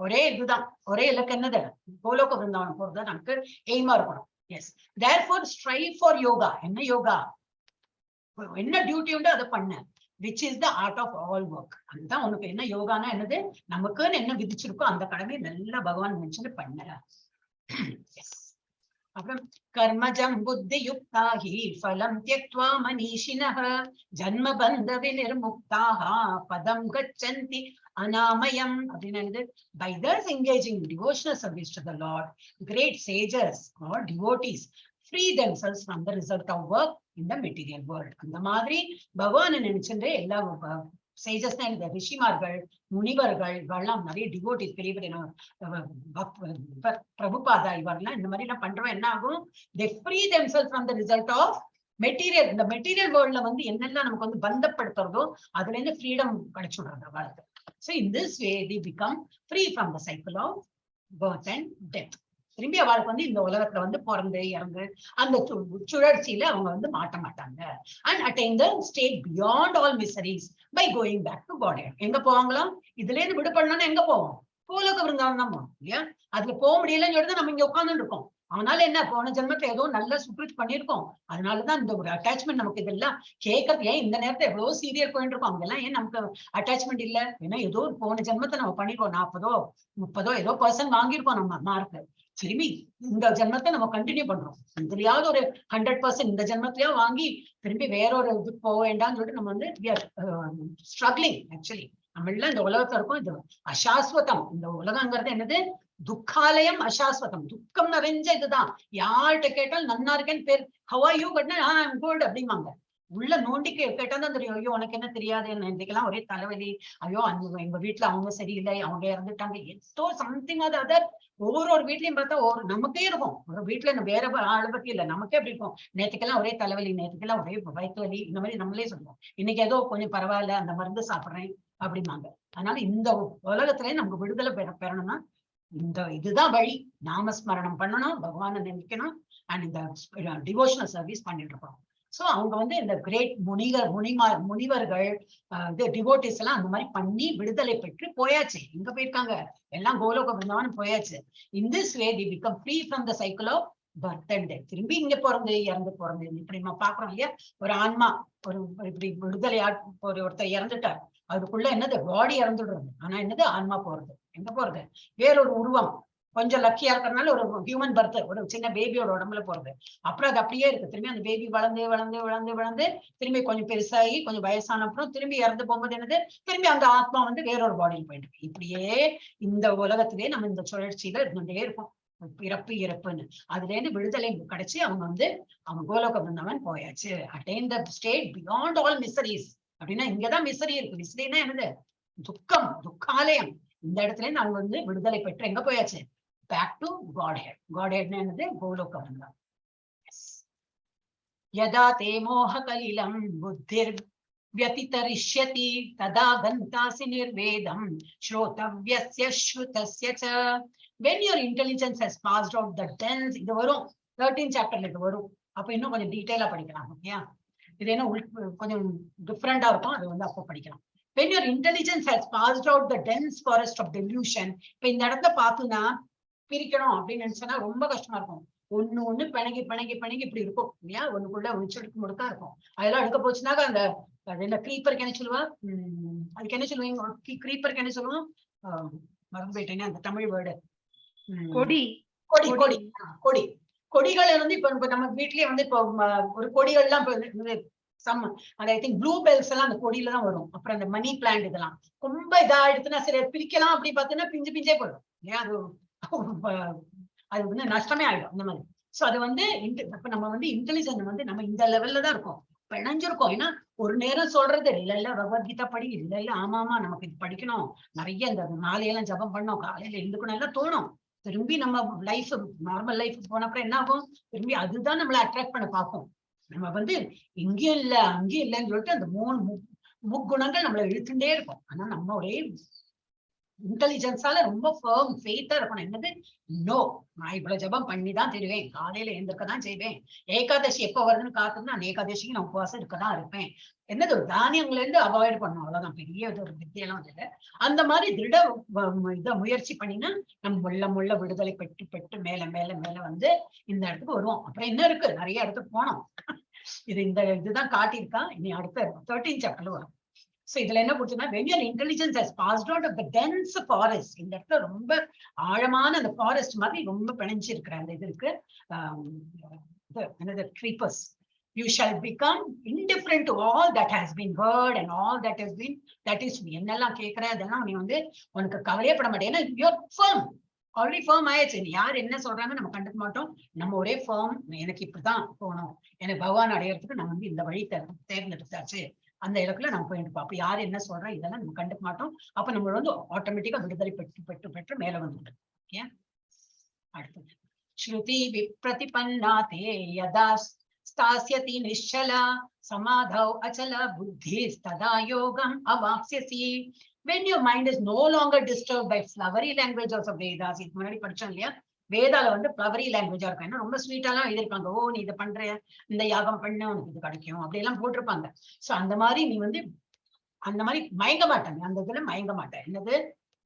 ஒரே இதுதான், ஒரே இலக்கு என்னது? கோலோக பிருந்தாவனம் போறதுதான் நமக்கு எய்மா இருக்கணும். Yes, therefore strive for yoga. என்ன யோகா, என்ன டியூட்டி உண்டு அதை பண்ண, which is the art of all work. அதுதான் உனக்கு என்ன யோகானா என்னது, நமக்குன்னு என்ன விதிச்சிருக்கோ அந்த கடமை நல்லா பகவான் நினைச்சுட்டு பண்ண. எஸ். அப்புறம் கர்மஜம் புத்தி யுக்தாஹி ஃபலம் த்யக்த்வா மனீஷினஹ ஜன்ம பந்த விநிர்முக்தாஹ பதம் கச்சந்தி அநாமயம் அப்படின்னு. By thus engaging in devotional service to the Lord, great sages or devotees free themselves from the result of work in the material world. அந்த மாதிரி பகவானை நினைச்சுட்டு எல்லா சேஜஸ் தான் இந்த ரிஷிமார்கள், முனிவர்கள், இவெல்லாம் நிறைய டிவோட்டிஸ், பெரிய பெரிய பிரபுபாதா, இவரெல்லாம் இந்த மாதிரி எல்லாம் பண்றவன் என்ன ஆகும்? they free themselves from the result of material. இந்த மெட்டீரியல் வேர்ல்ட்ல வந்து என்னெல்லாம் நமக்கு வந்து பந்தப்படுத்துறதோ அதுல இருந்து ஃப்ரீடம் கிடைச்சுடுறது வாழ்க்கை. So in this way they become free from the cycle of birth and death. திரும்பி அவளுக்கு வந்து இந்த உலகத்துல வந்து பிறந்து இறந்து அந்த சுழற்சியில அவங்க வந்து மாட்ட மாட்டாங்க. and attain the state beyond all miseries by going back to God. எங்க போவாங்களாம்? இதுல இருந்து விடுபடணும்னா எங்க போவோம்? கோலோக விருந்தாவனம் தான் போவோம் இல்லையா? அதுல போக முடியலன்னு சொல்லிட்டு நம்ம இங்க உட்கார்ந்துட்டு இருக்கோம். அதனால என்ன, போன ஜென்மத்துல ஏதோ நல்ல சுக்ரித் பண்ணிருக்கோம், அதனாலதான் இந்த ஒரு அட்டாச்மெண்ட் நமக்கு. இதெல்லாம் கேட்கறது ஏன் இந்த நேரத்துல எவ்வளவு சீரியல் போயிட்டு இருக்கோம், அங்கெல்லாம் ஏன் நமக்கு அட்டாச்மெண்ட் இல்ல? ஏன்னா ஏதோ போன ஜென்மத்தை நம்ம பண்ணிருக்கோம், 40 30 ஏதோ பர்சன்ட் வாங்கியிருக்கோம் நம்ம மார்க். திரும்பி இந்த ஜென்மத்தை நம்ம கண்டினியூ பண்றோம். இதுலயாவது ஒரு 100% இந்த ஜென்மத்திலயா வாங்கி திரும்பி வேற ஒரு இது போக வேண்டாம்னு சொல்லிட்டு நம்ம வந்து ஸ்ட்ரகிளிங் ஆக்சுவலி. நம்ம எல்லாம் இந்த உலகத்துல இருக்கும், இது அசாஸ்வதம். இந்த உலகங்கிறது என்னது? துக்காலயம், அசாஸ்வதம். துக்கம் நிறைஞ்ச இதுதான். யார்கிட்ட கேட்டாலும் நன்னா இருக்கேன்னு பேர், ஹவ் ஆர் யூ கேட்டா ஐம் குட் அப்படிம்பாங்க. உள்ள நோண்டி கேட்டாதான் தெரியும். ஐயோ உனக்கு என்ன தெரியாது, இன்னைக்கெல்லாம் ஒரே தலைவலி, ஐயோ எங்க வீட்டுல அவங்க சரியில்லை, அவங்க இறந்துட்டாங்க, ஏதோ சம்திங் அது அதர். ஒவ்வொரு வீட்லயும் பார்த்தா நமக்கே இருக்கும். ஒரு வீட்டுல வேற ஆளை பத்தி இல்ல, நமக்கே அப்படி இருக்கும். நேற்றுக்கெல்லாம் ஒரே தலைவலி, நேற்றுக்கெல்லாம் ஒரே வயிற்று வலி, இந்த மாதிரி நம்மளே சொல்லுவோம். இன்னைக்கு ஏதோ கொஞ்சம் பரவாயில்ல, அந்த மருந்து சாப்பிடுறேன் அப்படிம்பாங்க. அதனால இந்த உலகத்திலே நமக்கு விடுதலை பெறணும்னா இதுதான் வழி. நாமஸ்மரணம் பண்ணணும், பகவானை நினைக்கணும், அண்ட் இந்த டிவோஷனல் சர்வீஸ் பண்ணிட்டு இருக்கோம். சோ அவங்க இந்த கிரேட் முனிவர்கள் டிவோட்டிஸ் எல்லாம் அந்த மாதிரி பண்ணி விடுதலை பெற்று போயாச்சு. எங்க போயிருக்காங்க? எல்லாம் கோலோக பிருந்தாவனம் போயாச்சு. In this way the become free from the cycle of birth and death. திரும்பி இங்க பிறந்து இறந்து பிறந்து இப்படி நம்ம பாக்குறோம் இல்லையா? ஒரு ஆன்மா ஒரு இப்படி விடுதலையா ஒருத்தர் இறந்துட்டார், அதுக்குள்ள என்னது? பாடி இறந்துடுறது. ஆனா என்னது? ஆன்மா போறது. எங்க போறது? வேறொரு உருவம். கொஞ்சம் லக்கியா இருக்கிறதுனால ஒரு ஹியூமன் பர்த், ஒரு சின்ன பேபியோட உடம்புல போறது. அப்புறம் அது அப்படியே இருக்கு. திரும்பி அந்த பேபி வளர்ந்து வளர்ந்து வளர்ந்து வளர்ந்து திரும்பி கொஞ்சம் பெருசாகி கொஞ்சம் வயசான அப்புறம் திரும்பி இறந்து போகும்போது என்னது? திரும்பி அந்த ஆத்மா வேறொரு பாடியில் போயிட்டு இருக்கு. இப்படியே இந்த உலகத்திலே நம்ம இந்த சுழற்சியில இருந்துட்டே இருக்கும், பிறப்பு இறப்புன்னு. அதுல இருந்து விடுதலை கிடைச்சி அவங்க கோலோக பிருந்தாவன் போயாச்சு. Attain the state beyond all miseries. அப்படின்னா இங்கதான் மிசரி இருக்கு. மிசரினா என்னது? துக்கம், துக்காலயம். இந்த இடத்துல அவங்க விடுதலை பெற்று எங்க போயாச்சு? Back to Godhead. Godhead என்னது? கோலோக பிருந்தாவன். யதா தே மோஹ கலிலம் புத்திர் व्यतितरिष्यति तदा गन्तासि निर्वेदं श्रोतव्यस्य श्रुतस्य च. When your intelligence has passed out the dense, இது வரும் 13th chapterல இது வரும். அப்ப இன்னும் கொஞ்சம் டீடைலா படிக்கலாம். ஓகேயா? இது என்ன கொஞ்சம் டிஃபரெண்டா இருக்கும், அது அப்போ படிக்கலாம். When your intelligence has passed out the dense forest of delusion. இப்ப இந்த இடத்துல பார்த்துனா பிரிக்கணும் அப்படின்னு நினைச்சா ரொம்ப கஷ்டமா இருக்கும். ஒண்ணு பிணங்கி பிணங்கி பிணங்கி இப்படி இருக்கும் இல்லையா? ஒண்ணுக்குள்ள உச்செடுக்கு முடுக்கா இருக்கும். அதெல்லாம் எடுக்க போச்சுனாக்கா அந்த என்ன கிரீப்பருக்கு என்ன சொல்லுவா? அதுக்கு என்ன சொல்லுவீங்க? கிரீப்பருக்கு என்ன சொல்லுவோம்? மறந்து போயிட்டேங்க அந்த தமிழ் வேர்டு. கொடி கொடி கொடி கொடி கொடிகள் இப்ப நம்ம வீட்லயே இப்போ ஒரு கொடிகள்லாம் ஐ திங்க் ப்ளூ பெல்ஸ் எல்லாம் அந்த கொடியில தான் வரும். அப்புறம் அந்த மணி பிளான்ட் இதெல்லாம் ரொம்ப இதா எடுத்துனா சரி பிரிக்கலாம் அப்படி பார்த்தீங்கன்னா பிஞ்சு பிஞ்சே போயிடும் இல்லையா? அது நஷ்டமே ஆயிடும் அந்த மாதிரி. சோ அது இப்ப நம்ம இன்டெலிஜென்ட் நம்ம இந்த லெவல்ல தான் இருக்கோம், பிணைஞ்சிருக்கோம். ஏன்னா ஒரு நேரம் சொல்றது இல்ல பகவத்கீதா படி, இல்ல ஆமா நமக்கு இது படிக்கணும், நிறைய இந்த நாளையெல்லாம் ஜபம் பண்ணோம், காலையில எழுந்துக்கணும் எல்லாம் தோணும். திரும்பி நம்ம லைஃப் நார்மல் லைஃப் போனப்பறம் என்ன ஆகும்? திரும்பி அதுதான் நம்மளை அட்ராக்ட் பண்ண பார்ப்போம். நம்ம இங்கேயும் இல்ல அங்கேயும் இல்லைன்னு சொல்லிட்டு அந்த முக்குணங்கள் நம்மளை இழுத்துட்டே இருக்கும். ஆனா நம்ம ஒரே இன்டெலிஜென்ஸால ரொம்ப ஃபர்ம் ஃபெய்த்தா இருக்கணும். என்னது? நோ, நான் இவ்வளவு ஜபம் பண்ணிதான் தருவேன், காலையில எழுந்திருக்கதான் செய்வேன், ஏகாதசி எப்ப வருதுன்னு காத்துனா அந்த ஏகாதசிக்கு நான் உபவாசம் இருக்கதான் இருப்பேன். என்னது? தானியங்கள்ல இருந்து அவாய்ட் பண்ணணும், அவ்வளவுதான். பெரிய ஒரு வித்தியெல்லாம் இல்லை. அந்த மாதிரி திருட இத முயற்சி பண்ணினா நம்ம முள்ள விடுதலை பெற்று பெற்று மேல மேல மேல இந்த இடத்துக்கு வருவோம். அப்புறம் என்ன இருக்கு? நிறைய இடத்துக்கு போனோம். இதுதான் காட்டியிருக்கா. இனி அடுத்த 13th chapter வரும். சோ இதுல என்ன கொடுத்தா, when your intelligence has passed out of the dense forest, இந்த இடத்துல ரொம்ப ஆழமான அந்த ஃபாரஸ்ட் மாதிரி ரொம்ப பிணைஞ்சு இருக்கிற அந்த இது இருக்கு, creepers, you shall become indifferent to all that has been heard and all that has been, that is என்னெல்லாம் கேட்கிற அதெல்லாம் நீ உனக்கு கவலையப்பட மாட்டேன். ஏன்னா you're firm, ஆல்ரெடி ஃபர்ம் ஆயிடுச்சு. யார் என்ன சொல்றாங்க நம்ம கண்டுக்க மாட்டோம். நம்ம ஒரே ஃபர்ம், எனக்கு இப்படிதான் போகணும், எனக்கு பகவான் அடையறதுக்கு நான் இந்த வழி தேர்ந்தெடுத்தாச்சு, அந்த இடத்துல நம்ம போயிட்டு இருப்போம். அப்படி யாரு என்ன சொல்றோம் இதெல்லாம் நம்ம கண்டுக்க மாட்டோம். அப்ப நம்ம ஆட்டோமேட்டிக்கா விடுதலை பெற்று பெற்று பெற்று மேல வந்துடும். ஏன் அடுத்தது ஸ்ருதி விப்ரதிபன்னாதே யதா ஸ்தாஸ்யதி நிश्चला சமாதௌ அச்சல புத்தி ததா யோகம் அவாப்ஸ்யசி. When your mind is no longer disturbed by flowery language of Vedas, இதுக்கு முன்னாடி படிச்சோம் இல்லையா? வேதால ஃப்ளவரி லாங்குவேஜா இருக்கும். ஏன்னா ரொம்ப ஸ்வீட்டாலாம் எழுதிருப்பாங்க. ஓ நீ இதை பண்ற, இந்த யாகம் பண்ண உனக்கு இது கிடைக்கும் அப்படி எல்லாம் போட்டிருப்பாங்க. சோ அந்த மாதிரி நீ அந்த மாதிரி மயங்க மாட்டாங்க, அந்த இதுல மயங்க மாட்டேன். என்னது?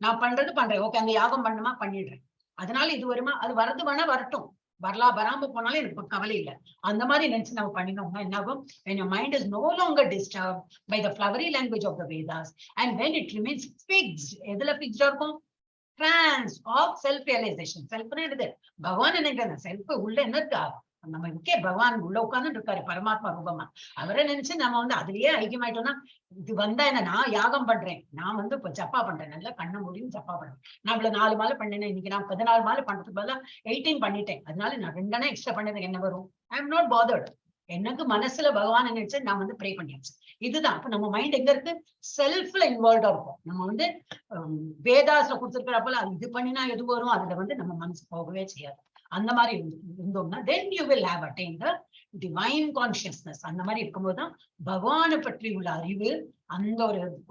நான் பண்றேன், ஓகே அந்த யாகம் பண்ணுமா பண்ணிடுறேன், அதனால இது வருமா, அது வரது வேணா வரட்டும், வராம போனாலும் எனக்கு கவலை இல்லை. அந்த மாதிரி நினைச்சு நம்ம பண்ணினோம்னா என்ன ஆகும்? When your mind is no longer disturbed by the flowery language of the Vedas and when it remains fixed, எதுல fixed இருக்கும்? Trance of self realization. செல்ஃப்னா என்னது? பகவான் நினைக்கிறேன். செல்ஃப் உள்ள என்ன இருக்கா? நம்ம இருக்கே பகவான் உள்ள உட்கார்ந்து இருக்காரு பரமாத்மா ரூபமா. அவரை நினைச்சு நம்ம வந்து அதுலயே ஐக்கியமாயிட்டோம்னா, இது வந்தா என்ன, நான் யாகம் பண்றேன், நான் வந்து இப்ப ஜப்பா பண்றேன், நல்லா கண்ண முடியும் ஜப்பா பண்றேன். நான் இவ்வளவு 4 மாலை பண்ணேன், இன்னைக்கு நான் 14 மாலை பண்றதுக்கு பதிலா 18 பண்ணிட்டேன். அதனால நான் 2 எக்ஸ்ட்ரா பண்ணதுக்கு என்ன வரும்? I am not bothered. எனக்கு மனசுல பகவான் நினைச்சு நான் வந்து ப்ரே பண்ணியாச்சு. இதுதான். அப்ப நம்ம மைண்ட் எங்க இருக்கு? செல்ஃப்ல இன்வால்வ்டா இருக்கும். நம்ம வந்து வேதாஸ்ல கொடுத்துருக்கிறப்பல இது பண்ணினா எது வரும், அதுல வந்து நம்ம மனசு போகவே செய்யாது. அந்த மாதிரி இருந்தோம்னா then you will have attained the divine consciousness. அந்த மாதிரி இருக்கும்போதுதான் பகவானை பற்றி உள்ள அறிவு அந்த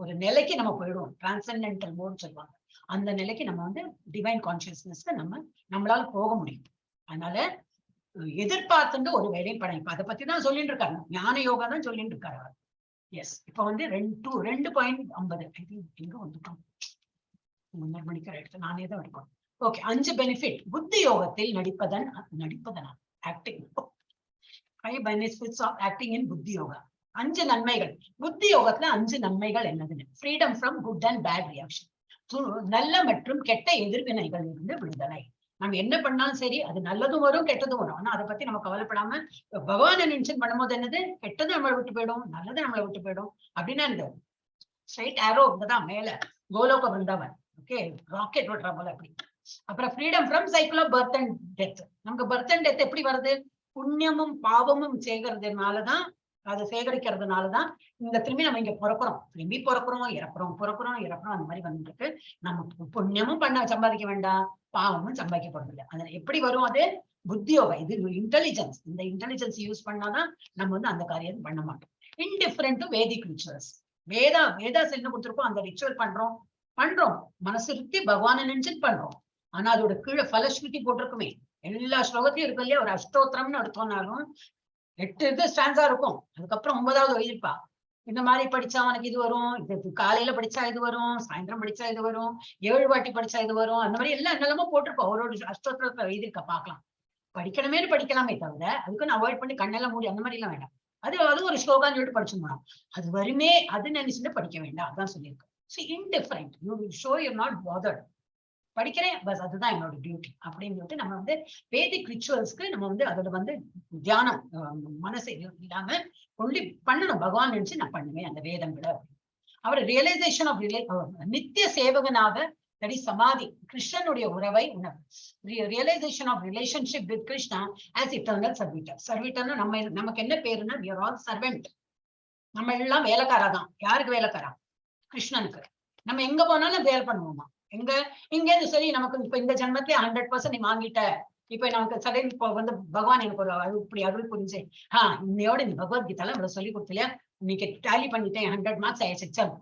ஒரு நிலைக்கு நம்ம போயிடுவோம். டிரான்சென்டென்டல் மோட் சொல்லுவாங்க. அந்த நிலைக்கு நம்ம வந்து டிவைன் கான்சியஸ்னஸ்க்கு நம்மளால போக முடியும். அதனால எதிர்பார்த்துட்டு ஒரு வேலையும் படம். இப்ப அதை பத்தி தான் சொல்லிட்டு இருக்காரு, ஞான யோகா தான் சொல்லிட்டு இருக்காரு அவர். எஸ், இப்ப வந்து 2.50 ஐ திங்க் எங்க வந்துட்டோம், முன்னர் மணிக்கிற எடுத்து நானே தான் எடுக்கணும். ஓகே, 5 பெனிஃபிட் புத்தி யோகத்தில் நடிப்பதனா acting. 5 benefits of acting in buddhi yoga. 5 நன்மைகள் புத்தி யோகத்துல. 5 நன்மைகள் என்னதுன்னு: freedom from good and bad reaction, நல்ல மற்றும் கெட்ட எதிர்வினைகள் இருந்து விடுதலை. நம்ம என்ன பண்ணாலும் சரி, அது நல்லதும் வரும் கெட்டதும் வரும். ஆனா அதை பத்தி நம்ம கவலைப்படாம பகவானை நினைச்சு பண்ணும்போது என்னது, கெட்டது நம்மளை விட்டு போயிடும், நல்லது நம்மளை விட்டு போயிடும். அப்படின்னா இந்த ஸ்ட்ரைட் ஆரோ தான் மேல கோலோக பிருந்தாவன், ஓகே, ராக்கெட் விடுற போல அப்படி. அப்புறம் freedom from cycle of birth and death. நமக்கு பர்த் அண்ட் டெத் எப்படி வருது? புண்ணியமும் பாவமும் செய்கிறதுனாலதான், அதை சேகரிக்கிறதுனாலதான் இந்த திரும்பி நம்ம இங்க பிறக்கிறோம், திரும்பி பிறக்கிறோம், இறக்குறோம் அந்த மாதிரி வந்துட்டு நம்ம புண்ணியமும் பண்ண சம்பாதிக்க வேண்டாம், பாவமும் சம்பாதிக்கப்படுறது இல்லை. அதுல எப்படி வரும்? அது புத்தி யோகா. இது இன்டெலிஜென்ஸ். இந்த இன்டெலிஜென்ஸ் யூஸ் பண்ணாதான் நம்ம வந்து அந்த காரியத்தை பண்ண மாட்டோம். Indifferent to Vedic rituals. Vedas என்ன கொடுத்துருக்கோம், அந்த ரிச்சுவல் பண்றோம் மனசு இருக்கு, பகவானை நினைச்சுட்டு பண்றோம். ஆனா அதோட கீழே பலஸ்ருதி போட்டிருக்குமே, எல்லா ஸ்லோகத்தையும் இருக்கும் இல்லையா? ஒரு அஷ்டோத்திரம்னு எடுத்தோம்னாலும் 8 ஸ்டான்ஸா இருக்கும். அதுக்கப்புறம் 9வது எழுதிருப்பா, இந்த மாதிரி படிச்சா உனக்கு இது வரும், இது காலையில படிச்சா இது வரும், சாயந்தரம் படிச்சா இது வரும், 7 வாட்டி படிச்சா இது வரும், அந்த மாதிரி எல்லாம் என்னெல்லாமோ போட்டிருப்போம். ஒரு அஷ்டோத்திரத்தை எழுதிருக்கா, பாக்கலாம். படிக்கணுமே படிக்கலாமே தவிர அதுக்குன்னு அவாய்ட் பண்ணி கண்ணெல்லாம் மூடி அந்த மாதிரி எல்லாம் வேண்டாம். அது ஒரு ஸ்லோகான்னு சொல்லிட்டு படிச்சுக்கணும். அது வருமே அது நினைச்சுட்டு படிக்க வேண்டாம், அதான் சொல்லியிருக்கேன். indifferent, you will show you're not bothered. படிக்கிறேன் பஸ், அதுதான் என்னோட டியூட்டி அப்படின்னு சொல்லிட்டு நம்ம வந்து வேதிக் ரிச்சுவல்ஸ்க்கு நம்ம வந்து அதோட வந்து தியானம் மனசை இல்லாம ஒன்லி பண்ணணும். பகவான் நினைச்சு நான் பண்ணுவேன் அந்த வேதங்களை. அவர் ரியலைசேஷன் ஆஃப் நித்திய சேவகனாக, தட் இஸ் சமாதி, கிருஷ்ணனுடைய உறவை உணர்வு. Realization of relationship with Krishna as eternal servitor. சர்வீட்டர்னு நமக்கு என்ன பேருன்னா we are all servant. நம்ம எல்லாம் வேலைக்காரா தான். யாருக்கு வேலைக்காரா? கிருஷ்ணனுக்கு. நம்ம எங்க போனாலும் வேலை பண்ணுவோமா? இங்க சரி, நமக்கு இப்ப இந்த ஜென்மத்திலே 100% நீ வாங்கிட்ட, இப்ப நமக்கு சடன் இப்போ வந்து பகவான் எனக்கு ஒரு இப்படி அருள் புரிஞ்சு, இன்னையோட நீ பகவத்கீதால இவ்வளவு சொல்லி கொடுத்தலையா, இன்னைக்கு டேலி பண்ணிட்டேன், 100 மார்க்ஸ் ஆயிடுச்சு, எக்ஸாம்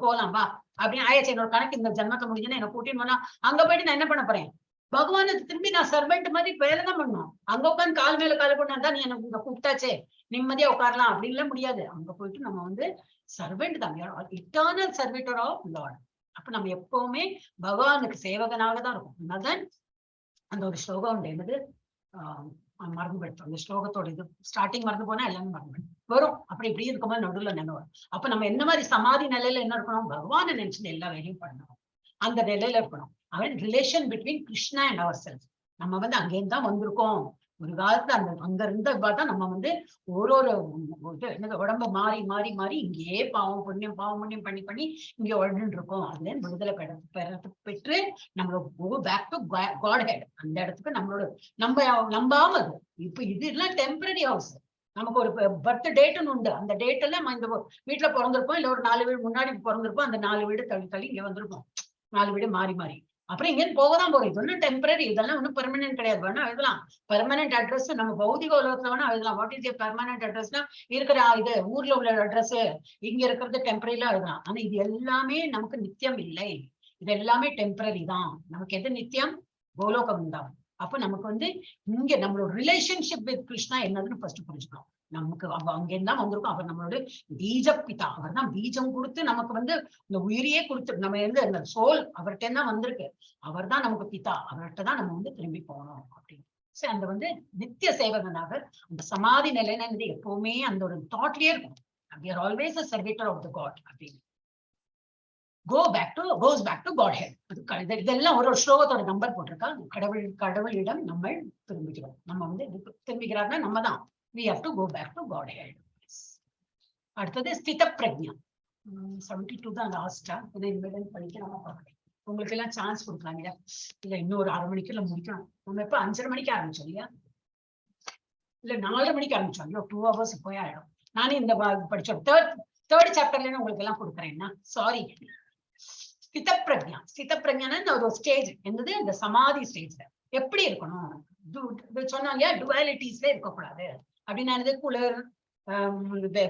போலாம் வா அப்படின்னு ஆயிடுச்சு. என்னோட கணக்கு இந்த ஜென்மத்தை முடிஞ்சுன்னா என்ன கூட்டின்னு போனா அங்க போயிட்டு நான் என்ன பண்ண போறேன்? பகவானுக்கு திரும்பி நான் சர்வெண்ட் மாதிரி வேலைதான் பண்ணணும். அங்க உட்காந்து கால் மேல கால் கொண்டாதான் நீ எனக்கு இங்க கூப்பிட்டாச்சே, நிம்மதியா உட்காரலாம் அப்படின்லாம் முடியாது. அங்க போயிட்டு நம்ம வந்து சர்வெண்ட் தான், இட்டர்னல் சர்வீட்டர் ஆஃப் லார்ட். அப்ப நம்ம எப்பவுமே பகவானுக்கு சேவகனாக தான் இருக்கும். அதனால்தான் அந்த ஒரு ஸ்லோகம் என்னது, மறந்து போயிட்டோம். அந்த ஸ்லோகத்தோட இது ஸ்டார்டிங் மறந்து போனா எல்லாமே மறந்து வரும். அப்படி இப்படி இருக்கும்போது நடுவில் நினைவு. அப்ப நம்ம என்ன மாதிரி சமாதி நிலையில என்ன இருக்கணும்? பகவானை நினைச்சுட்டு எல்லா வேலையும் பண்ணணும், அந்த நிலையில இருக்கணும். அவன் relation between Krishna and our self. நம்ம வந்து அங்கேருந்து தான் வந்திருக்கோம். ஒரு காலத்துல அங்க இருந்த தான் நம்ம வந்து ஒரு உடம்ப மாறி இங்கேயே பாவம் புண்ணியம் பண்ணி இங்க உடனே இருக்கோம். அதுல விடுதலை பெற்று நம்மளோட go back to Godhead. அந்த இடத்துக்கு நம்பாம அது இப்ப இது எல்லாம் டெம்பரரி ஹவுஸ். நமக்கு ஒரு பர்த் டேட்டுன்னு உண்டு. அந்த டேட் எல்லாம் நம்ம இந்த வீட்டுல பிறந்திருப்போம், இல்ல ஒரு 4 வீடு முன்னாடி பிறந்திருப்போம். அந்த 4 வீடு தள்ளி இங்க வந்திருப்போம். 4 வீடு மாறி அப்புறம் இங்கேருந்து போகதான் போறோம். இது ஒன்னும் டெம்பரரி, இதெல்லாம் ஒன்னும் பெர்மனன்ட் கிடையாது. வேணா எழுதலாம் பெர்மனன்ட் அட்ரஸ். நம்ம பௌதிக உலகத்துல வேணா எழுதலாம். வாட் இஸ் பெர்மனன்ட் அட்ரஸ்னா இருக்கிற இது ஊர்ல உள்ள அட்ரஸ், இங்க இருக்கிறது டெம்பரரிலாம் எழுதலாம். ஆனா இது எல்லாமே நமக்கு நித்தியம் இல்லை. இது எல்லாமே டெம்பரரி தான். நமக்கு எது நித்தியம்? கோலோகம் தான். அப்ப நமக்கு வந்து இங்க நம்மளோட ரிலேஷன்ஷிப் வித் கிருஷ்ணா என்னதுன்னு ஃபர்ஸ்ட் புரிஞ்சுக்கணும். நமக்கு அங்கேருந்தான் வந்திருக்கோம். அவர் நம்மளோட பீஜ பிதா. அவர் தான் பீஜம் கொடுத்து நமக்கு வந்து இந்த உயிரியே கொடுத்து நம்ம இருந்து அந்த சோல் அவர்கிட்ட தான் வந்திருக்கு. அவர் தான் நமக்கு பிதா. அவர்கிட்ட தான் நம்ம வந்து திரும்பி போகணும் அப்படின்னு. சரி, அந்த வந்து நித்திய சேவகனாக அந்த சமாதி நிலைன்னு எப்பவுமே அந்த ஒரு தாட்லயே இருக்கும். We are always a servitor of the God அப்படின்னு. goes back to Godhead. இதெல்லாம் ஒரு ஸ்லோகத்தோட நம்பர் போட்டிருக்கா. கடவுளிடம் நம்ம திரும்பிக்கிறோம். நம்ம வந்து திரும்பிக்கிறாருன்னா நம்ம தான். We have to go back to Godhead. அடுத்தது ஸ்தித பிரக்ஞா. 72 தான் லாஸ்டா. இதை இனிமேல் படிக்க நம்ம பார்க்கலாம். உங்களுக்கு எல்லாம் சான்ஸ் கொடுக்கலாம் இல்லையா? இல்ல இன்னொரு 1/2 மணிக்குள்ள முடிக்கணும். நம்ம எப்ப 5:30 மணிக்கு ஆரம்பிச்சோம் இல்லையா? இல்ல 4:30 மணிக்கு ஆரம்பிச்சோம். ஐயோ 2 hours போய் ஆயிடும். நானே இந்த படிச்சோம். தேர்ட் சாப்டர்ல உங்களுக்கு எல்லாம் கொடுக்குறேன்னா சாரி. ஸ்தித பிரக்ஞான ஒரு ஸ்டேஜ் என்னது, இந்த சமாதி ஸ்டேஜ்ல எப்படி இருக்கணும் சொன்னாங்க. டுவாலிட்டிஸ்ல இருக்கக்கூடாது அப்படின்னா குளிர்,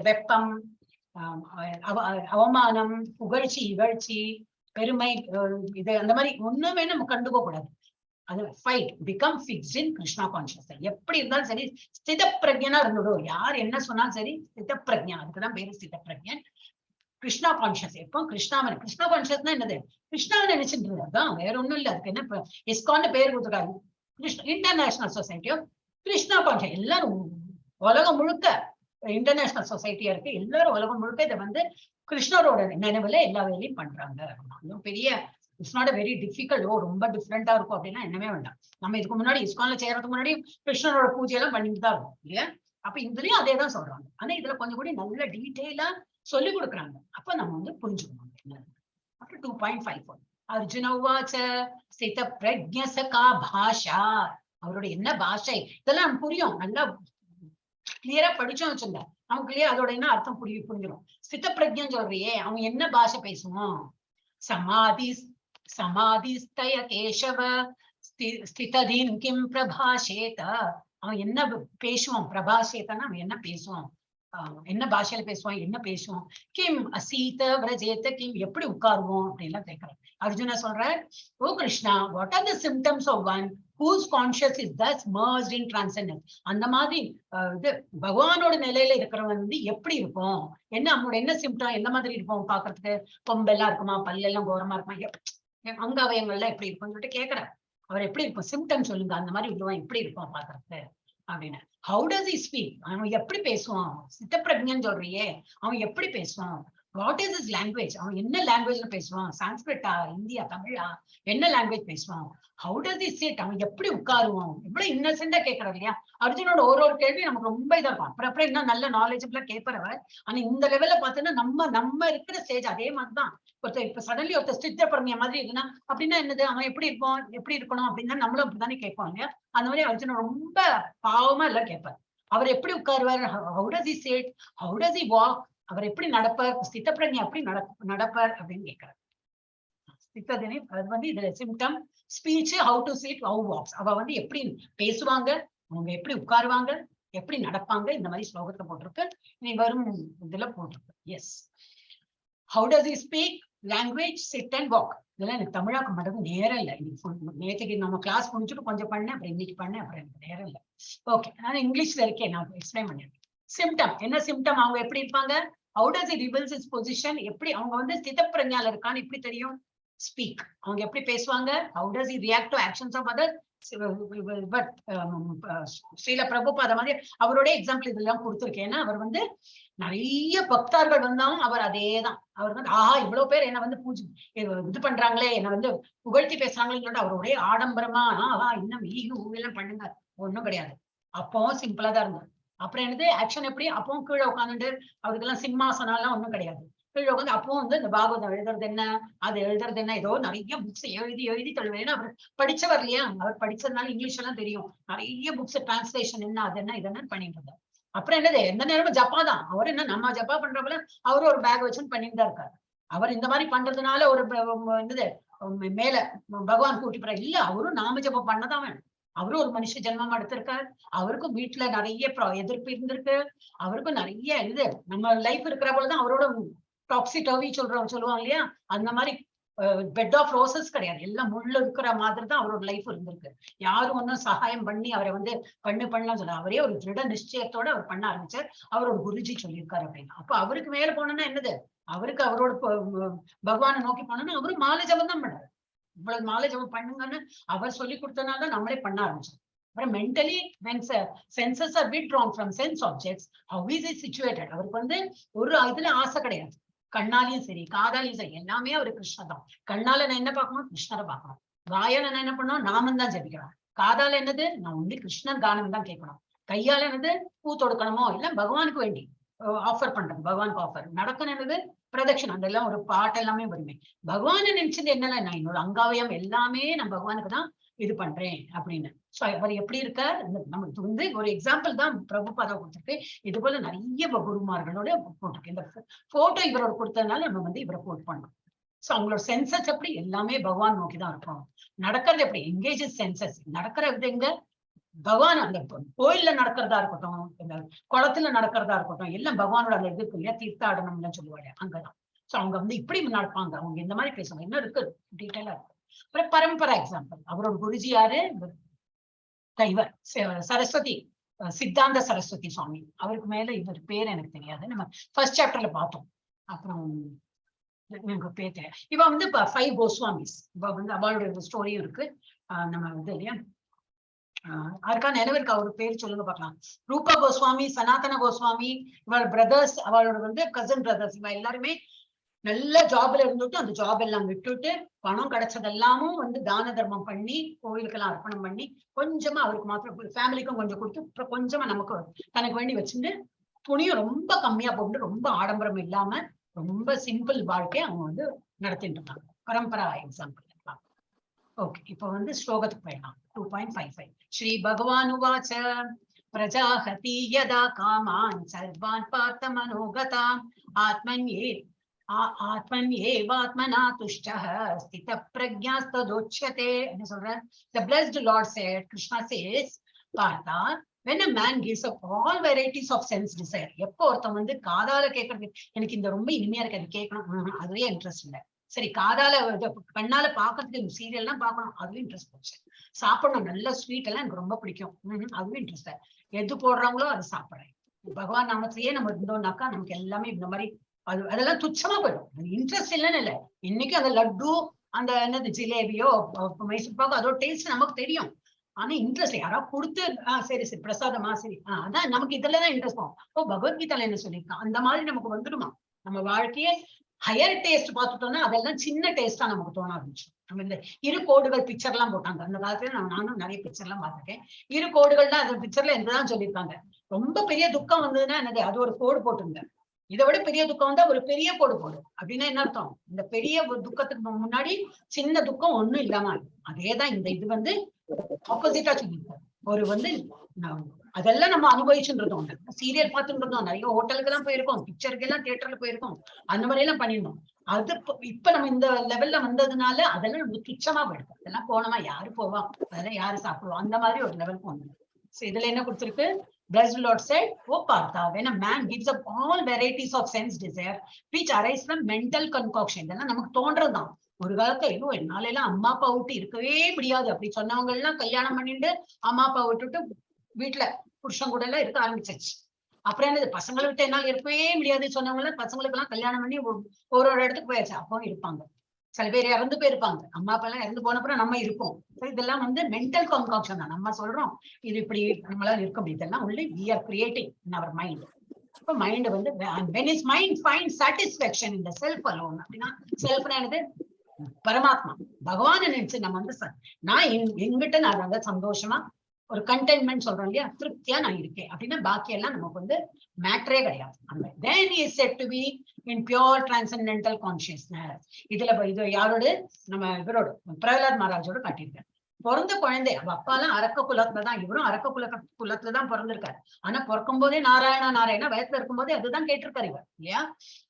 வெப்பம், அவமானம், புகழ்ச்சி, இகழ்ச்சி, பெருமை, இது அந்த மாதிரி ஒண்ணுமே நம்ம கண்டுக்க கூடாது. அது ஃபைட் பிகம் ஃபிக்ஸ்ட் இன் கிருஷ்ணா கான்சியஸ். எப்படி இருந்தாலும் சரி ஸ்தித பிரக்ஞனா இருந்துடும். யார் என்ன சொன்னாலும் சரி ஸ்தித பிரக்ஞா. அதுக்குதான் பேரு ஸ்தித பிரக்ஞன். கிருஷ்ணா கான்சியஸ். எப்போ கிருஷ்ணா கான்சியஸ்னா என்னது? கிருஷ்ணாவை நினைச்சிட்டு இருந்தாதான், வேற ஒண்ணும் இல்ல. அதுக்கு என்ன இஸ்கான் பேர் கொடுத்துருக்காரு. International Society of Krishna conscious. எல்லாரும் உலகம் முழுக்க இன்டர்நேஷனல் சொசைட்டியா இருக்கு. எல்லாரும் உலகம் முழுக்க இதை வந்து கிருஷ்ணரோட நினைவுல எல்லா வேலையும் பண்றாங்க. பெரிய இட்ஸ் நாட் வெரி டிஃபிகல்ட். ரொம்ப டிஃப்ரெண்டா இருக்கும் அப்படின்னா என்னமே வேண்டாம். நம்ம இதுக்கு முன்னாடி இஸ்கான்ல சேர்றதுக்கு முன்னாடி கிருஷ்ணரோட பூஜை எல்லாம் பண்ணிட்டு தான் இருக்கும் இல்லையா? அப்ப இதுலயும் அதே தான் சொல்றாங்க. ஆனா இதுல கொஞ்சம் கூட நல்ல டீட்டெயிலா சொல்லி கொடுக்குறாங்க. அப்ப நம்ம வந்து புரிஞ்சுக்கணும். அப்புறம் 2.54 அர்ஜுன உவாச்ச ஸ்தித பிரக்ஞ சகா பாஷா. அவரோட என்ன பாஷை இதெல்லாம் நமக்கு புரியும். நல்லா கிளியரா படிச்சோம் வச்சுங்க, அவன் கிளியர் அதோட என்ன அர்த்தம் புரிஞ்சிடும். ஸ்தித பிரக்ஞன்னு சொல்றியே, அவன் என்ன பாஷை பேசுவான்? சமாதிஸ்தய கேசவ ஸ்திததீம் கிம் பிரபாஷேத. அவன் என்ன பேசுவான்? பிரபாஷேதனா அவன் என்ன பேசுவான்? என்ன பாஷையில பேசுவான்? என்ன பேசுவான்? கிம் அசீத விரஜேத கிம், எப்படி உட்காருவோம் அப்படின்லாம் கேட்கிறான். அர்ஜுனா சொல்ற, oh Krishna, what are the symptoms of one whose conscious is thus merged in transcendence. அந்த மாதிரி இது பகவானோட நிலையில இருக்கிறவன் வந்து எப்படி இருக்கும்? என்ன அவனோட என்ன சிம்டம், என்ன மாதிரி இருப்போம் பாக்குறதுக்கு? கொம்பெல்லாம் இருக்குமா? பல்லெல்லாம் கோரமா இருக்குமா? அங்க அவயங்கள்லாம் எப்படி இருக்கும்னு சொல்லிட்டு கேட்கிறார். அவர் எப்படி இருக்கும்? சிம்டம் சொல்லுங்க, அந்த மாதிரி உள்ளவன் எப்படி இருக்கும் பாக்குறதுக்கு அப்படின்னு. How does he speak? அவன் எப்படி பேசுவான்? சித்த பிரக்ஞன்னு சொல்றியே, அவன் எப்படி பேசுவான்? What is is language? அவன் என்ன லாங்குவேஜ்ல பேசுவான்? சான்ஸ்கிரிட்டா, இந்தியா, தமிழா, என்ன லாங்குவேஜ் பேசுவான்? How does he sit? அவன் எப்படி உட்காருவான்? எவ்வளவு இன்னசென்டா கேட்கறாரு இல்லையா? அர்ஜுனோட ஒரு கேள்வி நமக்கு ரொம்ப இதா இருக்கும். அப்புறம் இன்னும் நல்ல நாலேஜபிளா கேட்பறவர். ஆனா இந்த லெவல்ல பார்த்தோன்னா நம்ம இருக்கிற ஸ்டேஜ் அதே மாதிரிதான். இப்ப சடன்லி ஒருத்தர் ஸ்தித்த பிரக்ஞை மாதிரி இருக்குன்னா அப்படின்னா என்னது? அவன் எப்படி இருப்பான், எப்படி இருக்கணும் அப்படின்னா நம்மளும் அப்படித்தானே கேட்போம் இல்லையா? அந்த மாதிரி அர்ஜுனன் ரொம்ப பாவமா எல்லாம் கேட்பார். அவர் எப்படி உட்காருவார்? How does he sit? How does he walk? அவர் எப்படி நடப்பார்? ஸ்தித பிரக்ஞை எப்படி நடப்பார் அப்படின்னு கேட்கிறார். ஸ்திததினி அது வந்து இதுல symptom speech, how to sit, how walks. அவ வந்து எப்படி பேசுவாங்க, அவங்க எப்படி உட்காருவாங்க, எப்படி நடப்பாங்க, இந்த மாதிரி ஸ்லோகத்தை போட்டிருக்கு. நீ வரும் இதுல போட்டிருக்கு. Yes. How does he speak, language, sit and walk. இதெல்லாம் எனக்கு தமிழாக்க மாட்டேங்குது, நேரம் இல்லை. நேற்றுக்கு நம்ம கிளாஸ் முடிச்சுட்டு கொஞ்சம் பண்ணேன், அப்புறம் இன்னைக்கு பண்ணேன், அப்புறம் எனக்கு நேரம் இல்லை. ஓகே, நான் இங்கிலீஷ்ல இருக்கேன், நான் எக்ஸ்பிளைன் பண்ணிருக்கேன். சிம்டம் என்ன சிம்டம்? அவங்க எப்படி இருப்பாங்க? How does he reveals his position? எப்படி அவங்க வந்து ஸ்தித பிரக்ஞால இருக்கான்னு எப்படி தெரியும்? ஸ்பீக், அவங்க எப்படி பேசுவாங்க? How does he react to actions of other? But Srila Prabhupada மாதிரி அவரோட எக்ஸாம்பிள் இதெல்லாம் கொடுத்துருக்கேன். அவர் வந்து நிறைய பக்தர்கள் வந்தாலும் அவர் அதேதான். அவர் வந்து இவ்வளவு பேர் என்ன வந்து பூஜை இது பண்றாங்களே, என்ன வந்து புகழ்த்தி பேசுறாங்களேன்னு சொல்லிட்டு அவர் ஒரே ஆடம்பரமா இன்னும் எல்லாம் பண்ணுங்க, ஒண்ணும் கிடையாது. அப்பவும் சிம்பிளா தான் இருந்தார். அப்புறம் என்னது ஆக்ஷன் எப்படி? அப்பவும் கீழே உட்காந்துட்டு அவருக்கெல்லாம் சிம்மாசனம் எல்லாம் ஒண்ணும் கிடையாது. கீழே உட்காந்து அப்பவும் வந்து இந்த பாகவதம் எழுதுறது என்ன, அது எழுதுறது என்ன, ஏதோ நிறைய புக்ஸ் எழுதி தள்ளுவேன். அவர் படிச்சவர் இல்லையா? அவர் படிச்சதுனால இங்கிலீஷ் எல்லாம் தெரியும். நிறைய புக்ஸ் டிரான்ஸ்லேஷன் என்ன, அது என்ன, இதென்ன பண்ணிட்டு இருந்தார். அப்புறம் என்னது, எந்த நேரமும் ஜப்பா தான். அவர் என்ன நம்ம ஜப்பா பண்றப்பல அவரு ஒரு பேக் வச்சுன்னு பண்ணிட்டு தான் இருக்காரு. அவர் இந்த மாதிரி பண்றதுனால ஒரு என்னது மேல பகவான் கூட்டி போற இல்ல, அவரும் நாம ஜப்பம் பண்ணதான் வேணும். அவரும் ஒரு மனுஷ ஜென்மம் எடுத்திருக்காரு. அவருக்கும் வீட்டுல நிறைய எதிர்ப்பு இருந்திருக்கு. அவருக்கும் நிறைய இது நம்ம லைஃப் இருக்கிற போலதான் அவரோட டாக்ஸி டவி சொல்லுவாங்க இல்லையா? அந்த மாதிரி பெட் ஆஃப் ரோசஸ் கிடையாது, எல்லாம் முள்ள இருக்கிற மாதிரி தான் அவரோட லைஃப் இருந்திருக்கு. யாரும் ஒன்னும் சகாயம் பண்ணி அவரை வந்து பண்ணலாம் சொல்ல, அவரே ஒரு திருட நிச்சயத்தோட அவர் பண்ண ஆரம்பிச்சார். அவரோட குருஜி சொல்லியிருக்காரு அப்படின்னா. அப்ப அவருக்கு மேல போனோம்னா என்னது, அவருக்கு அவரோட பகவானை நோக்கி போனோம்னா அவரும் மாலை ஜபம் தான் பண்ணாரு. இவ்வளவு மாலை ஜபம் பண்ணுங்கன்னு அவர் சொல்லி கொடுத்தனால நம்மளே பண்ண ஆரம்பிச்சோம். அப்புறம் mentally when senses are withdrawn from sense objects, how is it situated? அவருக்கு வந்து ஒரு இதுல ஆசை கிடையாது. கண்ணாலையும் சரி காதாலையும் சரி எல்லாமே அவரு கிருஷ்ணர் தான். கண்ணால நான் என்ன பார்க்கணும், கிருஷ்ணரை பார்க்கணும். வாயால நான் என்ன பண்ணணும், நாமம் தான் ஜபிக்கிறோம். காதால என்னது, நான் ஒன்லி கிருஷ்ணன் கானம் தான் கேட்கணும். கையால என்னது, பூ தொடுக்கணுமோ இல்ல பகவானுக்கு வேண்டி ஆஃபர் பண்றது, பகவானுக்கு ஆஃபர். நடக்கணும் என்னது, பிரதட்சணம். அதெல்லாம் ஒரு பாட்டு எல்லாமே வருமே. பகவானை நினைச்சது என்னல, நான் என்னோட அங்காவயம் எல்லாமே நான் பகவானுக்கு தான் இது பண்றேன் அப்படின்னு. சோ அவர் எப்படி இருக்கார், நமக்கு வந்து ஒரு எக்ஸாம்பிள் தான் பிரபுபாதா கொடுத்துருக்கு. இது போல நிறைய குருமார்களோட போட்டிருக்கு. இந்த போட்டோ இவரோட கொடுத்ததுனால நம்ம வந்து இவரை கோட் பண்ணோம். சோ அவங்களோட சென்சஸ் எப்படி எல்லாமே பகவான் நோக்கிதான் இருக்கும். நடக்கிறது எப்படி, எங்கேஜ் சென்சஸ் நடக்கிற எங்க பகவான். அந்த கோயில்ல நடக்கிறதா இருக்கட்டும், இந்த குளத்துல நடக்கிறதா இருக்கட்டும், எல்லாம் பகவானோட அந்த இது இல்லையா, தீர்த்தாடனம்னு சொல்லுவாங்க, அங்கதான். சோ அவங்க வந்து இப்படி நடப்பாங்க, அவங்க இந்த மாதிரி பேசுவாங்க, என்ன இருக்கு டீட்டெயிலா இருக்கு. அப்புறம் பரம்பரா எக்ஸாம்பிள், அவரோட குருஜி யாரு, இவர் சரஸ்வதி, சித்தாந்த சரஸ்வதி சுவாமி. அவருக்கு மேல இவர் பேர் எனக்கு தெரியாது, நம்ம ஃபர்ஸ்ட் சாப்டர்ல பார்த்தோம். அப்புறம் எனக்கு பேர் தெரியாது. இவ வந்து 5 கோஸ்வாமிஸ், இவ வந்து அவளோட ஸ்டோரியும் இருக்கு. நம்ம வந்து இல்லையா, யாருக்கா நினைவிருக்கு, அவரு பேர் சொல்லுங்க பார்க்கலாம். ரூபா கோஸ்வாமி, சனாதன கோஸ்வாமி, இவள் பிரதர்ஸ், அவளோட வந்து கசின் பிரதர்ஸ். இவ எல்லாருமே நல்ல ஜாப்ல இருந்துட்டு அந்த ஜாப் எல்லாம் விட்டுட்டு பணம் கிடைச்சதெல்லாமும் வந்து தான தர்மம் பண்ணி கோவிலுக்கெல்லாம் அர்ப்பணம் பண்ணி கொஞ்சமா அவருக்கு மாத்திரம் ஃபேமிலிக்கும் கொஞ்சம் கொடுத்து அப்புறம் கொஞ்சமா நமக்கு தனக்கு வேண்டி வச்சுட்டு துணியும் ரொம்ப கம்மியா போட்டு ரொம்ப ஆடம்பரம் இல்லாம ரொம்ப சிம்பிள் வாழ்க்கையை அவங்க வந்து நடத்திட்டு இருக்காங்க. பரம்பரா எக்ஸாம்பிள். ஓகே, இப்போ வந்து ஸ்லோகத்துக்கு போயிடலாம். 2.55 ஸ்ரீ பகவான் உவாச்ச பிரஜாஹதி யதா காமான் சர்வான் பார்த்த மனோகதாம் ஆத்மன்யேவாத்மனா துஷ்டஹ ஸ்தித பிரக்ஞாஸ்ததோச்யதே. என்ன சொல்ற? The blessed Lord said, Krishna says, Partha, when a man gives up all varieties of sense desire, எப்போ ஒருத்தன் வந்து காதால கேட்கறது, எனக்கு இந்த ரொம்ப இனிமையா இருக்கு அது கேட்கணும், அதுவே இன்ட்ரெஸ்ட் இல்லை. சரி, காதால கண்ணால பாக்கிறதுக்கு சீரியல்லாம் பார்க்கணும், அதுவும் இன்ட்ரெஸ்ட் போச்சு. சாப்பிடணும், நல்ல ஸ்வீட் எல்லாம் எனக்கு ரொம்ப பிடிக்கும், அதுவும் இன்ட்ரெஸ்ட். எது போடுறாங்களோ அது சாப்பிடுறேன். பகவான் நாமத்திலேயே நம்ம இருந்தோம்னாக்கா நமக்கு எல்லாமே இந்த மாதிரி அதெல்லாம் துச்சமா போயிடும். அது இன்ட்ரெஸ்ட் இல்லைன்னு இல்லை. இன்னைக்கு அந்த லட்டு, அந்த என்னது ஜிலேபியோ மைசூர் பாக்கோ, அதோட டேஸ்ட் நமக்கு தெரியும். ஆனா இன்ட்ரெஸ்ட் யாராவது கொடுத்து சரி சரி பிரசாதமா சரி அதான் நமக்கு இதுலதான் இன்ட்ரெஸ்ட் போகும். ஓ பகவத்கீதால என்ன சொல்லியிருக்கான் அந்த மாதிரி நமக்கு வந்துடுமா. நம்ம வாழ்க்கையே ஹையர் டேஸ்ட் பார்த்துட்டோம்னா அதெல்லாம் சின்ன டேஸ்டா நமக்கு தோண ஆரம்பிச்சு. நம்ம இந்த இரு கோடுகள் பிக்சர் எல்லாம் போட்டாங்க அந்த காலத்துல, நானும் நிறைய பிக்சர் எல்லாம் பார்த்திருக்கேன். இரு கோடுகள்னா அந்த பிக்சர்ல என்னதான் சொல்லியிருக்காங்க, ரொம்ப பெரிய துக்கம் வந்ததுன்னா என்னது, அது ஒரு கோடு போட்டுங்க. இதை விட பெரிய துக்கம் வந்தா ஒரு பெரிய கோடு போடும். அப்படின்னா என்ன அர்த்தம், இந்த பெரிய துக்கத்துக்கு முன்னாடி சின்ன துக்கம் ஒண்ணும் இல்லாம. அதேதான் இந்த இது வந்து ஆப்போசிட்டா சொல்லியிருக்காரு. ஒரு வந்து அதெல்லாம் நம்ம அனுபவிச்சுட்டு இருந்தோம், சீரியல் பார்த்துட்டு இருந்தோம், நிறைய ஹோட்டலுக்கு எல்லாம் போயிருக்கோம், பிக்சருக்கு எல்லாம் தியேட்டர்ல போயிருக்கோம், அந்த மாதிரி எல்லாம் பண்ணிருந்தோம். அது இப்ப நம்ம இந்த லெவல்ல வந்ததுனால அதெல்லாம் நம்ம துச்சமா போயிடும். அதெல்லாம் போனோமா யாரு போவா, அதெல்லாம் யாரு சாப்பிடுவோம், அந்த மாதிரி ஒரு லெவலுக்கு வந்துடும். இதுல என்ன கொடுத்திருக்கு, Blessed Lord said, "O Partha, when a man gives up all varieties of sense desire, which arise from mental concoction," இதெல்லாம் நமக்கு தோன்றதுதான். ஒரு காலத்துல ஐயோ என்னால எல்லாம் அம்மா அப்பா விட்டு இருக்கவே முடியாது அப்படி சொன்னவங்க எல்லாம் கல்யாணம் பண்ணிட்டு அம்மா அப்பா விட்டுட்டு வீட்டுல புருஷன் கூட எல்லாம் இருக்க ஆரம்பிச்சிருச்சு. அப்புறம் என்னது, பசங்களை விட்டு என்னால் இருக்கவே முடியாது சொன்னவங்க எல்லாம் பசங்களுக்கு எல்லாம் கல்யாணம் பண்ணி ஒரு இடத்துக்கு போயாச்சு. அப்போ இருப்பாங்க, சில பேர் இறந்து போயிருப்பாங்க, அம்மா அப்பா எல்லாம் இறந்து போனப்புறம் நம்ம இருப்போம். இதெல்லாம் வந்து மென்டல் கான்காக்ஷன் தான். நம்ம சொல்றோம் இது இப்படி நம்மளால இருக்க முடியும், இதெல்லாம் only we are creating in our mind. இப்போ மைண்ட் வந்து when his mind finds satisfaction in the self alone, அப்படின்னா செல்ஃப்னா என்னது, பரமாத்மா பகவான் நினைச்சு நம்ம வந்து நான் எங்கிட்ட நான் வந்து சந்தோஷமா ஒரு கண்டென்ட்மெண்ட் சொல்றோம் இல்லையா, திருப்தியா நான் இருக்கேன் அப்படின்னா பாக்கி எல்லாம் நமக்கு வந்து மேட்டரே கிடையாது. அந்த then he is said to be in pure transcendental consciousness. இதுல இது யாரோடு, நம்ம இவரோட பிரகலாத் மகாராஜோட காட்டியிருக்காரு. பிறந்த குழந்தை அவ அப்பாலாம் அரக்க குலத்துலதான், இவரும் அரக்க குலத்துலதான் பிறந்திருக்காரு. ஆனா பிறக்கும் போதே நாராயணா நாராயணா வயசுல இருக்கும் போதே அதுதான் கேட்டிருக்காரு இவர் இல்லையா.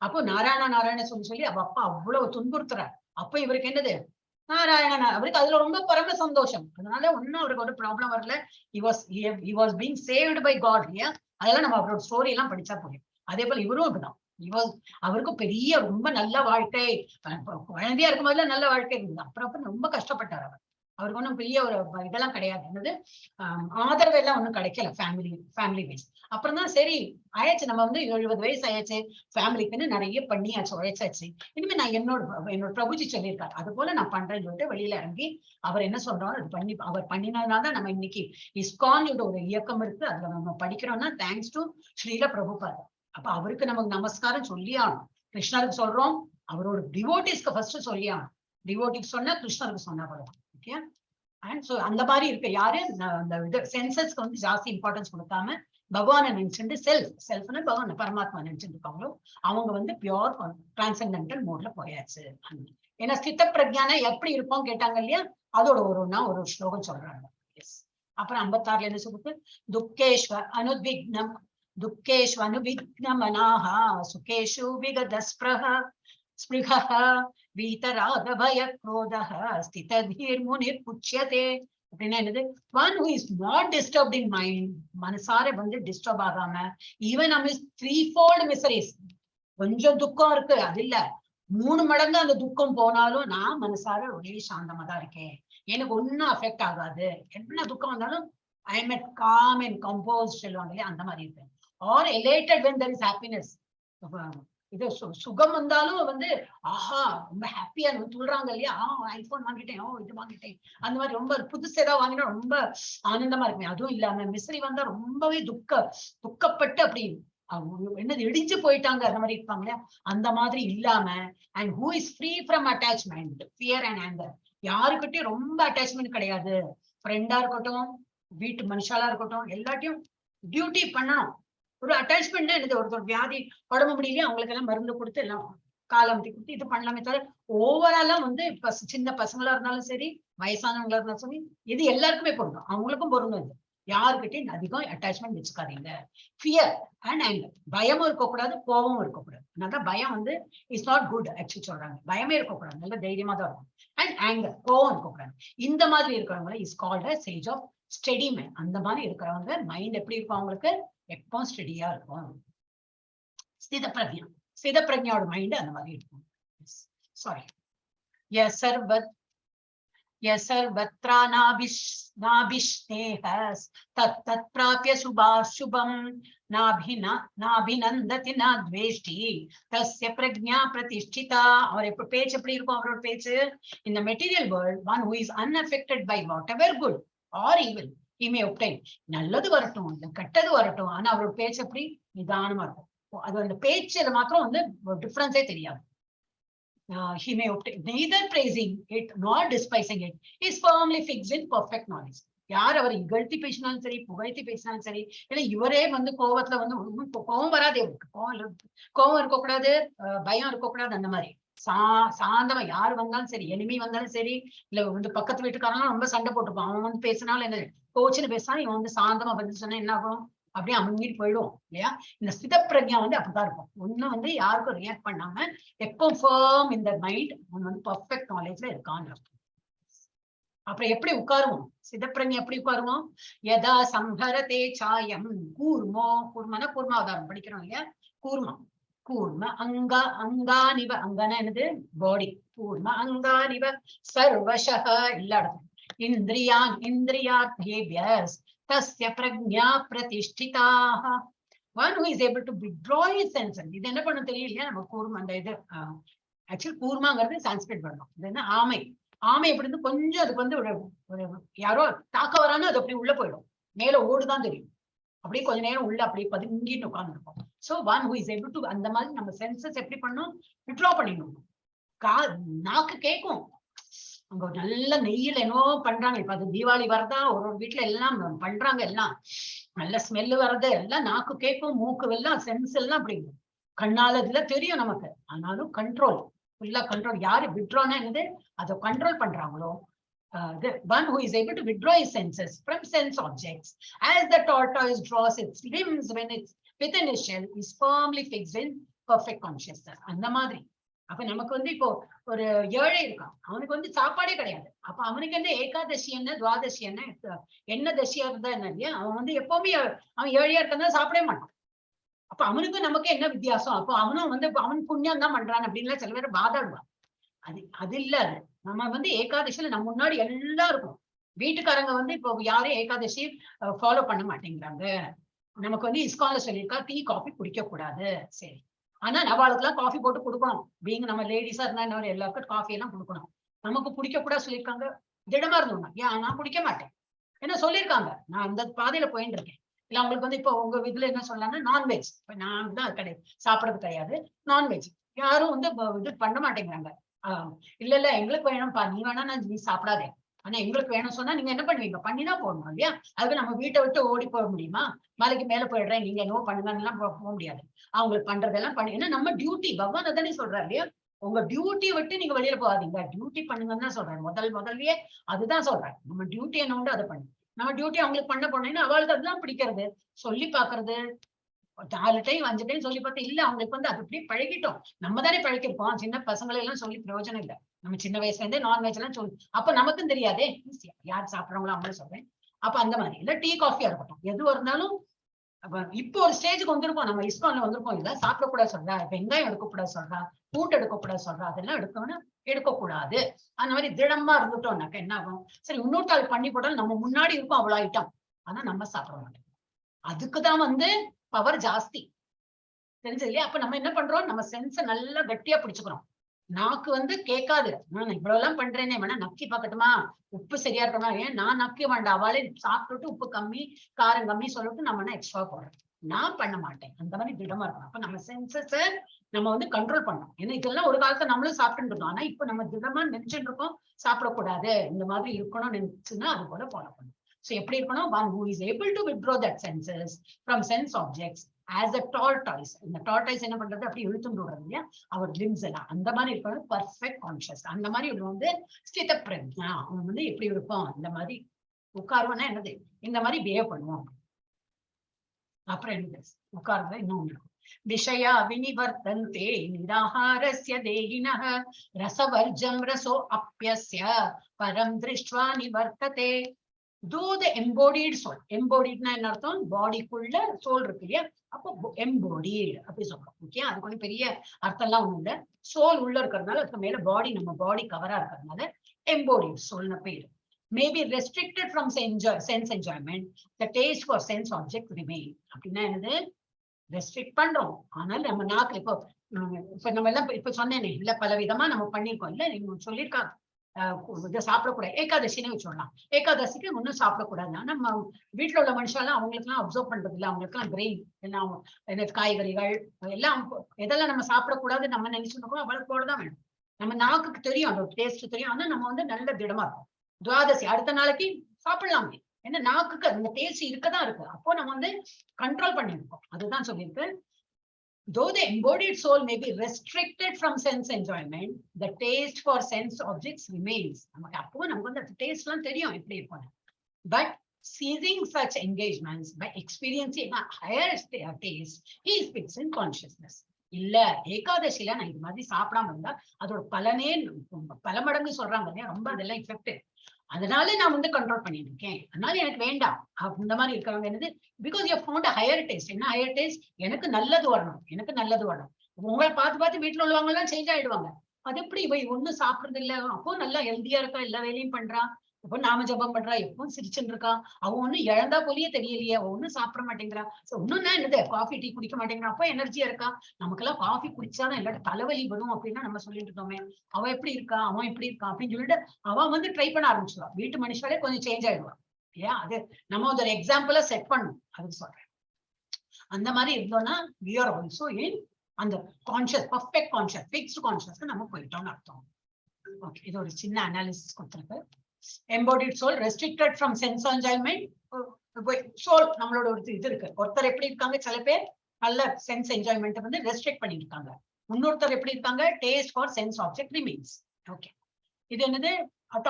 அப்போ நாராயணா நாராயண சொல்லி அவ அப்பா அவ்வளவு துன்புறுத்துறாரு. அப்ப இவருக்கு என்னது, நாராயணன், அவருக்கு அதுல ரொம்ப பரம சந்தோஷம். அதனால ஒன்னும் அவருக்கு ஒரு ப்ராப்ளம் வரல. he was being saved by God இல்லையா. அதெல்லாம் நம்ம அவரோட ஸ்டோரி எல்லாம் படிச்சா போதும். அதே போல இவரும் அப்படிதான். அவருக்கும் பெரிய ரொம்ப நல்ல வாழ்க்கை, குழந்தையா இருக்கும் போதுல நல்ல வாழ்க்கை இருந்தது. அப்புறம் ரொம்ப கஷ்டப்பட்டார் அவர். அவருக்கு ஒன்றும் பெரிய ஒரு இதெல்லாம் கிடையாது, என்னது ஆதரவு எல்லாம் ஒன்றும் கிடைக்கல ஃபேமிலி வைஸ். அப்புறம் தான் சரி ஆயாச்சு, நம்ம வந்து 70 வயசு ஆயாச்சு, ஃபேமிலிக்குன்னு நிறைய பண்ணியாச்சு, உழைச்சாச்சு, இனிமே நான் என்னோட பிரபுஜி சொல்லியிருக்காரு அது போல நான் பண்றேன்னு சொல்லிட்டு வெளியில இறங்கி அவர் என்ன சொல்றாரோ அது பண்ணி, அவர் பண்ணினதுனாலதான் நம்ம இன்னைக்கு ISKCON ஒரு இயக்கம் இருக்கு, அதுல நம்ம படிக்கிறோம்னா தேங்க்ஸ் டு ஸ்ரீல பிரபுபாதா. அப்ப அவருக்கு நமக்கு நமஸ்காரம் சொல்லி ஆகணும். கிருஷ்ணருக்கு சொல்றோம், அவரோட டிவோட்டிஸ்க்கு ஃபர்ஸ்ட் சொல்லியா, டிவோட்டிஸ் சொன்னா கிருஷ்ணருக்கு சொன்னா போதும். ஓகே. அண்ட் சோ அந்த மாதிரி இருக்க யாரு அந்த இது சென்சஸ்க்கு வந்து ஜாஸ்தி இம்பார்ட்டன்ஸ் கொடுக்காம பகவானை நினைச்சுட்டு செல்ஃப்னு பகவான் பரமாத்மா நினைச்சுட்டு இருக்காங்களோ அவங்க வந்து பியோர் டிரான்சென்டென்டல் மோட்ல போயாச்சு. ஏன்னா ஸ்தித பிரஜான எப்படி இருப்போம் கேட்டாங்க இல்லையா, அதோட ஒரு ஸ்லோகம் சொல்றாங்க. அப்புறம் 56ல என்ன சொல்லுது, துக்கேஷ்வ அனுவிக்னமனாஹ சுகேஷு விகத ஸ்பிருஹ வீதராகபய க்ரோதஹ ஸ்திததீர் முனிர் புச்யதே. அப்படின்னா என்னது, one who is not disturbed in mind, மனசார வந்து டிஸ்டர்ப் ஆகாம, ஈவன் நம்ம threefold miseries, கொஞ்சம் துக்கம் இருக்கு அது இல்ல 3 மடங்கு அந்த துக்கம் போனாலும் நான் மனசார ஒரே சாந்தமா தான் இருக்கேன், எனக்கு ஒன்னும் அஃபெக்ட் ஆகாது, என்ன துக்கம் வந்தாலும் I am at calm and composed சொல்லுவாங்க இல்லையா, அந்த மாதிரி இருப்பேன். or elated when there is happiness. இது சுகம் வந்தாலும் வந்து ஆஹா ரொம்ப ஹாப்பியா சொல்றாங்க இல்லையா, ஐபோன் வாங்கிட்டேன், இது வாங்கிட்டேன், அந்த மாதிரி ரொம்ப புதுசு ஏதாவது வாங்கினா ரொம்ப ஆனந்தமா இருக்குமே. அதுவும் இல்லாம மிஸ்ரி வந்தா ரொம்பவே துக்கப்பட்டு அப்படி என்னது இடிஞ்சு போயிட்டாங்க அந்த மாதிரி இருப்பாங்க இல்லையா, அந்த மாதிரி இல்லாம and who is free from attachment fear and anger. யாருக்கிட்டையும் ரொம்ப அட்டாச்மெண்ட் கிடையாது, ஃப்ரெண்டா இருக்கட்டும் வீட்டு மனுஷாலா இருக்கட்டும் எல்லாத்தையும் டியூட்டி பண்ணணும். ஒரு அட்டாச்மெண்ட் எனக்கு ஒருத்தர் வியாதி உடம்பு முடியலையே அவங்களுக்கு எல்லாம் மருந்து கொடுத்து எல்லாம் காலம்பி கொடுத்து இது பண்ணலாமே தவிர ஓவராலா வந்து சின்ன பசங்களா இருந்தாலும் சரி வயசானவங்களா இருந்தாலும் சரி இது எல்லாருக்குமே பொருந்தும், அவங்களுக்கும் பொருந்தும். இது யாருக்கிட்டையும் அதிகம் அட்டாச்மெண்ட் வச்சுக்காதீங்க. ஃபியர் அண்ட் ஆங்கர், பயமும் இருக்கக்கூடாது கோபமும் இருக்கக்கூடாது. அதனால பயம் வந்து இஸ் நாட் குட் ஆக்சுவலி சொல்றாங்க, பயமே இருக்கக்கூடாது, நல்ல தைரியமா தான் இருக்கும். அண்ட் ஆங்கர் கோபம் இருக்கக்கூடாது. இந்த மாதிரி இருக்கிறவங்க is called a sage of steady mind. அந்த மாதிரி இருக்கிறவங்க மைண்ட் எப்படி இருக்கும், அவங்களுக்கு எப்போ ஸ்டெடியா இருக்கும். ஸ்தித பிரஜையோட மைண்ட் அந்த மாதிரி இருக்கும். சாரி. யசர்வத்ரா நாபிஷ்நேஹஸ் தத் பிராப்ய சுபாசுபம் நாபிநந்ததி நாத்வேஷ்டி தஸ்ய பிரக்ஞா பிரதிஷ்டிதா. அவர் எப்ப பேச்சு எப்படி இருக்கும், அவரோட பேச்சு இந்த material world one who is unaffected by whatever good or evil he may obtain. நல்லது வரட்டும் இல்ல கெட்டது வரட்டும், ஆனா அவரோட பேச்சு எப்படி நிதானமா இருக்கும். அது அந்த பேச்சுல மாத்திரம் வந்து டிஃபரன்ஸே தெரியாது. he may obtain neither praising it nor despising it, is firmly fixed in perfect knowledge. யார் அவர் இகழ்த்தி பேசினாலும் சரி புகழ்த்தி பேசினாலும் சரி, ஏன்னா இவரே வந்து கோவத்துல வந்து கோவம் வராது, இவருக்கு கோவம் இருக்கக்கூடாது, பயம் இருக்கக்கூடாது. அந்த மாதிரி சாந்தமா யாரு வந்தாலும் சரி, எனிமி வந்தாலும் சரி, இல்ல வந்து பக்கத்து வீட்டுக்காரங்களும் ரொம்ப சண்டை போட்டுப்பான், அவன் வந்து பேசினாலும் என்ன கோச்சுன்னு பேசினா இவன் வந்து சாந்தமா பதில் சொன்னா என்ன ஆகும், அப்படியே அமைங்கிட்டு போயிடும் இல்லையா. இந்த ஸ்தித பிரஜா வந்து அப்படிதான் இருக்கும், ஒன்னும் வந்து யாருக்கும் ரியாக்ட் பண்ணாம எப்போ ஃபர்ம் இந்த மைண்ட் வந்து பர்ஃபெக்ட் நாலேஜ்ல இருக்கான்னு. அப்புறம் எப்படி உட்காருவோம், சிதப்பிரஞை எப்படி உட்காருவோம், யதா சம்ஹரதே சாயம் கூர்மோ, கூர்மனா கூர்மாவதாரம் படிக்கிறோம் இல்லையா, கூர்ம அங்கானிவ, அங்கனா என்னது பாடி, கூர்ம அங்கானிவ சர்வசஹ எல்லா இடத்தும் இந்திரியார்த்தேபியஸ் தஸ்ய பிரக்ஞா பிரதிஷ்டிதாஹ. one who is able to withdraw his senses. இது என்ன பண்ண தெரியலையா நம்ம கூர்ம அந்த இது ஆக்சுவலி கூர்மாங்கிறது சான்ஸ்கிரிட் பண்ணணும். இது என்ன ஆமை எப்படி இருந்து கொஞ்சம் அதுக்கு வந்து ஒரு யாரோ தாக்க வரானோ அது அப்படி உள்ள போயிடும், மேல ஓடுதான் தெரியும், அப்படியே கொஞ்ச நேரம் உள்ள அப்படியே பதுங்கிட்டு உட்கார்ந்து இருக்கும். So one who is able to அந்த மாதிரி நம்ம சென்சஸ் எப்படி பண்ணணும், வித்ட்ரா பண்ணிடணும். நாக்கு கேட்கும், அங்க நல்ல நெய்யில என்னவோ பண்றாங்க, இப்ப அது தீபாவளி வரதா ஒரு வீட்டுல எல்லாம் பண்றாங்க, எல்லாம் நல்ல ஸ்மெல்லு வர்றது எல்லாம் நாக்கு கேட்கும், மூக்கு எல்லாம் சென்ஸ் எல்லாம் அப்படி கண்ணால இதுல தெரியும் நமக்கு. ஆனாலும் கண்ட்ரோல் ஃபுல்லா கண்ட்ரோல். யாரு வித்ட்ரானா என்னது அதை கண்ட்ரோல் பண்றாங்களோ, the one who is able to withdraw his senses from sense objects as the tortoise draws its limbs when it's within its shell, is firmly fixed in perfect consciousness. அந்த மாதிரி அப்ப நமக்கு வந்து இப்போ ஒரு ஏழை இருக்கான், அவனுக்கு வந்து சாப்பாடே கிடையாது, அப்ப அவனுக்கு என்ன ஏகாதசி என்ன துவாதசி என்ன தசியா இருந்தா என்ன இல்லையா, அவன் வந்து எப்பவுமே அவன் ஏழையா இருக்கா சாப்பிடவே மாட்டான். அப்ப அவனுக்கு நமக்கு என்ன வித்தியாசம், அப்போ அவனும் வந்து அவன் புண்ணியம் தான் பண்றான் அப்படின்லாம் சில பேர் வாதாடுவான். அது இல்ல, அது நம்ம வந்து ஏகாதசியில நம்ம முன்னாடி எல்லாம் இருக்கும். வீட்டுக்காரங்க வந்து இப்போ யாரும் ஏகாதசி ஃபாலோ பண்ண மாட்டேங்கிறாங்க. நமக்கு வந்து இஸ்கான்ல சொல்லியிருக்கா டீ காஃபி குடிக்க கூடாது, சரி, ஆனா அவளுக்கு எல்லாம் காஃபி போட்டு கொடுக்கணும். பீங்க நம்ம லேடிஸா இருந்தா எல்லாருக்கும் காஃபி எல்லாம் கொடுக்கணும். நமக்கு குடிக்க கூடாது சொல்லியிருக்காங்க, திடமா இருந்தோம்னா ஏன் நான் குடிக்க மாட்டேன் என்ன சொல்லியிருக்காங்க, நான் அந்த பாதையில போயிட்டு இருக்கேன். இல்ல அவங்களுக்கு வந்து இப்போ உங்க இதுல என்ன சொல்லலாம்னா நான்வெஜ், இப்ப நான் தான் கிடையாது சாப்பிடறது கிடையாது, நான்வெஜ் யாரும் வந்து இது பண்ண மாட்டேங்கிறாங்க. இல்ல எங்களுக்கு வேணும்ப்பா, நீ வேணா நீ சாப்பிடாதே, ஆனா எங்களுக்கு வேணும் சொன்னா நீங்க என்ன பண்ணுவீங்க? பண்ணிதான் போடணும் இல்லையா? அதுக்கு நம்ம வீட்டை விட்டு ஓடி போக முடியுமா? மலைக்கு மேல போயிடுறேன், நீங்க என்னவோ பண்ணுங்கன்னு போக முடியாது. அவங்களுக்கு பண்றதெல்லாம் பண்ணி, ஏன்னா நம்ம டியூட்டி, பகவான் அதானே சொல்றாரு இல்லையா? உங்க டியூட்டியை விட்டு நீங்க வெளியில போகாதீங்க, டியூட்டி பண்ணுங்கன்னு தான் சொல்றாரு. முதல்லயே அதுதான் சொல்றாரு. நம்ம டியூட்டி என்ன உண்டு அதை பண்ணு. நம்ம டியூட்டி அவங்களுக்கு பண்ண போனோம்னா அவளுக்கு அதுதான் பிடிக்கிறது. சொல்லி பாக்குறது 4 டைம் 5 டைம் சொல்லி பார்த்தா இல்ல, அவங்களுக்கு வந்து அது அப்படியே பழகிட்டோம். நம்ம தானே பழகிருப்போம். சின்ன பசங்களை எல்லாம் சொல்லி பிரயோஜனம் இல்லை. நம்ம சின்ன வயசுல இருந்தே நான்வெஜ் எல்லாம் சொல்லி, அப்ப நமக்கும் தெரியாதே, யார் சாப்பிடறவங்களோ அவங்களும் சொல்றேன். அப்ப அந்த மாதிரி இல்ல, டீ காஃபியா இருக்கட்டும், எது இருந்தாலும் இப்போ ஒரு ஸ்டேஜுக்கு வந்திருக்கோம். நம்ம ISKCONல வந்திருக்கோம். இதெல்லாம் சாப்பிடக்கூடாது சொல்றா, வெங்காயம் எடுக்கக்கூடாது சொல்றா, பூண்டு எடுக்கக்கூடாது சொல்றா, அதெல்லாம் எடுக்கக்கூடாது. அந்த மாதிரி திடமா இருந்துட்டோம்னாக்க என்ன ஆகும்? சரி, இன்னொருத்தாள் பண்ணி போட்டாலும் நம்ம முன்னாடி இருக்கும் அவ்வளவு ஐட்டம், ஆனா நம்ம சாப்பிட மாட்டோம். அதுக்குதான் வந்து பவர் ஜாஸ்தி, தெரிஞ்சது இல்லையா? அப்ப நம்ம என்ன பண்றோம்? நம்ம சென்ஸ நல்லா கட்டியா பிடிச்சுக்கிறோம். நாக்கு வந்து கேட்காது. இவ்வளவு எல்லாம் பண்றேனே, வேணா நக்கி பாக்கட்டுமா, உப்பு சரியா இருக்கணுமா? ஏன் நான் நக்க வேண்டாம், அவளே சாப்பிட்டுட்டு உப்பு கம்மி காரம் கம்மி சொல்லிட்டு நம்ம என்ன எக்ஸ்ட்ரா போடுறோம். நான் பண்ண மாட்டேன். அந்த மாதிரி திடமா இருக்கணும். அப்ப நம்ம சென்சஸ நம்ம வந்து கண்ட்ரோல் பண்ணணும். ஏன்னா இதெல்லாம் ஒரு காலத்துல நம்மளும் சாப்பிட்டு இருந்தோம். ஆனா இப்ப நம்ம திடமா நினைச்சுட்டு இருக்கோம், சாப்பிடக்கூடாது, இந்த மாதிரி இருக்கணும்னு நினைச்சுன்னா அது போல ஃபாலோ பண்ணணும். So எப்படி இருக்கணும்? One who is able to withdraw that senses from sense objects as a tortoise. இந்த tortoise என்ன பண்றது? அப்படி இழுத்துட்டு விடுறது இல்லையா? அவர் லிம்ஸ் எல்லாம் அந்த மாதிரி இருக்கணும். Perfect conscious. அந்த மாதிரி வந்து ஸ்தித பிரஜ்ஞா. அவன் வந்து எப்படி இருப்பான்? இந்த மாதிரி உட்காருவனா என்னது? இந்த மாதிரி பிஹேவ் பண்ணுவான். அப்புறம் என்ன உட்கார்றத இன்னும் இருக்கும். விஷயா வினிவர்த்தந்தே நிராஹாரஸ்ய தேகினஹ ரசவர்ஜம் ரசோ அப்யஸ்ய பரம் திருஷ்ட்வா நிவர்த்ததே. Though the embodied soul, embodiedனா என்ன அர்த்தம்? பாடிக்குள்ள சோல் இருக்கு இல்லையா? அப்போ embodied அப்படி சொல்றோம். ஓகே, அதுக்கு ஒன்றும் பெரிய அர்த்தம் எல்லாம் ஒண்ணும் இல்ல. சோல் உள்ள இருக்கிறதுனால அதுக்கு மேல பாடி, நம்ம பாடி கவரா இருக்கிறதுனால embodied soulனு பேரு. May be restricted from sense enjoyment, the taste for sense object remain. அப்படின்னா என்னது? ரெஸ்ட்ரிக்ட் பண்றோம், ஆனால் நம்ம நாக்கு இப்ப நம்ம எல்லாம் இப்ப சொன்னேனே இல்ல, பல விதமா நம்ம பண்ணிருக்கோம் இல்ல, நீங்க சொல்லியிருக்காங்க இதை சாப்பிடக்கூடாது, ஏகாதசின்னு வச்சுடலாம். ஏகாதசிக்கு ஒன்னும் சாப்பிடக்கூடாதுன்னா நம்ம வீட்டுல உள்ள மனுஷாலாம் அவங்களுக்கு எல்லாம் அப்சர்வ் பண்றது இல்லை. அவங்களுக்கு எல்லாம் பிரெயின் எல்லாம் காய்கறிகள் எல்லாம் எதெல்லாம் நம்ம சாப்பிடக்கூடாது நம்ம நினைச்சுருக்கோம் அவளுக்கு போடதான் வேணும். நம்ம நாக்குக்கு தெரியும், அந்த டேஸ்ட் தெரியும். ஆனா நம்ம வந்து நல்ல திடமா இருக்கும். துவாதசி அடுத்த நாளைக்கு சாப்பிடலாமே, ஏன்னா நாக்குக்கு அந்த டேஸ்ட் இருக்கதான் இருக்கு. அப்போ நம்ம வந்து கண்ட்ரோல் பண்ணிருக்கோம். அதுதான் சொல்லியிருக்கு. Though the embodied soul may be restricted from sense enjoyment, the taste for sense objects remains. நமக்கு அப்போ நமக்கு வந்து அந்த டேஸ்ட் எல்லாம் தெரியும் எப்படி இருக்கும். But seizing such engagements by experiencing a higher taste, he is fixed in consciousness. இல்ல, ஏகாதசியில நான் இது மாதிரி சாப்பிடாம இருந்தா அதோட பலனே பல மடங்கு சொல்றாங்க, ரொம்ப அதெல்லாம் எஃபெக்டிவ். அதனால நான் வந்து கண்ட்ரோல் பண்ணிட்டு இருக்கேன், அதனால எனக்கு வேண்டாம். இந்த மாதிரி இருக்கிறவங்க என்னது? Because you found a higher taste. என்ன ஹையர் டேஸ்ட்? எனக்கு நல்லது வரணும், எனக்கு நல்லது வரணும். உங்களை பார்த்து வீட்டுல உள்ளவங்க எல்லாம் சேஞ்ச் ஆயிடுவாங்க. அது எப்படி இவ ஒண்ணும் சாப்பிடுறது இல்ல, அப்போ நல்லா ஹெல்தியா இருக்கா, எல்லா வேலையும் பண்றா, இப்போ நாம ஜபம் பண்றா, எப்பவும் சிரிச்சுட்டு இருக்கா, அவன் ஒண்ணும் இழந்தா போலியே தெரியலையே, அவன் ஒண்ணும் சாப்பிட மாட்டேங்கிறா. ஒண்ணுன்னா என்னது? காஃபி டீ குடிக்க மாட்டேங்கிறா, அப்போ எனர்ஜியா இருக்கா. நமக்கெல்லாம் காஃபி குடிச்சாதான் எல்லாரும் தலைவலி வரும் அப்படின்னா நம்ம சொல்லிட்டு இருக்கோமே, அவ எப்படி இருக்கா, அவன் எப்படி இருக்கா அப்படின்னு சொல்லிட்டு அவன் வந்து ட்ரை பண்ண ஆரம்பிச்சுவா. வீட்டு மனுஷாலே கொஞ்சம் சேஞ்ச் ஆயிடுவான் இல்லையா? அது நம்ம ஒரு எக்ஸாம்பிளா செட் பண்ணணும், அதுக்கு சொல்றேன். அந்த மாதிரி இருந்தோம்னா we are also in அந்த கான்சியஸ், பர்ஃபெக்ட் கான்சியஸ், ஃபிக்ஸ்ட் கான்சியஸ்க்கு நம்ம போயிட்டோம்னு அர்த்தம். ஓகே, இது ஒரு சின்ன அனாலிசிஸ் கொடுத்துருக்கு. embodied soul restricted from sense enjoyment. Soul நம்மளோட ஒரு இது இருக்கு. ஒருத்தர் எப்படி இருக்காங்க? சில பேர் நல்ல சென்ஸ் என்ஜாய்மெண்ட் வந்து ரெஸ்ட்ரிக்ட் பண்ணிட்டு இருக்காங்க. இன்னொருத்தர் எப்படி இருக்காங்க? Taste for sense object remains. Okay, இது என்னது?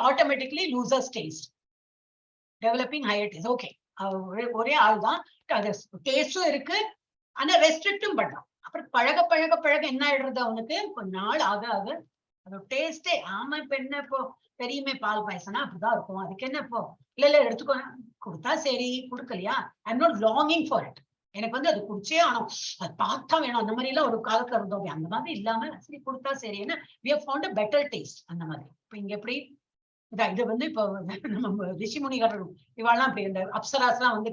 Automatically losers taste, developing higher taste. Okay, ஒரே ஆள் தான், டேஸ்டும் இருக்கு ஆனா ரெஸ்ட்ரிக்டும் பண்றான். அப்புறம் பழக பழக பழக என்ன ஆயிடுறது? அவனுக்கு கொஞ்ச நாள் ஆக ஆக அதோட டேஸ்டே, ஆமா இப்ப என்ன இப்போ தெரியுமே, பால் பாயசம்னா அப்படிதான் இருக்கும், அதுக்கு என்ன இப்போ, இல்ல எடுத்துக்கோ, கொடுத்தா சரி, கொடுக்கலையா I am not longing for it, எனக்கு வந்து அது குடிச்சே ஆனோம், அது பார்த்தா வேணும், அந்த மாதிரி எல்லாம் ஒரு காலத்துல இருந்தோம். அந்த மாதிரி இல்லாம சரி கொடுத்தா சரி, ஏன்னா we have found a better taste. அந்த மாதிரி இப்ப இங்க எப்படி இது வந்து இப்போ நம்ம ரிஷிமுனிகள் இவாள்லாம் அப்படி இந்த அப்சராஸ் எல்லாம் வந்து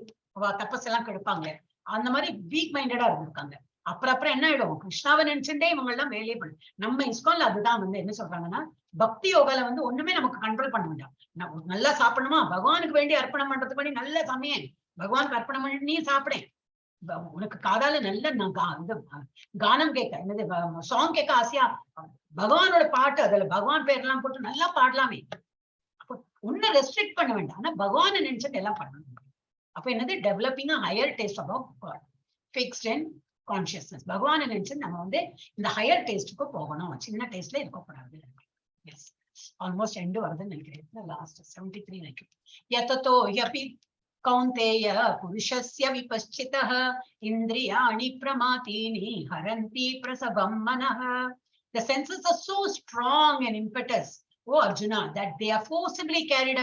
தப்பஸ் எல்லாம் கெடுப்பாங்க, அந்த மாதிரி வீக் மைண்டடா இருந்திருக்காங்க. அப்புறம் என்ன ஆயிடும்? கிருஷ்ணாவை நினைச்சுட்டே இவங்க எல்லாம் வேலையே பண்ணு. நம்ம ISKCONல அதுதான் வந்து என்ன சொல்றாங்கன்னா, பக்தி யோகால வந்து ஒண்ணுமே நமக்கு கண்ட்ரோல் பண்ண வேண்டாம். நல்லா சாப்பிடணுமா, பகவானுக்கு வேண்டி அர்ப்பணம் பண்றதுக்கு வேண்டி நல்ல சமயம் பகவானுக்கு அர்ப்பணம் பண்ணி நீ சாப்பிடேன், உனக்கு காதால நல்ல கானம் கேட்க, என்னது சாங் கேட்க ஆசையா, பகவானோட பாட்டு அதுல பகவான் பேர்லாம் போட்டு நல்லா பாடலாமே. அப்போ உன்னை ரெஸ்ட்ரிக்ட் பண்ண வேண்டாம், ஆனா பகவானை நினைச்சிட்டு எல்லாம் பண்ணணும். அப்ப என்னது, developing higher taste about God, fixed and consciousness. பகவானை நினைச்சு நம்ம வந்து இந்த ஹையர் டேஸ்டுக்கு போகணும், சின்ன டேஸ்ட்ல இருக்கக்கூடாது. எஸ், ஆல்மோஸ்ட் எண்டு வருதுன்னு நினைக்கிறேன், லாஸ்ட் 73 நினைக்கிறேன். யததோ யபி கௌந்தேய புருஷஸ்ய விபஸ்சிதः இந்திரியாணி பிரமாதீனி ஹரந்தி பிரசவம் மனः. The senses are so strong and impetus, oh Arjuna, that they are forcibly carry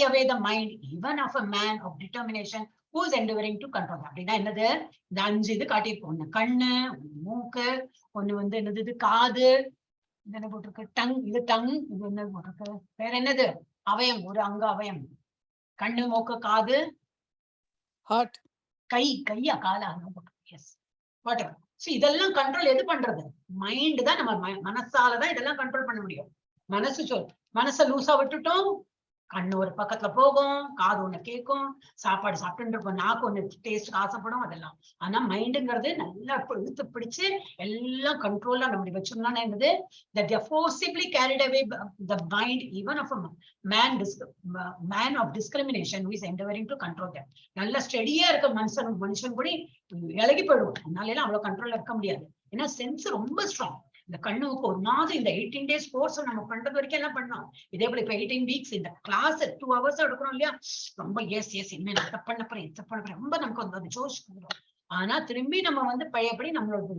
away the mind even of a man of determination who is endeavoring to control. அப்படின்னா என்னது, இந்த 5 இது காட்டியிருக்கோம். ஒண்ணு கண்ணு, மூக்கு, ஒண்ணு வந்து என்னது இது காது, என்ன போட்டிருக்கு டங், இது டங், இது என்ன போட்டிருக்கு, வேற என்னது அவயம், ஒரு அங்க அவயம், கண்ணு மூக்கு காது ஹார்ட், கையா காலா போட்டிருக்கு. Yes, whatever. சோ இதெல்லாம் கண்ட்ரோல் எது பண்றது, மைண்ட் தான். நம்ம மனசாலதான் இதெல்லாம் கண்ட்ரோல் பண்ண முடியும். மனசை லூசா விட்டுட்டோம், கண்ணு ஒரு பக்கத்துல போகும், காது ஒண்ணு கேட்கும், சாப்பாடு சாப்பிட்டு இருப்போம், நாக்கு ஒண்ணு டேஸ்ட் ஆசைப்படும், அதெல்லாம். ஆனா மைண்டுங்கிறது நல்லா இழுத்து பிடிச்சு எல்லாம் கண்ட்ரோலா நம்ம வச்சோம்னா என்னது, that they are forcibly carried away the mind even of a man of discrimination who is endeavoring to control them. நல்ல ஸ்டெடியா இருக்க மனுஷன் கூட இலகி போயிடுவோம், அதனால எல்லாம் அவ்வளவு கண்ட்ரோல்ல இருக்க முடியாது. ஏன்னா சென்ஸ் ரொம்ப ஸ்ட்ராங். இந்த கண்ணுக்கு ஒரு மாதிரி இந்த 18 days கோர்ஸ் நம்ம பண்றது வரைக்கும் எல்லாம் பண்ணோம். இதே போல இப்ப 18 weeks இந்த கிளாஸ் 2 hours எடுக்கிறோம் இல்லையா, ரொம்ப எஸ் இனிமே நான் பண்ண போறேன் ரொம்ப நமக்கு வந்து அது ஜோஷ் வந்துடும். ஆனா திரும்பி நம்ம வந்து பழையபடி நம்மளோட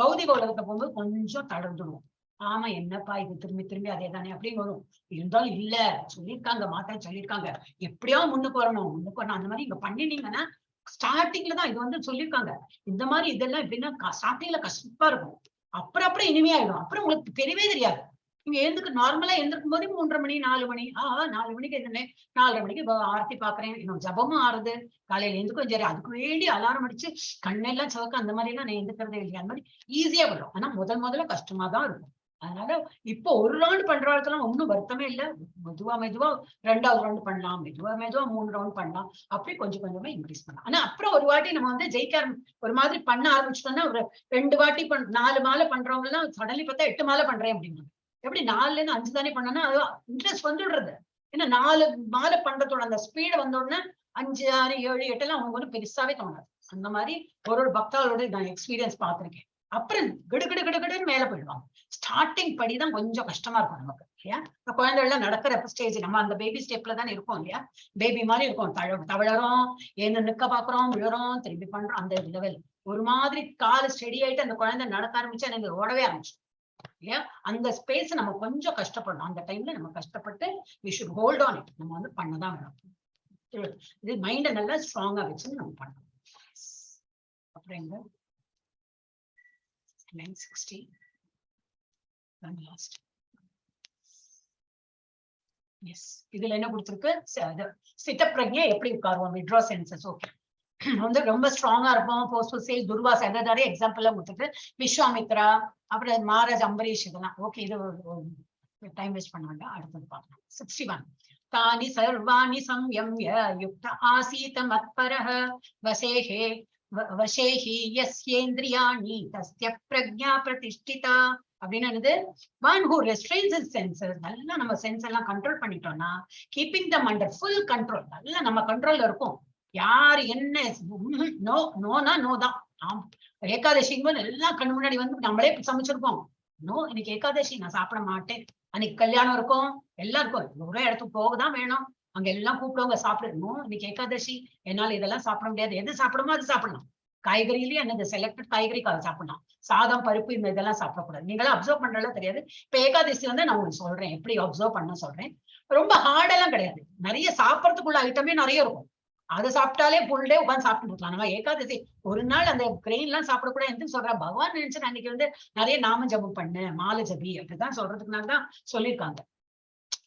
பௌதிக உலகத்தை போகும்போது கொஞ்சம் தளர்ந்துடும். ஆமா என்னப்பா இது திரும்பி அதே தானே அப்படின்னு வரும். இருந்தாலும் இல்ல, சொல்லியிருக்காங்க, மாதா சொல்லியிருக்காங்க, எப்படியோ முன்னுக்கு வரணும். அந்த மாதிரி இங்க பண்ணினீங்கன்னா ஸ்டார்டிங்ல தான் இது வந்து சொல்லியிருக்காங்க. இந்த மாதிரி இதெல்லாம் எப்படின்னா ஸ்டார்டிங்ல கஷ்டப்பா இருக்கும், அப்புறம் இனிமையாயிடும். அப்புறம் உங்களுக்கு தெரியவே தெரியாது. நீங்க எழுந்துக்கு நார்மலா எழுந்திருக்கும் போது 3:30 மணி 4 மணி 4 மணிக்கு எழுந்தேன், 4:30 மணிக்கு ஆரத்தி பாக்குறேன், இன்னும் ஜபமும் ஆறுது, காலையில எழுந்துக்கும் சரி, அதுக்கு வேண்டி அலாரம் அடிச்சு கண்ணெல்லாம் சவக்க அந்த மாதிரி எல்லாம் நான் எழுந்துக்கிறதே இல்லையா. அந்த மாதிரி ஈஸியா வரும். ஆனா முதல்ல கஷ்டமா தான் இருக்கும். அதனால இப்போ ஒரு ரவுண்ட் பண்றவங்களுக்கெல்லாம் ஒன்னும் வருத்தமே இல்லை. மெதுவா 2வது ரவுண்ட் பண்ணலாம், மெதுவா 3 ரவுண்ட் பண்ணலாம், அப்படி கொஞ்சமா இன்க்ரீஸ் பண்ணலாம். ஆனா அப்புறம் ஒரு வாட்டி நம்ம வந்து ஜெயிக்க ஒரு மாதிரி பண்ண ஆரம்பிச்சிட்டோம்னா, ஒரு 2 வாட்டி 4 மாலை பண்றவங்க எல்லாம் சடன்லி பார்த்தா 8 மாலை பண்றேன் அப்படின்றது. எப்படி 4ல இருந்து 5 தானே பண்ணனா அது இன்ட்ரெஸ்ட் வந்துடுறது. ஏன்னா 4 மாலை பண்றதோட அந்த ஸ்பீடு வந்தோடனே 5, 6, 7, 8 எல்லாம் அவங்க வந்து பெருசாவே தோணாது. அந்த மாதிரி ஒரு பக்தாளோட நான் எக்ஸ்பீரியன்ஸ் பார்த்திருக்கேன். அப்புறம் கிடுகிடுன்னு மேல போயிடுவாங்க. ஸ்டார்டிங் படிதான் கொஞ்சம் கஷ்டமா இருக்கும் நமக்கு இல்லையா. இந்த குழந்தை எல்லாம் நடக்கிற ஸ்டேஜ், நம்ம அந்த பேபி ஸ்டெப்ல தான் இருக்கோம் இல்லையா. பேபி மாதிரி இருக்கும், தவழறோம், ஏன்னு நிக்க பாக்குறோம், விழுறோம், திரும்பி பண்றோம். அந்த லெவல் ஒரு மாதிரி கால் ஸ்டெடி ஆயிட்டு அந்த குழந்தை நடக்க ஆரம்பிச்சு எனக்கு ஓடவே ஆரம்பிச்சு இல்லையா. அந்த ஸ்பேஸ் நம்ம கொஞ்சம் கஷ்டப்படணும். அந்த டைம்ல நம்ம கஷ்டப்பட்டு we should hold on it. நம்ம வந்து பண்ணதான் வேணும். இது மைண்டை நல்லா ஸ்ட்ராங்கா வச்சு நம்ம பண்ணணும். அப்புறம் எங்க 960 last. Yes, இதுல என்ன கொடுத்திருக்கு, சித்த பிரக்ஞை எப்படி உட்காருவோம், வித்ரா சென்சஸ். ஓகே, வந்து ரொம்ப ஸ்ட்ராங்கா இருப்போம். போஸ்ட் துர்வாச எதாவது எக்ஸாம்பிள் கொடுத்துட்டு விஸ்வாமித்ரா, அப்புறம் மகாராஜ் அம்பரீஷ், இதெல்லாம் ஓகே. இது டைம் வேஸ்ட் பண்ண வேண்டாம், அடுத்தது பார்க்கலாம். 61 தானி சர்வாணி சம்யம்ய யுக்த ஆசீத மத்பரஹ வசேஹி யஸ்யேந்திரியாணி தஸ்ய பிரக்ஞா பிரதிஷ்டிதா. அப்படின்னா one who restrains his senses, நல்லா நம்ம சென்ஸ் எல்லாம் கண்ட்ரோல் பண்ணிட்டோம்னா, keeping them under full control, நல்லா நம்ம கண்ட்ரோல்ல இருக்கும். யாரு என்ன நோனா நோ தான். ஏகாதசிங்கும் போது எல்லாம் கண்ணு முன்னாடி வந்து நம்மளே சமைச்சிருப்போம். நோ, இன்னைக்கு ஏகாதசி, நான் சாப்பிட மாட்டேன். அன்னைக்கு கல்யாணம் இருக்கும், எல்லாம் இருக்கும், ஒரே இடத்துக்கு போகதான் வேணும், அங்க எல்லாம் கூப்பிடுவாங்க சாப்பிடணும். இன்னைக்கு ஏகாதசி, என்னால இதெல்லாம் சாப்பிட முடியாது. எது சாப்பிடுமோ அது சாப்பிடலாம். காய்கறியிலேயே என்னது செலக்டட் காய்கறி சாப்பிடலாம். சாதம் பருப்பு இந்த இதெல்லாம் சாப்பிடக்கூடாது. நீங்களாம் அப்சர்வ் பண்றதெல்லாம் தெரியாது. இப்ப ஏகாதசி வந்து நான் உங்களுக்கு சொல்றேன், எப்படி அப்சர்வ் பண்ண சொல்றேன். ரொம்ப ஹார்டெல்லாம் கிடையாது. நிறைய சாப்பிடறதுக்குள்ள ஐட்டமே நிறைய இருக்கும். அதை சாப்பிட்டாலே ஃபுல் டே உட்காந்து சாப்பிட்டு இருக்கலாம். நம்ம ஏகாதசி ஒரு நாள் அந்த கிரெயின் எல்லாம் சாப்பிடக்கூடாது. எதுக்கு சொல்றேன், பகவான் நினைச்சு அன்னைக்கு வந்து நிறைய நாம ஜபம் பண்ணு, மாலை ஜபி, அப்படிதான் சொல்றதுக்குனால்தான் சொல்லியிருக்காங்க.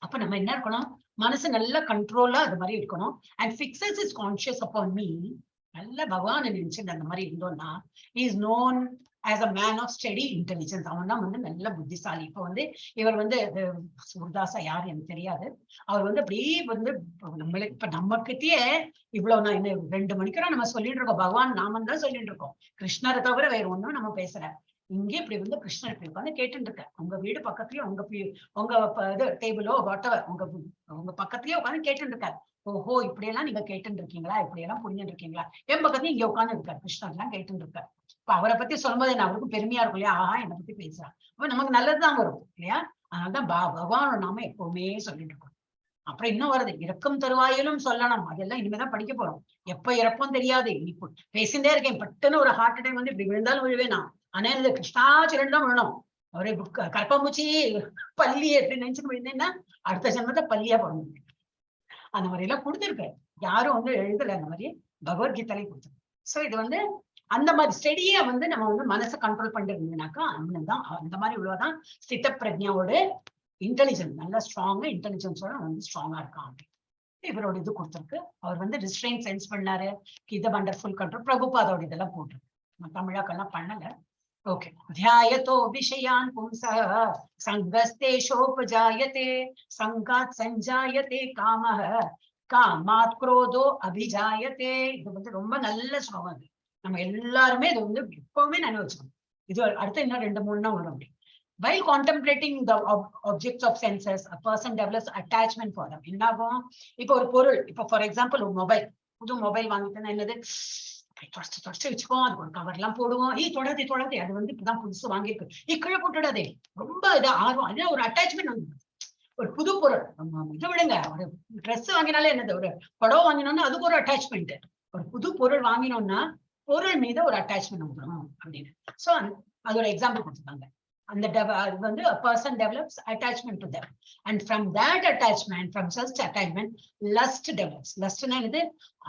அப்ப நம்ம என்ன இருக்கணும், மனசு நல்ல கண்ட்ரோலா அது மாதிரி இருக்கணும். And fixes is conscious upon me, நல்ல பகவான் நினைச்சு அந்த மாதிரி இருந்தோம்னா, is known as a man of study intelligence. அவன் தான் வந்து நல்ல புத்திசாலி. இப்போ வந்து இவர் வந்து சூர்தாசா யாரு எனக்கு தெரியாது. அவர் வந்து அப்படியே வந்து நம்மளுக்கு இப்ப நம்மகிட்டயே இவ்வளவு நான் என்ன 2 மணிக்கு நம்ம சொல்லிட்டு இருக்கோம், பகவான் நாமம் தான் சொல்லிட்டு இருக்கோம், கிருஷ்ணரை தவிர வேற ஒண்ணும் நம்ம பேசல. இங்கே இப்படி வந்து கிருஷ்ணர் இப்படி உட்காந்து கேட்டுட்டு இருக்க, உங்க வீடு பக்கத்துலயே உங்க இது டேபிளோ வாட்டவர் உங்க பக்கத்துலயே உட்காந்து கேட்டுட்டு இருக்காரு. ஓஹோ இப்படி எல்லாம் நீங்க கேட்டுட்டு இருக்கீங்களா, இப்படி எல்லாம் புரிஞ்சுட்டு இருக்கீங்களா. என் பக்கத்துலயும் இங்க உட்காந்து இருக்காரு, கிருஷ்ணர் எல்லாம் கேட்டுட்டு இருக்காரு. இப்ப அவரை பத்தி சொல்லும்போது என்ன அவருக்கும் பெருமையா இருக்கும் இல்லையா, ஆஹா என்னை பத்தி பேசுறான், அப்ப நமக்கு நல்லதுதான் வரும் இல்லையா. அதனாலதான் பகவானோட நாம எப்பவுமே சொல்லிட்டு இருக்கோம். அப்புறம் இன்னும் வருது, இறக்கும் தருவாயிலும் சொல்லணும், அதெல்லாம் இனிமேதான் படிக்க போறோம். எப்ப இறப்போம் தெரியாது. இப்போ பேசிட்டே இருக்கேன், பட்டுன்னு ஒரு ஹார்ட் அட்டாக் வந்து இப்படி விழுந்தாலும் விழுவேனா, ஆனா இந்த கிருஷ்ணாச்சரன் தான் விழணும். அவரு கற்பம்பூச்சி பள்ளி எப்படி நினைச்சு விழுந்தேன்னா அடுத்த ஜென்மத்தை பள்ளியா பிறந்து அந்த மாதிரி எல்லாம் கொடுத்துருக்காரு. யாரும் வந்து எழுதல, அந்த மாதிரி பகவத்கீதையிலே கொடுத்துருக்கு. சோ இது வந்து அந்த மாதிரி ஸ்டெடியா வந்து நம்ம வந்து மனசை கண்ட்ரோல் பண்ணிட்டு இருந்தோம்னாக்கா தான் அந்த மாதிரி உள்ளதான் ஸ்தித பிரஜையோட இன்டெலிஜென்ஸ் நல்ல ஸ்ட்ராங்கா இன்டெலிஜென்ஸோட வந்து ஸ்ட்ராங்கா இருக்கான். இவரோட இது கொடுத்துருக்கு. அவர் வந்து ரிஸ்ட்ரெயின் சென்ஸ் பண்ணாரு, கீத வண்டர்ஃபுல் கண்ட்ரோல், பிரபுபாதோட இதெல்லாம் போட்டிருக்கு. தமிழாக்கெல்லாம் பண்ணல. ஓகே. ध्यायतो विषयान् पुंसः संगस्तेषोपजायते संगात् संजायते कामः कामात् क्रोधो अभिजायते. இது வந்து ரொம்ப நல்ல ஸ்லோகம். அது நம்ம எல்லாருமே இது வந்து எப்பவுமே நினைவு வச்சுக்கணும். இது அடுத்த இன்னும் 2-3 வரும். அப்படி while contemplating the objects of senses a person develops attachment for them. என்னாகும், இப்போ ஒரு பொருள், இப்போ ஃபார் எக்ஸாம்பிள் ஒரு மொபைல், புது மொபைல் வாங்கிட்டேன்னா என்னது தொடச்சு வச்சுக்கோம், அதுக்கு ஒரு கவர் எல்லாம் போடுவோம். தொடாதே அது வந்து இப்பதான் புதுசு வாங்கியிருக்கு, கீழே போட்டுடாதே, ரொம்ப இதா ஆர்வம். அது ஒரு அட்டாச்மெண்ட் வந்து ஒரு புது பொருள். இது விடுங்க, ஒரு ட்ரெஸ் வாங்கினாலே என்னது, ஒரு புடவை வாங்கினோம்னா அதுக்கு ஒரு அட்டாச்மெண்ட். ஒரு புது பொருள் வாங்கினோம்னா பொருள் மீது ஒரு அட்டாச்மெண்ட் வந்துடும் அப்படின்னு. சோ அது ஒரு எக்ஸாம்பிள் கொடுத்துருக்காங்க. அந்த வந்து a person develops attachment to them, and from that attachment, from such attachment lust develops. lust னா என்னது,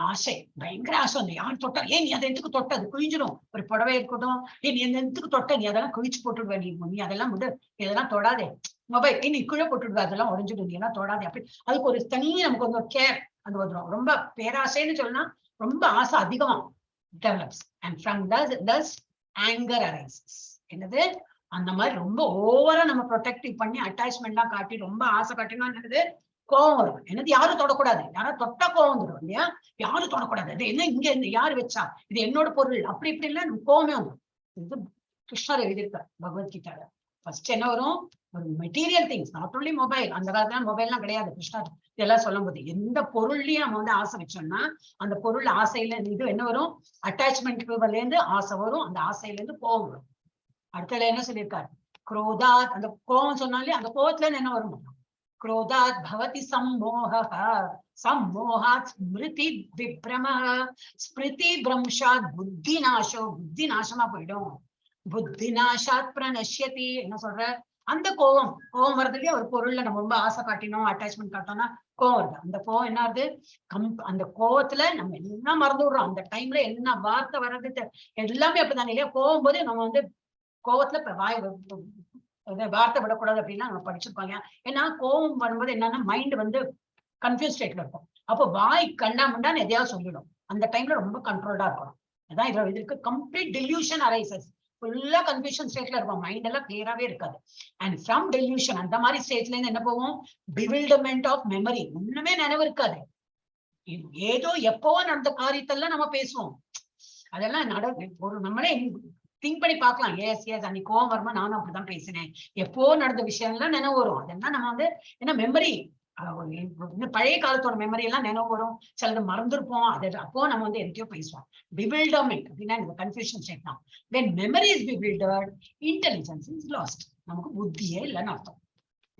ஆசை, பயங்கர ஆசை. வந்து யார் தொட்டா, ஏன் நீ அதை எதுக்கு தொட்ட, அது குழிஞ்சிடும். ஒரு புடவை இருக்கட்டும், ஏன் நீ எதுக்கு தொட்ட, நீ அதெல்லாம் குழிச்சு போட்டுடுவ, நீ அதெல்லாம் முடு, நீ அதெல்லாம் தொடாதே. மொபைல் நீ கீழே போட்டுடுவ, அதெல்லாம் உடஞ்சிடும், நீ எல்லாம் தொடாதே. அப்படி அதுக்கு ஒரு தனி நமக்கு வந்து ஒரு கேர் அது வந்துடும். ரொம்ப பேராசைன்னு சொன்னா ரொம்ப ஆசை அதிகமா develops, and from thus anger arises. என்னது, அந்த மாதிரி ரொம்ப ஓவரா நம்ம ப்ரொடெக்டிவ் பண்ணி அட்டாச்மெண்ட் எல்லாம் காட்டி ரொம்ப ஆசை காட்டினா என்னது, கோவம் வரும். என்னது, யாரும் தொடக்கூடாது, யாரும் தொட்டா கோவம் வந்துடும் இல்லையா. யாரும் தொடக்கூடாது, அது என்ன இங்க யாரு வச்சா, இது என்னோட பொருள், அப்படி இப்படி இல்ல நமக்கு கோவமே வந்துடும். இது கிருஷ்ணர் எழுதியிருக்கார் பகவத்கீதால. ஃபர்ஸ்ட் என்ன வரும், ஒரு material things, not only mobile. அந்த காலத்துல மொபைல் எல்லாம் கிடையாது. கிருஷ்ணர் இதெல்லாம் சொல்லும் போது எந்த பொருள்லயும் நம்ம வந்து ஆசை வச்சோம்னா அந்த பொருள் ஆசையில இது என்ன வரும், அட்டாச்மெண்ட்ல இருந்து ஆசை வரும், அந்த ஆசையில இருந்து கோவம் வரும். அடுத்தது என்ன சொல்லியிருக்காரு, குரோதாத், அந்த கோவம் சொன்னாலே அந்த கோவத்துல இருந்து என்ன வரும், क्रोधात् भवति सम्मोहः सम्मोहात् स्मृति विभ्रमः स्मृति भ्रंशात् बुद्धिनाशो बुद्धि நாசமா போயிடும் புத்திநாசாத் பிரணஷ்யதி. என்ன சொல்ற, அந்த கோவம் வருதுலயே ஒரு பொருள்ல நம்ம ரொம்ப ஆசை காட்டினோம், அட்டாச்மெண்ட் காட்டோம்னா கோவம் வருது. அந்த கோவம் என்ன ஆகுது, அந்த கோவத்துல நம்ம எல்லாம் மறந்து விடுறோம். அந்த டைம்ல என்ன வார்த்தை வர்றது எல்லாமே அப்படிதானே இல்லையா. கோவம் போது நம்ம வந்து கோவத்துல வார்த்தை விடக்கூடாது அப்படின்னா நம்ம படிச்சிருப்பாங்க. ஏன்னா கோவம் வரும்போது என்னன்னா மைண்ட் வந்து கன்ஃபியூஸ் ஸ்டேட்ல இருக்கும். அப்போ வாய் கண்டாமண்டான்னு எதையாவது சொல்லிடும். அந்த டைம்ல ரொம்ப கண்ட்ரோல்டா இருக்கணும். அதான் இதுல இதுக்கு கம்ப்ளீட் டெல்யூஷன் அரைசஸ். ஃபுல்லா கன்ஃபியூஷன் ஸ்டேட்ல இருக்கும், மைண்ட் எல்லாம் கிளியராவே இருக்காது. அண்ட் ஃப்ரம் டெல்யூஷன் அந்த மாதிரி ஸ்டேட்ல இருந்து என்ன போவோம், பிவில்டர்மெண்ட் ஆஃப் மெமரி, ஒண்ணுமே நினைவு இருக்காது. ஏதோ எப்பவோ நடந்த காரியத்தெல்லாம் நம்ம பேசுவோம். அதெல்லாம் ஒரு நம்மளே திங்க் பண்ணி பார்க்கலாம். எஸ் அன்னைக்கு கோவம் வருமா, நானும் அப்படிதான் பேசினேன், எப்போ நடந்த விஷயம் எல்லாம் நினைவு வரும். அதெல்லாம் நம்ம வந்து என்ன மெமரி, பழைய காலத்தோட மெமரி எல்லாம் நினைவு வரும். சிலது மறந்துருப்போம், அது அப்போ நம்ம வந்து எங்கேயோ பேசுவோம். பிவில்டர்மெண்ட் அப்படின்னா இந்த கன்ஃபியூஷன் ஸ்டேட் தான். when memory is bewildered, intelligence is lost. நமக்கு புத்தியே இல்லைன்னு அர்த்தம்.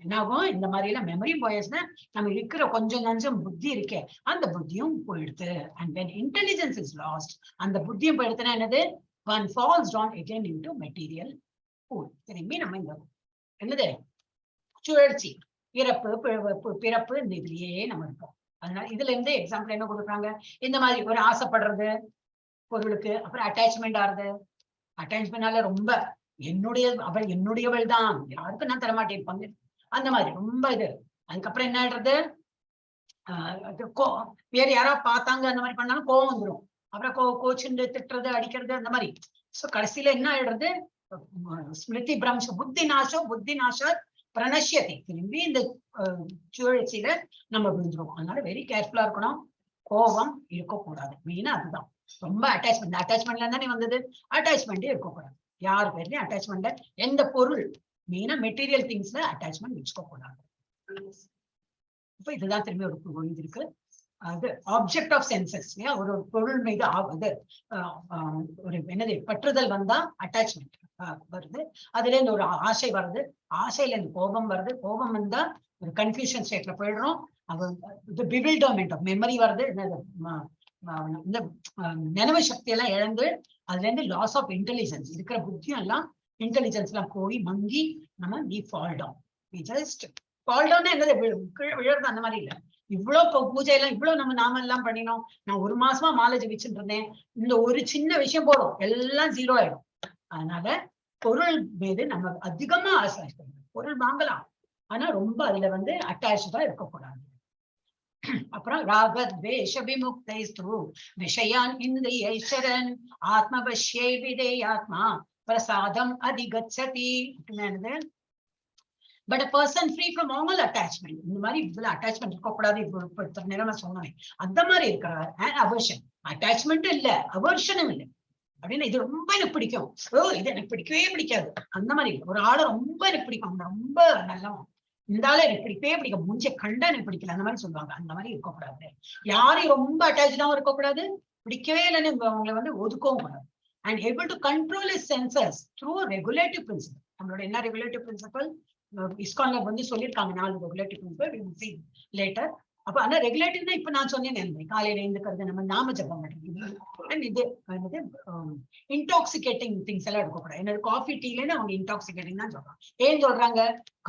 என்னாகும், இந்த மாதிரி எல்லாம் மெமரி போயிடுச்சுன்னா நம்ம இருக்கிற கொஞ்சம் நஞ்சம் புத்தி இருக்கே அந்த புத்தியும் போயிடுது. and when intelligence is lost, அந்த புத்தியும் போயிடுதுன்னா என்னது, one falls down again into material pool. திரும்பி நம்ம இந்த என்னது சுழற்சி, பிறப்பு இந்த இதுலயே நம்ம இருக்கோம். அதனால இதுல இருந்து எக்ஸாம்பிள் என்ன கொடுக்குறாங்க, இந்த மாதிரி ஒரு ஆசைப்படுறது பொருளுக்கு, அப்புறம் அட்டாச்மெண்ட் ஆறுது. அட்டாச்மெண்டால ரொம்ப என்னுடையவள் தான், யாருக்கும் நான் தரமாட்டேன் அந்த மாதிரி ரொம்ப இது. அதுக்கப்புறம் என்ன ஆயிடுறது, வேற யாராவது பார்த்தாங்க அந்த மாதிரி பண்ணாலும் கோவம் வந்துடும். அப்புறம் கோச்சுண்டு திட்டுறது அடிக்கிறது அந்த மாதிரி. சோ கடைசியில என்ன ஆயிடுறது, ஸ்மிருதி பிரம்சம், புத்தி நாசம் பிரணஷ்யத்தை, திரும்பி இந்த சுழற்சியில நம்ம விழுந்துருவோம். அதனால வெரி கேர்ஃபுல்லா இருக்கணும். கோபம் இருக்கக்கூடாது. மெயினா அதுதான். ரொம்ப அட்டாச்மெண்ட்ல தானே வந்தது, அட்டாச்மெண்டே இருக்கக்கூடாது. யார் பேர்லயும் அட்டாச்மெண்ட்ல, எந்த பொருள் மெயினா மெட்டீரியல் திங்ஸ்ல அட்டாச்மெண்ட் வச்சுக்க கூடாது. இப்ப இதுதான் திரும்பி ஒரு இது இருக்கு. அது ஆப்ஜெக்ட் ஆஃப் சென்சஸ். ஒரு பொருள் மீது ஒரு என்னது பற்றுதல் வந்தா அட்டாச்மெண்ட் வருது. அதுல இருந்து ஒரு ஆசை வருது, ஆசையில இருந்து கோபம் வருது, கோபம் வந்தா ஒரு கன்ஃபியூஷன் ஸ்டேட்ல போயிடுறோம். அது பிவில்டர்மெண்ட் ஆஃப் மெமரி வருது, இந்த நினைவு சக்தி எல்லாம் இழந்து அதுல இருந்து லாஸ் ஆஃப் இன்டெலிஜென்ஸ், இருக்கிற புத்தியும் எல்லாம் இன்டெலிஜென்ஸ் எல்லாம் போய் மங்கி நம்ம fall down. Just fall down என்னது, விழுறது அந்த மாதிரி இல்லை. இவ்வளவு பூஜை எல்லாம் இவ்வளவு நாம எல்லாம் பண்ணினோம். நான் ஒரு மாசமா மாலை ஜபிச்சுட்டு இருந்தேன். இந்த ஒரு சின்ன விஷயம் போடும், எல்லாம் ஜீரோ ஆயிடும். அதனால பொருள் மீது நம்ம அதிகமா ஆசை, பொருள் வாங்கலாம், ஆனா ரொம்ப அதுல அட்டாச்சா இருக்கக்கூடாது. அப்புறம் ராகத்வேஷ விமுக்தைஸ்து விஷயான் இந்திரியைஸ்வரன் ஆத்மவஷ்யை விதேயாத்மா பிரசாதம் அதிகச்சதி. But a person free from all attachment, இந்த மாதிரி இதுல அட்டாச்மெண்ட் இருக்கக்கூடாது. இப்போ நேரமா சொன்னேன், அந்த மாதிரி இருக்கிறார். அவர்ஷன், அட்டாச்மெண்ட் இல்ல, அவர்ஷனும் இல்லை அப்படின்னு. இது ரொம்ப எனக்கு பிடிக்கும், இது எனக்கு பிடிக்கவே பிடிக்காது, அந்த மாதிரி இல்லை. ஒரு ஆளை ரொம்ப எனக்கு பிடிக்கும், ரொம்ப நல்லவன், இந்த ஆளை எனக்கு பிடிக்கவே பிடிக்கும், மூஞ்ச கண்டா எனக்கு பிடிக்கல, அந்த மாதிரி சொல்லுவாங்க. அந்த மாதிரி இருக்கக்கூடாது. யாரையும் ரொம்ப அட்டாச்சாவும் இருக்கக்கூடாது, பிடிக்கவே இல்லைன்னு அவங்களை ஒதுக்கவும் கூடாது. And able to control his senses through a regulative principle. நம்மளோட என்ன ரெகுலேட்டிவ் பிரின்சிபல் ISKCON சொல்லியிருக்காங்க, 4 regulative principle, we will see later. அப்ப ஆனா ரெகுலேட்டிவ்னா இப்ப நான் சொன்னேன், காலையில எழுந்துக்கிறது, நம்ம நாம ஜபம் பண்றது, இது இன்டாக்சிகேட்டிங் திங்ஸ் எல்லாம் எடுக்கக்கூடாது. என்னோட காஃபி டீலன்னு அவங்க இன்டாக்சிகேட்டிங் தான் சொல்றாங்க. ஏன் சொல்றாங்க,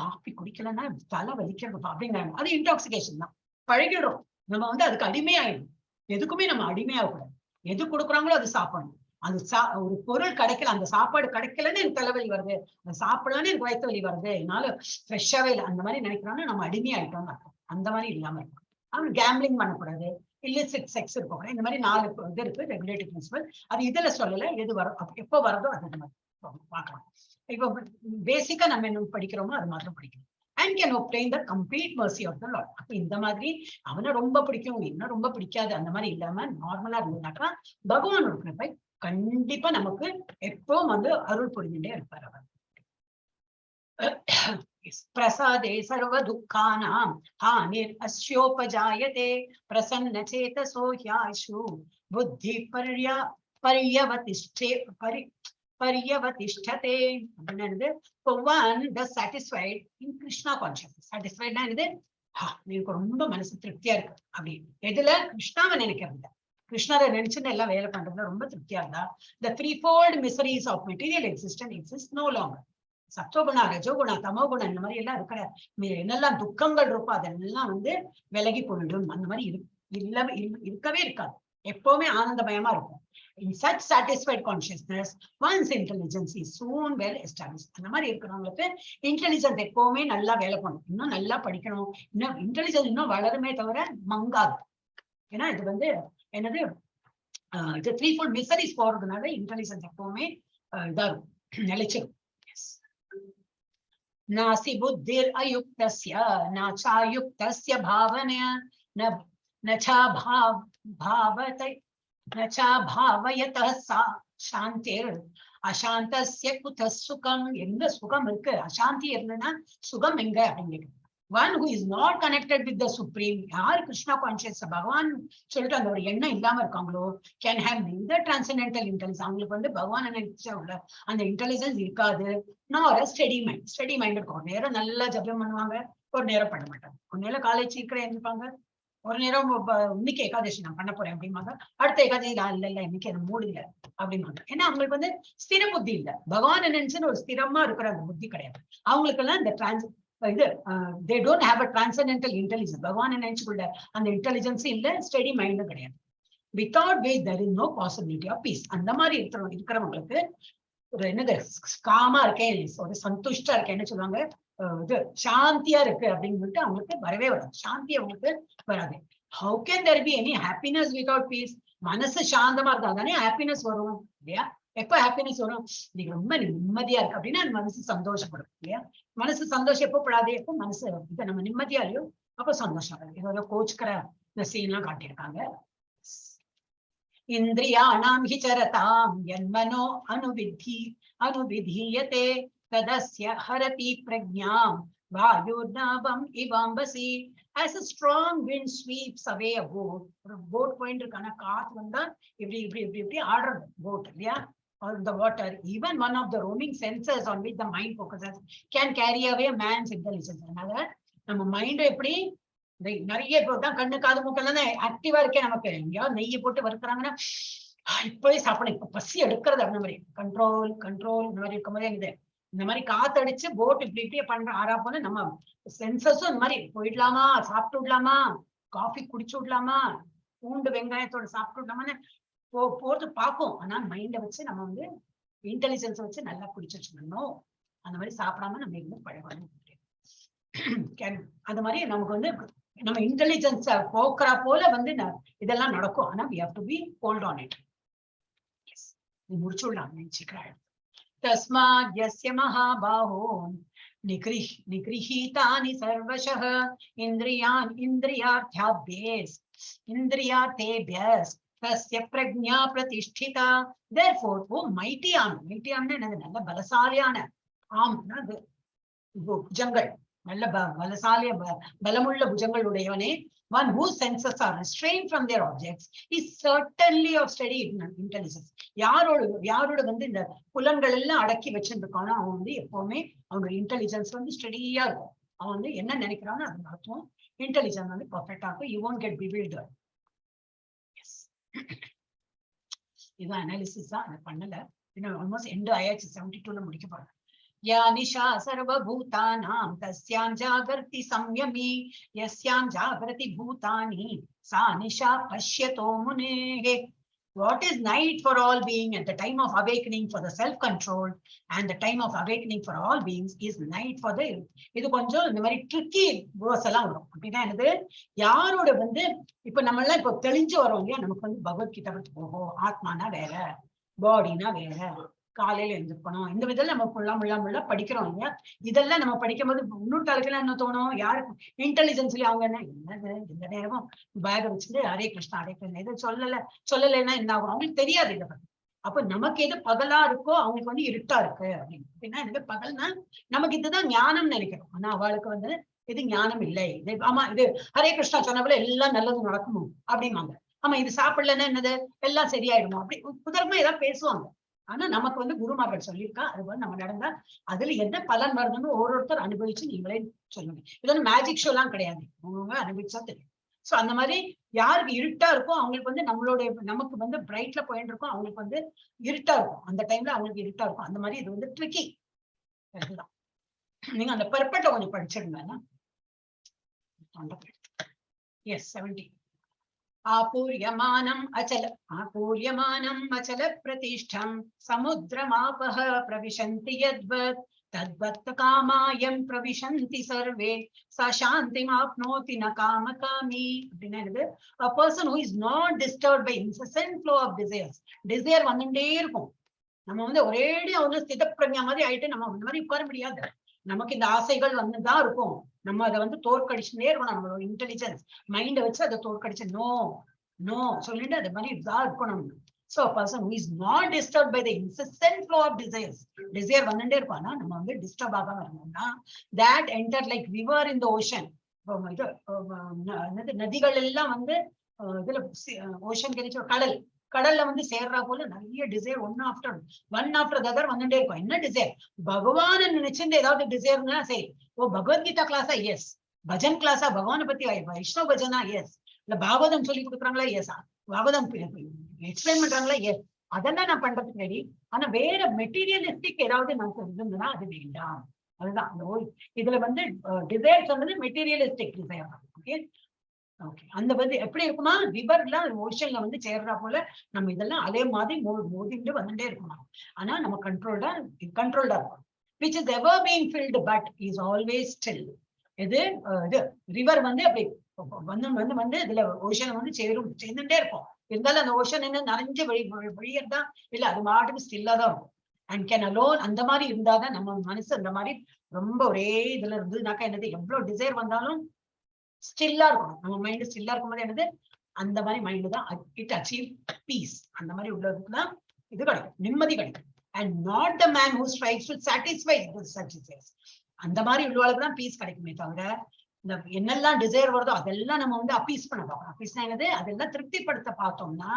காஃபி குடிக்கலன்னா தலை வலிக்கிறது அப்படிங்கிறாங்க. அது இன்டாக்சிகேஷன் தான். பழகிடும், நம்ம அதுக்கு அடிமையாயிடும். எதுக்குமே நம்ம அடிமையாகக்கூடாது. எது கொடுக்குறாங்களோ அது சாப்பிடணும். அது ஒரு பொருள் கிடைக்கல, அந்த சாப்பாடு கிடைக்கலன்னு எனக்கு தலைவலி வருது, அந்த சாப்பிடலன்னு எனக்கு வயிற்று வலி வருது, என்னால ஃப்ரெஷ்ஷாவே இல்லை, அந்த மாதிரி நினைக்கிறான்னு நம்ம அடிமையாயிட்டோம்னு அர்த்தம். அந்த மாதிரி இல்லாம இருக்கும். அவன் கேம்பிளிங் பண்ணக்கூடாது, இல்லிசிட் செக்ஸ் இருக்கக்கூடாது. இந்த மாதிரி 4 இது இருக்கு ரெகுலேட்டிவ் பிரின்சிபல். அது இதுல சொல்லல, எது வரும் எப்போ வரதோ அது நம்ம பார்க்கலாம். இப்போ பேசிக்கா நம்ம என்ன படிக்கிறோமோ அது மாத்திரம் படிக்கணும். And can obtain the complete mercy of the Lord. அப்ப இந்த மாதிரி அவனை ரொம்ப பிடிக்கும், என்ன ரொம்ப பிடிக்காது, அந்த மாதிரி இல்லாம நார்மலா இருந்ததுனாக்கா பகவானோட கிருபை கண்டிப்பா நமக்கு எப்பவும் அருள் புரிஞ்சுட்டே இருப்பார் அவர். பிரசாதே சர்வ துக்கானாம் ஹானிர் அஸ்யோபஜாயதே பிரசன்ன சேதசோ ஹ்யாஷு புத்தி பரியவதிஷ்டதே. அப்படின்னா one the satisfied in Krishna consciousness. satisfied என்னது, எனக்கு ரொம்ப மனசு திருப்தியா இருக்கு அப்படின்னு எதுல, கிருஷ்ணாவை நினைக்கிறது, கிருஷ்ணரை நினைச்சுன்னு எல்லாம் வேலை பண்றதுல ரொம்ப திருப்தியா இருந்தா, the threefold miseries of material existence exist no longer. சத்துவகுணா, ரஜோகுணா, தமோகுணம் இந்த மாதிரி எல்லாம் இருக்கிற என்னெல்லாம் துக்கங்கள் இருக்கோ அதெல்லாம் விலகி போயிடும். அந்த மாதிரி இருக்கவே இருக்காது, எப்பவுமே ஆனந்தமயமா இருக்கும். In such satisfied consciousness, one's intelligence is soon well established. அந்த மாதிரி இருக்கிறவங்களுக்கு இன்டெலிஜென்ஸ் எப்பவுமே நல்லா வேலை பண்ணும். இன்னும் நல்லா படிக்கணும், இன்னும் இன்டெலிஜென்ஸ் இன்னும் வளருமே தவிர மங்காது. ஏன்னா இது என்னது, இது 3-fold மிசரிஸ் போறதுனால இன்டெலிஜென்ஸ் எப்பவுமே இதா இருக்கும், நிலைச்சிடும். நாசி புத்திர் அயுக்தஸ்ய நாசாயுக்தஸ்ய பாவனயா நச்சா பாவதை நச்சா பாவயதः சாந்திர் அசாந்தஸ்ய குத சுகம். எங்க சுகம் இருக்கு, அசாந்தி இருந்ததுன்னா சுகம் எங்க அப்படின்னு. One who is not connected with the supreme, யார் கிருஷ்ணா கான்சியஸ் பகவான் சொல்லிட்டு அந்த ஒரு எண்ணம் இல்லாம இருக்காங்களோ, can have neither transcendental intelligence, அவங்களுக்கு பகவான் நினைச்ச உள்ள அந்த இன்டெலிஜென்ஸ் இருக்காது, nor a steady mind. Steady mind இருக்கும். ஒரு நேரம் நல்லா ஜபம் பண்ணுவாங்க, ஒரு நேரம் பண்ண மாட்டாங்க. ஒரு நேரம் காலேஜ் சீக்கிரம் எழுந்திருப்பாங்க, ஒரு நேரம் இன்னைக்கு ஏகாதசி நான் பண்ண போறேன் அப்படிம்பாங்க, அடுத்த ஏகாதசி இல்ல இன்னைக்கு எனக்கு மூடு இல்லை அப்படிம்பாங்க. ஏன்னா அவங்களுக்கு ஸ்திர புத்தி இல்லை, பகவான் நினைச்சுன்னு ஒரு ஸ்திரமா இருக்கிற அந்த புத்தி கிடையாது அவங்களுக்கு எல்லாம். இந்த they don't have a transcendental intelligence. பகவான் நினைச்சுக்குள்ள அந்த இன்டெலிஜென்ஸ் இல்ல, ஸ்டெடி மைண்டும் கிடையாது. Without which there is no possibility of peace. அந்த மாதிரி இருக்கிறவங்களுக்கு ஒரு என்னது, காமா இருக்கேன், ஒரு சந்துஷ்டா இருக்கேன், என்ன சொல்லுவாங்க, இது சாந்தியா இருக்கு அப்படின்னு சொல்லிட்டு அவங்களுக்கு வரவே வராது, சாந்தி அவங்களுக்கு வராது. How can there be any happiness without peace? மனசு சாந்தமா இருந்தா தானே ஹாப்பினஸ் வரும் இல்லையா? எப்ப ஹாப்பினஸ் வரும்? நீங்க ரொம்ப நிம்மதியா இருக்கு அப்படின்னா மனசு சந்தோஷப்படும் இல்லையா? மனசு சந்தோஷம் எப்போ படாது? எப்போ மனசு இதை நம்ம நிம்மதியா இல்லையோ அப்ப சந்தோஷம் வரும். இதோட கோச்சுக்கிற இந்த சீன் எல்லாம் காட்டியிருக்காங்க. இந்திரியாணாம் he சரதாம் யன்மனோ அனுவிதீயதே ததஸ்ய ஹரதி பிரக்ஞாம் வாயுர்நாபம் இவாம்பசி. As a strong wind sweeps away a boat, ஒரு boat போயிட்டு இருக்கான காத்து வந்தா இப்படி ஆடுறது boat இல்லையா? On the water, even one of the roaming senses on which the mind focuses can carry away a man's intelligence. அதனால நம்ம மைண்ட் எப்படி நிறைய தான் கண்ணு காது மூக்கெல்லாம் ஆக்டிவா இருக்கேன். நமக்கு எங்கேயாவது நெய்யை போட்டு வறுக்கிறாங்கன்னா இப்பவே சாப்பிடணும், இப்ப பசி எடுக்கிறது அந்த மாதிரி கண்ட்ரோல் இந்த மாதிரி இருக்கும் போதே இது இந்த மாதிரி காத்தடிச்சு போட் இப்படியே பண்ற ஆறா போன நம்ம சென்சஸும் இந்த மாதிரி போயிடலாமா, சாப்பிட்டு விடலாமா, காஃபி குடிச்சு விடலாமா, பூண்டு வெங்காயத்தோட சாப்பிட்டு விடலாமான்னு போறது பார்ப்போம். ஆனா மைண்டை வச்சு நம்ம வந்து இன்டெலிஜென்ஸ் வச்சு நல்லா குடிச்சு வச்சுக்கணும். அந்த மாதிரி சாப்பிடாம நம்ம இருந்து பழகணும். அந்த மாதிரி நமக்கு வந்து நம்ம இன்டெலிஜென்ஸ போக்குறா போல வந்து இதெல்லாம் நடக்கும். ஆனா we have to be hold on it. முடிச்சுடலாம் நினைச்சுக்கிறேன். தஸ்மாத் யஸ்ய மகாபாஹோ நிகிரஹீதானி சர்வசஹ இந்திரியார்த்தேபியஸ் தஸ்ய பிரக்ஞா பிரதிஷ்டிதா. therefore ஓ mighty arm, நல்ல பலசாலியான ஆம்னா அது புஜங்கள், நல்ல பலசாலிய பலமுள்ள புஜங்கள் உடையவனே, one whose senses are restrained from their objects is certainly of steady intelligence. யாரோட வந்து இந்த புலன்கள் எல்லாம் அடக்கி வச்சிருக்கானோ அவன் வந்து எப்பவுமே அவனோட இன்டெலிஜென்ஸ் வந்து ஸ்டெடியா இருக்கும். அவன் வந்து என்ன நினைக்கிறானோ அது நடத்தும். இன்டெலிஜென்ஸ் வந்து பர்ஃபெக்டா இருக்கும். you won't get bewildered. yes இதான் அனாலிசிஸ் தான். அதை பண்ணல, இன்னும் ஆல்மோஸ்ட் எண்ட் ஆயாச்சு. 72ல முடிக்க போறேன். या निशा सर्वभूतानां तस्यां जागर्ति संयमी यस्यां जागृति भूतानि सा निशा पश्यतो मुनेः. What is night for all being at the time of awakening for the self-control and the time of awakening for all beings is night for the. இது கொஞ்சம் இந்த மாதிரி ட்ரிக்கி வேர்ஸ் எல்லாம் வரும். அப்படின்னா என்னது, யாரோட வந்து இப்ப நம்ம எல்லாம் இப்போ தெளிஞ்சு வரோம் இல்லையா? நமக்கு வந்து பகவத்கீதை பத்தி போகும், ஆத்மானா வேற, பாடினா வேற, காலையில எழுந்திருக்கணும், இந்த விதத்துல நம்ம முள்ள படிக்கிறோம் இல்லையா? இதெல்லாம் நம்ம படிக்கும் போது இன்னொரு தலைக்கெல்லாம் என்ன தோணும், யாருக்கு இன்டெலிஜென்ஸ்ல அவங்க என்னது இந்த நேரமும் பேக வச்சுட்டு ஹரே கிருஷ்ணா எது சொல்லலைன்னா என்ன ஆகும், அவங்களுக்கு தெரியாது இதை பத்தி. அப்ப நமக்கு எது பகலா இருக்கோ அவங்களுக்கு வந்து இருட்டா இருக்கு அப்படின்னா எனக்கு பகல்னா நமக்கு இதுதான் ஞானம் நினைக்கிறோம். ஆனா அவளுக்கு வந்து இது ஞானம் இல்லை. இது ஆமா இது ஹரே கிருஷ்ணா சொன்னபோல எல்லாம் நல்லது நடக்கணும் அப்படிம்பாங்க. ஆமா இது சாப்பிடலன்னா என்னது எல்லாம் சரியாயிடுமா அப்படி புதர்மா ஏதாவது பேசுவாங்க. ஆனா நமக்கு வந்து குருமார்கள் சொல்லியிருக்கா, அது வந்து நம்ம நடந்தா அதுல என்ன பலன் வருதுன்னு ஒவ்வொருத்தர் அனுபவிச்சு நீங்களே சொல்லுங்க. இது வந்து மேஜிக் ஷோ எல்லாம் கிடையாது, அவங்க அனுபவிச்சா தெரியும். சோ அந்த மாதிரி யாருக்கு இருட்டா இருக்கும் அவங்களுக்கு வந்து நமக்கு வந்து பிரைட்ல போயிட்டு இருக்கும், அவங்களுக்கு வந்து இருட்டா இருக்கும். அந்த டைம்ல அவங்களுக்கு இருட்டா இருக்கும். அந்த மாதிரி இது வந்து ட்ரிக்கி. அதுதான் நீங்க அந்த பர்பட்ல கொஞ்சம் படிச்சிருந்தா. எஸ் 70. आपूर्यमानम् अचल प्रतिष्ठं समुद्रमापः प्रविशन्ति यद्वत् तद्वत् कामायं प्रविशन्ति सर्वे सा शान्तिमाप्नोति न कामकामी. A person who is not disturbed by incessant flow of desire வந்துட்டே இருக்கும். நம்ம வந்து ஒரேடியா வந்து ஸ்தித பிரஞா மாதிரி ஆயிட்டு நம்ம இந்த மாதிரி உட்கார முடியாது. நமக்கு இந்த ஆசைகள் வந்துதான் இருக்கும். நம்ம அதை வந்து தோற்கடிச்சுட்டே இருக்கணும். நம்மளோட இன்டெலிஜென்ஸ் மைண்டை வச்சு அதை தோற்கடிச்சு நோ சொல்லிட்டு அது மாதிரி இதா இருக்கணும். So a person who is not disturbed by the incessant flow of desire வந்துட்டே இருக்கும். ஆனா நம்ம வந்து டிஸ்டர்ப் ஆகாம இருக்கணும்னா that enter like river in the ocean. நதிகள் எல்லாம் வந்து இதுல ஓஷன் கிடைச்ச கடல்ல வந்து சேர்றா போல நிறைய டிசைர் ஒன் ஆஃப்டர் அதர் வந்துட்டே இருக்கும். என்ன டிசைர்? பகவான நினைச்சிருந்து ஏதாவது டிசைர்னா சரி, ஓ பகவத்கீதா கிளாஸா, எஸ். பஜன் கிளாஸா, பகவானை பத்தி வைஷ்ணவ பஜனா, எஸ். இல்ல பாகவதம் சொல்லி கொடுக்குறாங்களா, எஸ். பாகவதம் எக்ஸ்பிளைன் பண்றாங்களா, எஸ். அதெல்லாம் நான் பண்றதுக்கு ரெடி. ஆனா வேற மெட்டீரியலிஸ்டிக் ஏதாவது நமக்கு இருந்ததுன்னா அது வேண்டாம். அதுதான் இதுல வந்து டிசைர் சொன்னது மெட்டீரியலிஸ்டிக் டிசைர். Okay okay. அந்த வந்து எப்படி இருக்குமா, ரிவர்லாம் ஓஷன்ல வந்து சேர்றா போல நம்ம இதெல்லாம் அதே மாதிரி மோதிட்டு வந்துட்டே இருக்கணும். ஆனா நம்ம கண்ட்ரோல்டா இருக்கும். which is ever being filled but is always still. இது ரிவர் வந்து அப்படி வந்து இதுல ஓஷன் வந்து சேர்ந்துட்டே இருக்கும். இருந்தாலும் அந்த ஓஷன் என்ன நிறைஞ்சு வழியறதா இல்ல அது மாட்டுக்கு ஸ்டில்லா தான் இருக்கும். அண்ட் கேன் அலோன் அந்த மாதிரி இருந்தாதான் நம்ம மனசு அந்த மாதிரி ரொம்ப ஒரே இதுல இருந்ததுனாக்கா என்னது எவ்வளவு டிசைர் வந்தாலும் ஸ்டில்லா இருக்கணும். நம்ம மைண்ட் ஸ்டில்லா இருக்கும்போது என்னது அந்த மாதிரி மைண்ட் தான் இட் அச்சீவ் பீஸ். அந்த மாதிரி உள்ளதுக்கு தான் இது கிடைக்கும், நிம்மதி கிடைக்கும். And not the man who strives to satisfy satisfies. அந்த மாதிரி உள்ளவளுக்கு தான் பீஸ் கிடைக்குமே தவிர இந்த என்னெல்லாம் டிசைர் வருதோ அதெல்லாம் நம்ம வந்து அப்பீஸ் பண்ண பார்க்கணும். அப்பீஸ்னா என்னது, அதெல்லாம் திருப்திப்படுத்த பார்த்தோம்னா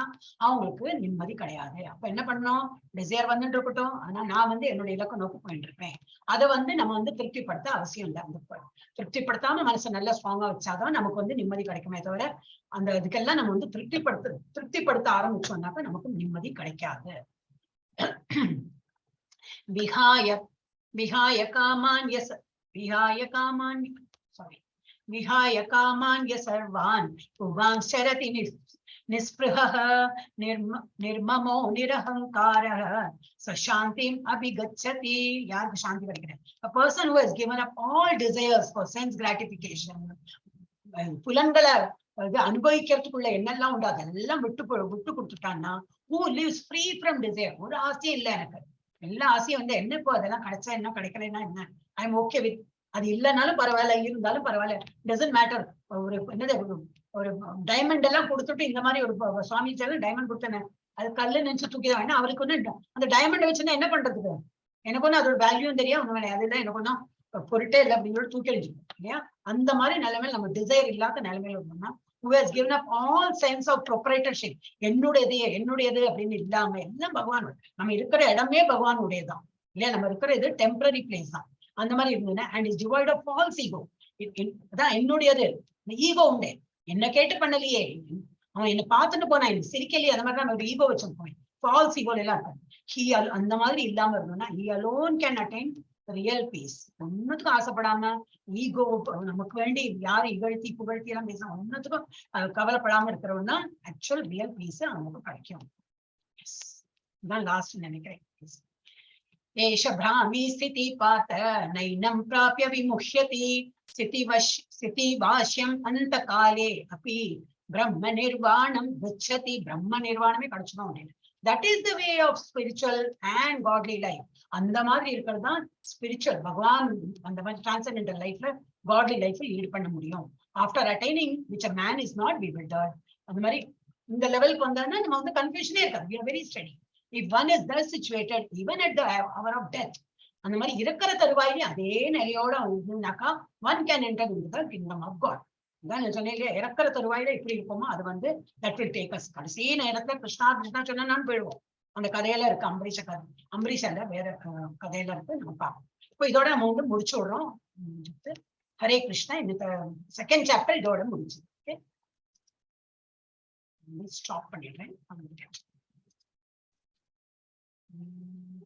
அவங்களுக்கு நிம்மதி கிடையாது. அப்ப என்ன பண்ணணும், டிசைர் வந்துட்டு இருக்கட்டும், ஆனா நான் வந்து என்னுடைய இலக்கு நோக்கி போயிட்டு இருப்பேன். அதை வந்து நம்ம வந்து திருப்திப்படுத்த அவசியம் இல்லை. அந்த திருப்திப்படுத்தாம மனசை நல்லா ஸ்ட்ராங்கா வச்சாதான் நமக்கு வந்து நிம்மதி கிடைக்குமே தவிர அந்த இதுக்கெல்லாம் நம்ம வந்து திருப்திப்படுத்த ஆரம்பிச்சோம்னாக்க நமக்கு நிம்மதி கிடைக்காது. விஹாய காமான்ய சர்வான் புவான் சரதி நிஸ்பிருஹ நிர்மமோ நிரஹங்காரஹ சசாந்திம் அபிகச்சதி. யாருக்கு சாந்தி கிடைக்கிறது? A person who has given up all desires for sense gratification, புலன்களை அனுபவிக்கிறதுக்குள்ள என்னெல்லாம் உண்டு அதெல்லாம் விட்டு கொடுத்துட்டான்னா, who lives free from desire. ஒரு ஆசையும் இல்லை எனக்கு, எல்லா ஆசையும் வந்து என்ன இப்போ அதெல்லாம் கிடைச்சா என்ன கிடைக்கலன்னா என்ன, ஐ எம் ஓகே வித் அது இல்லைனாலும் பரவாயில்ல இருந்தாலும் பரவாயில்ல, டசன்ட் மேட்டர். ஒரு என்னது ஒரு டைமண்ட் எல்லாம் கொடுத்துட்டு இந்த மாதிரி ஒரு சுவாமி டைமண்ட் கொடுத்தேன் அது கல்லு நினைச்சு தூக்கிதான். ஏன்னா அவருக்கு ஒண்ணு அந்த டைமண்ட் வச்சுன்னா என்ன பண்றதுக்கு, எனக்கு ஒண்ணு அதோட வேல்யூவும் தெரியும் ஒண்ணு வேலை, அதுதான் எனக்கு ஒன்னும் பொருட்டே இல்லை அப்படின்னு தூக்கி அழிஞ்சிருக்கும் இல்லையா. அந்த மாதிரி நிலைமையில நம்ம டிசைர் இல்லாத நிலைமையில இருந்தோம்னா who has given up all sense of proprietorship, என்னுடையது அப்படின்னு இல்லாம எல்லாம் பகவான், நம்ம இருக்கிற இடமே பகவானுடையதான் இல்லையா. நம்ம இருக்கிற இது டெம்பரரி பிளேஸ் தான். அந்த மாதிரி இருந்ததுன்னா and is devoid of false ego. அதான் என்னுடையது. ஈகோ உண்டு, என்ன கேட்டு பண்ணலையே, அவன் என்ன பார்த்துட்டு போனா எனக்கு சிரிக்கலையே, அந்த மாதிரி நம்ம ஈகோ வச்சிருப்போம். ஃபால்ஸ் ஈகோ எல்லாம் இருக்காது. அந்த மாதிரி இல்லாம இருந்தோம்னா he alone can attain real peace. ஒன்னுத்துக்கும் ஆசைப்படாம ஈகோ நமக்கு வேண்டி யாரு இகழ்த்தி புகழ்த்தி எல்லாம் பேச ஒன்னுத்துக்கும் கவலைப்படாம இருக்கிறவன்னா ஆக்சுவல் ரியல் பீஸ் அவங்களுக்கு கிடைக்கும். இதுதான் லாஸ்ட் நினைக்கிறேன். ஏஷ பிராமி ஸ்திதி பார்த்த நைனம் பிராபிய விமுஷ்யதி ஸ்திதி வாஷ்யம் அந்த காலே அப்படி பிரம்ம நிர்வாணம் கச்சதி. பிரம்ம நிர்வாணமே கிடைச்சிடும் அப்படின்னு. That is the way of spiritual and godly life. அந்த மாதிரி இருக்கிறது தான் ஸ்பிரிச்சுவல். பகவான் அந்த மாதிரி டிரான்சென்டென்டல் லைஃப்ல காட்லி லைஃப்ல லீட் பண்ண முடியும். After attaining which a man is not bewildered. அந்த மாதிரி இந்த லெவலுக்கு வந்தாங்கன்னா நம்ம வந்து கன்ஃபியூஷனே இருக்காது. We are very steady. If one is thus situated even at the hour of death, அந்த மாதிரி இருக்கிற தருவாயிலே அதே நிலையோட இருந்தாக்கா one can enter into the kingdom of God. சொன்னேன் இறக்கிற தருவாயில எப்படி இருப்போமோ அது வந்து தட் வில் டேக் அஸ். கடைசி நேரத்துல கிருஷ்ணா கிருஷ்ணா சொன்னா நான் போயிடுவோம். அந்த கதையில இருக்கு, அம்பரீஷ கதை, அம்பரீஷல்ல வேற கதையில இருக்கு, நம்ம பார்ப்போம். இப்போ இதோட நம்ம வந்து முடிச்சு விடுறோம். ஹரே கிருஷ்ணா. இந்த செகண்ட் சாப்டர் இதோட முடிச்சு ஸ்டாப் பண்ணிடுறேன்.